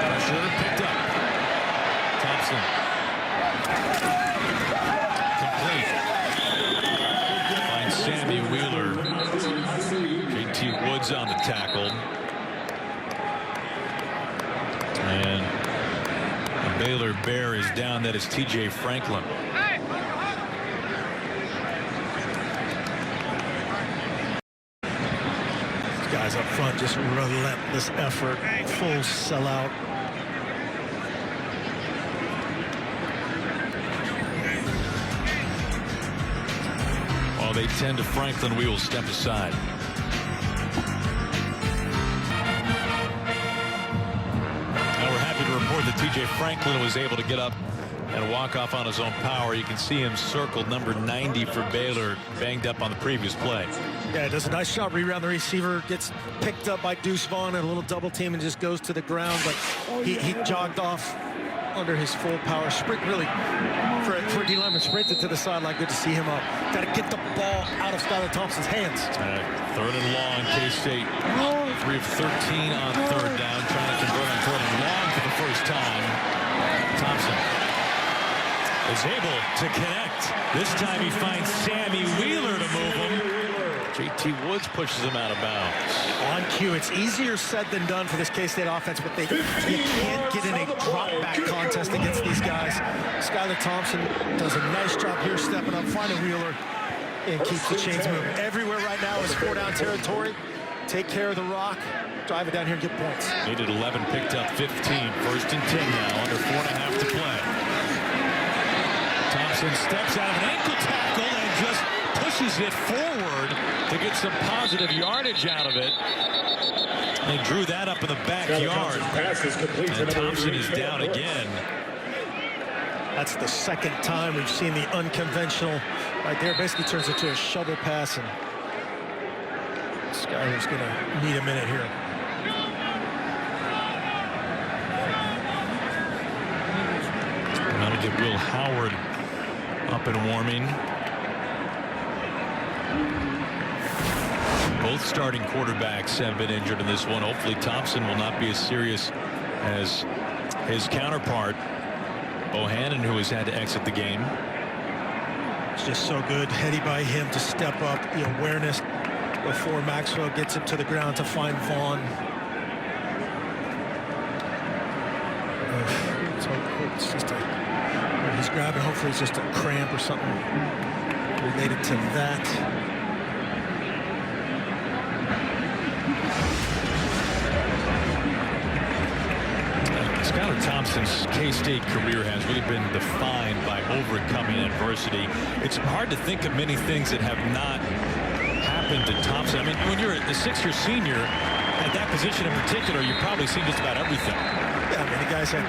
Pressure picked up. Thompson. Sammy Wheeler. JT Woods on the tackle. And the Baylor Bear is down. That is TJ Franklin. These guys up front, just relentless effort, full sellout. While they tend to Franklin, we will step aside. Now we're happy to report that TJ Franklin was able to get up and walk off on his own power. You can see him circled number 90 for Baylor, banged up on the previous play. Yeah, does a nice job reround the receiver, gets picked up by Deuce Vaughn and a little double team and just goes to the ground, but he jogged off under his full power sprint. Really, for a D lineman, sprinted to the sideline. Good to see him up. Got to get the ball out of Skylar Thompson's hands. Third and long, K-State 3 of 13 on third down, trying to convert on third and long for the first time. Thompson is able to connect. This time he finds Sammy Wheeler to move him. J.T. Woods pushes him out of bounds. On cue, it's easier said than done for this K-State offense, but you can't get in a drop-back contest against these guys. Skylar Thompson does a nice job here stepping up, finding Wheeler, and keeps the chains moving. Everywhere right now is 4-down territory. Take care of the rock, drive it down here and get points. Needed 11, picked up 15. First and 10 now, under 4.5 to play. Thompson steps out of an ankle tackle and just pushes it forward to get some positive yardage out of it. They drew that up in the backyard. And Thompson is down again. That's the second time we've seen the unconventional right there. Basically turns into a shovel pass, and Skylar's going to need a minute here. Now to get Will Howard up and warming. Both starting quarterbacks have been injured in this one. Hopefully Thompson will not be as serious as his counterpart, Bohanon, who has had to exit the game. It's just so good, heady by him to step up, the awareness before Maxwell gets him to the ground to find Vaughn. It's just he's grabbing, hopefully it's just a cramp or something related to that. Skylar Thompson's K-State career has really been defined by overcoming adversity. It's hard to think of many things that have not happened to Thompson. I mean, when you're a sixth-year senior at that position in particular, you've probably seen just about everything. Yeah, I mean, the guy's had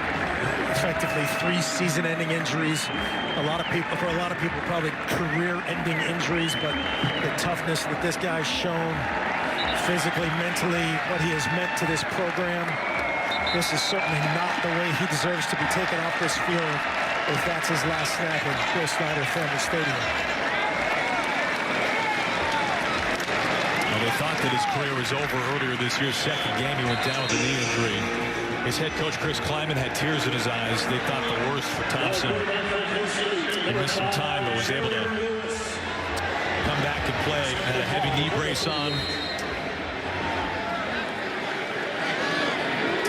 effectively 3 season-ending injuries. For a lot of people, probably career-ending injuries, but the toughness that this guy's shown physically, mentally, what he has meant to this program. This is certainly not the way he deserves to be taken off this field if that's his last snap in Bill Snyder Family Stadium. Well, they thought that his career was over earlier this year. Second game, he went down with a knee injury. His head coach, Chris Kleiman, had tears in his eyes. They thought the worst for Thompson. He missed some time, but was able to come back and play. Had a heavy knee brace on.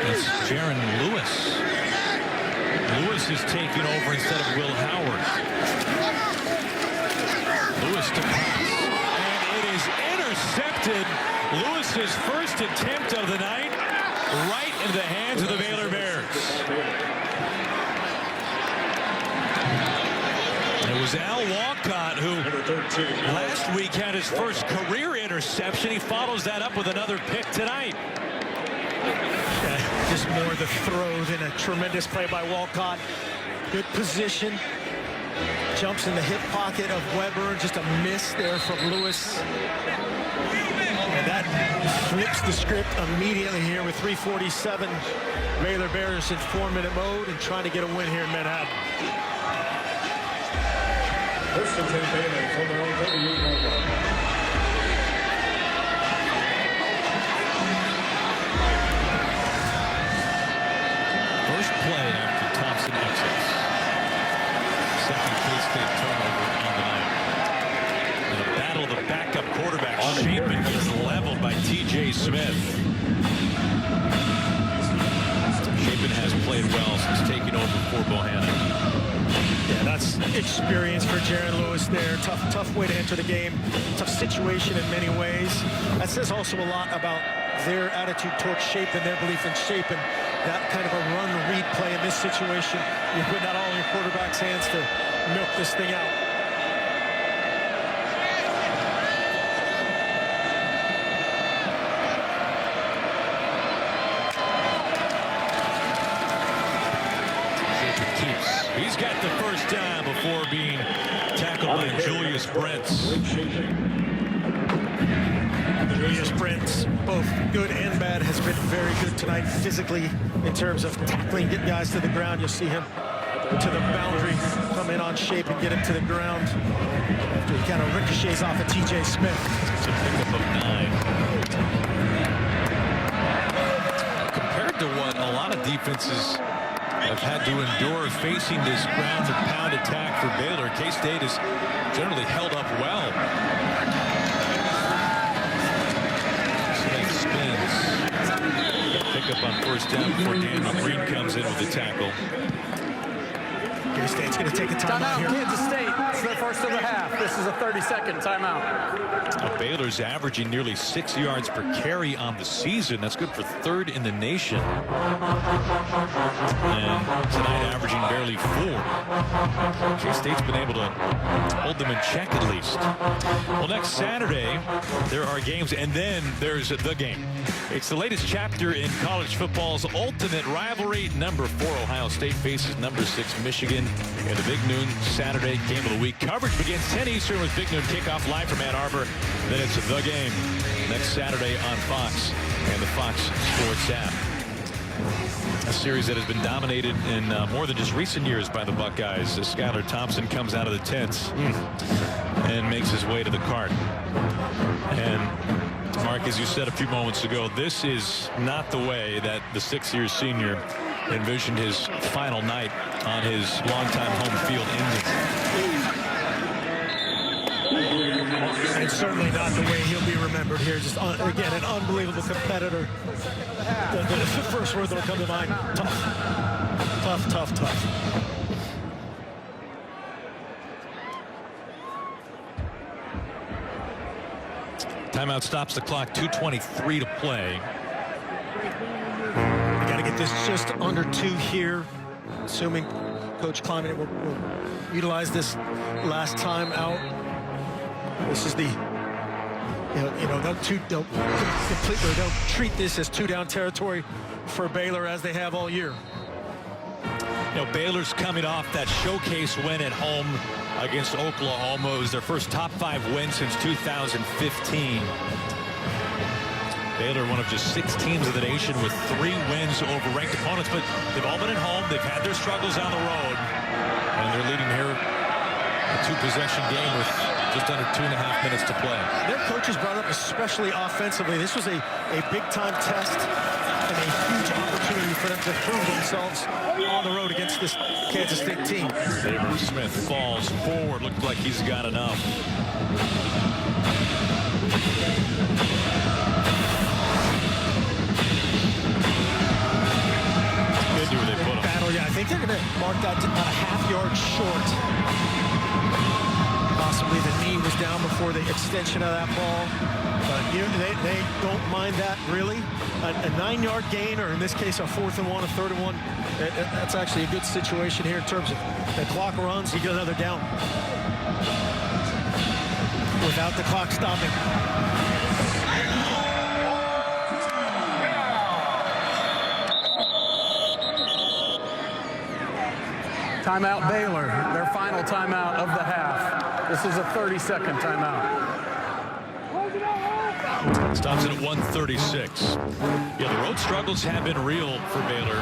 It's Jaron Lewis. Lewis is taking over instead of Will Howard. Lewis to pass. And it is intercepted. Lewis's first attempt of the night, right into the hands of the Baylor Bears. It was Al Walcott who last week had his first career interception. He follows that up with another pick tonight. Just more the throw than a tremendous play by Walcott. Good position. Jumps in the hip pocket of Weber. Just a miss there from Lewis. And that flips the script immediately here with 3:47. Baylor Bears in 4-minute mode and trying to get a win here in Manhattan. First and 10 Baylor from their own 38-yard line. Play after Thompson exits. Second K-State turnover on the night. In a battle of the backup quarterback, Shapen gets leveled by T.J. Smith. Shapen has played well since taking over for Bohanon. Yeah, that's experience for Jaron Lewis there. Tough way to enter the game. Tough situation in many ways. That says also a lot about their attitude towards Shapen, their belief in Shapen. That kind of a run-read play in this situation, you put that all in your quarterback's hands to milk this thing out. He's got the first down before being tackled by Julius Brents. The media sprints, both good and bad, has been very good tonight physically in terms of tackling, getting guys to the ground. You'll see him to the boundary, come in on shape and get him to the ground. After he kind of ricochets off of TJ Smith. It's a pickup of 9. Compared to what a lot of defenses have had to endure facing this ground and pound attack for Baylor, K-State has generally held up well. Smith spins. Pick up on first down before Daniel Green comes in with the tackle. K-State's going to take a timeout here. Kansas State. It's the first of the half. This is a 30-second timeout. Now, Baylor's averaging nearly 6 yards per carry on the season. That's good for 3rd in the nation. And tonight averaging barely 4. K-State's been able to hold them in check at least. Well, next Saturday, there are games, and then there's the game. It's the latest chapter in college football's ultimate rivalry. Number 4 Ohio State faces number 6 Michigan in the Big Noon Saturday game of the week. Coverage begins 10 Eastern with Big Noon kickoff live from Ann Arbor. Then it's the game next Saturday on Fox and the Fox Sports app. A series that has been dominated in more than just recent years by the Buckeyes. As Skylar Thompson comes out of the tents and makes his way to the cart. And Mark, as you said a few moments ago, this is not the way that the 6-year senior envisioned his final night on his longtime home field ending. And certainly not the way he'll be remembered here. Just, again, an unbelievable competitor. The first word that'll come to mind, tough. Tough, tough, tough. Timeout stops the clock, 2:23 to play. We got to get this just under 2 here, assuming Coach Kleiman will utilize this last time out. This is the, they'll treat this as 2-down territory for Baylor as they have all year. You know, Baylor's coming off that showcase win at home against Oklahoma. It was their first top 5 win since 2015. Baylor, one of just 6 teams in the nation with 3 wins over ranked opponents, but they've all been at home. They've had their struggles on the road, and they're leading here a 2-possession game with just under 2.5 minutes to play. Their coaches brought up, especially offensively, this was a big-time test and a huge opportunity for them to prove themselves on the road against this Kansas State team. David Smith falls forward. Looks like he's got enough. Good where they put him. Battle, yeah, I think they're going to mark that a half-yard short. Possibly the knee was down before the extension of that ball. But they don't mind that, really. A 9-yard gain, or in this case, a 4th and 1, a 3rd and 1. That's actually a good situation here in terms of the clock runs. You get another down without the clock stopping. Timeout Baylor, their final timeout of the half. This is a 30-second timeout. Stops it at 1:36. Yeah, the road struggles have been real for Baylor,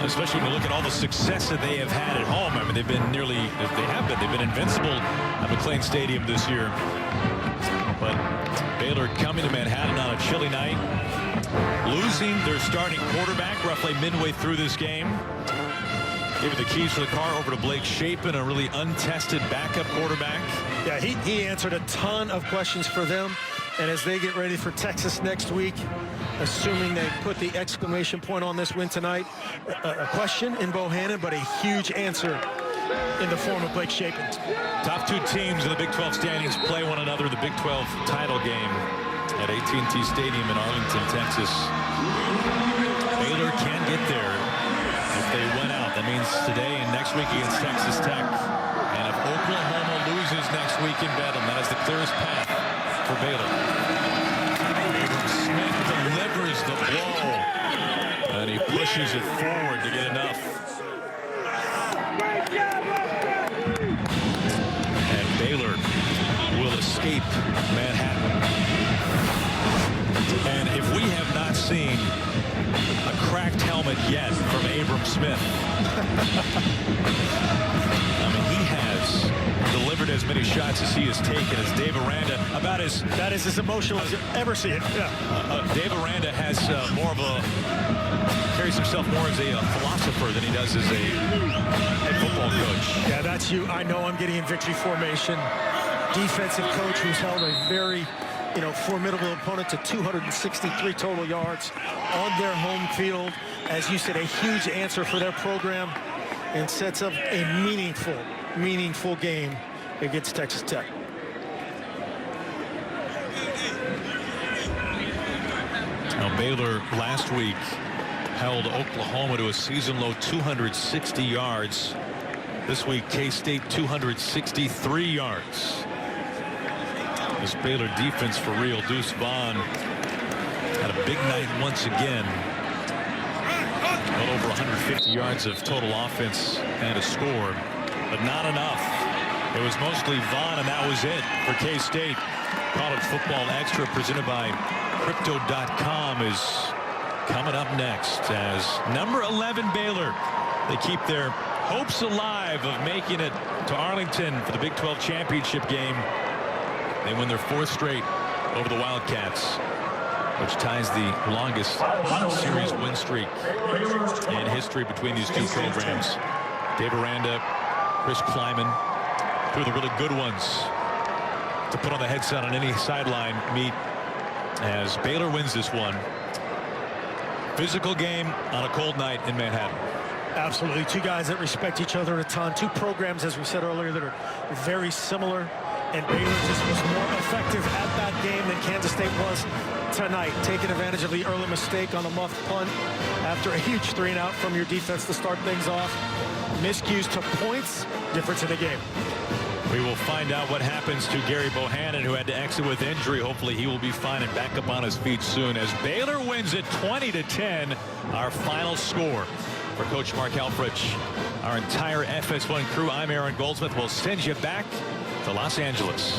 especially when you look at all the success that they have had at home. I mean, they've been invincible at McLean Stadium this year. But Baylor coming to Manhattan on a chilly night, losing their starting quarterback roughly midway through this game. Giving the keys to the car over to Blake Shapen, a really untested backup quarterback. Yeah, he answered a ton of questions for them. And as they get ready for Texas next week, assuming they put the exclamation point on this win tonight, a question in Bohanon, but a huge answer in the form of Blake Shapen. Top 2 teams in the Big 12 standings play one another in the Big 12 title game at AT&T Stadium in Arlington, Texas. Baylor can get there if they win out. That means today and next week against Texas Tech. And if Oklahoma loses next week in Bedlam, that is the clearest path for Baylor. Smith delivers the blow, and he pushes it forward to get enough. And Baylor will escape Manhattan. And if we have not seen a cracked helmet yet from Abram Smith, I mean, he has delivered as many shots as he has taken as Dave Aranda. That is as emotional as you ever see it. Yeah. Dave Aranda has carries himself more as a philosopher than he does as a head football coach. Yeah, that's you. I know I'm getting in victory formation. Defensive coach who's held a very, formidable opponent to 263 total yards on their home field. As you said, a huge answer for their program, and sets up a meaningful game against Texas Tech. Now, Baylor last week held Oklahoma to a season-low 260 yards. This week, K-State 263 yards. This Baylor defense for real. Deuce Vaughn had a big night once again. Well over 150 yards of total offense and a score, but not enough. It was mostly Vaughn, and that was it for K-State. College Football Extra presented by Crypto.com is coming up next as number 11 Baylor. They keep their hopes alive of making it to Arlington for the Big 12 championship game. They win their 4th straight over the Wildcats, which ties the longest series win streak in history between these two programs. Dave Aranda, Chris Kleiman, two of the really good ones to put on the headset on any sideline meet as Baylor wins this one. Physical game on a cold night in Manhattan. Absolutely. Two guys that respect each other a ton. Two programs, as we said earlier, that are very similar. And Baylor just was more effective at that game than Kansas State was tonight, taking advantage of the early mistake on a muffed punt after a huge 3-and-out from your defense to start things off. Miscues to points, difference in the game. We will find out what happens to Gerry Bohanon, who had to exit with injury. Hopefully he will be fine and back up on his feet soon as Baylor wins it 20-10. Our final score for Coach Mark Helfrich. Our entire FS1 crew, I'm Aaron Goldsmith, will send you back to Los Angeles.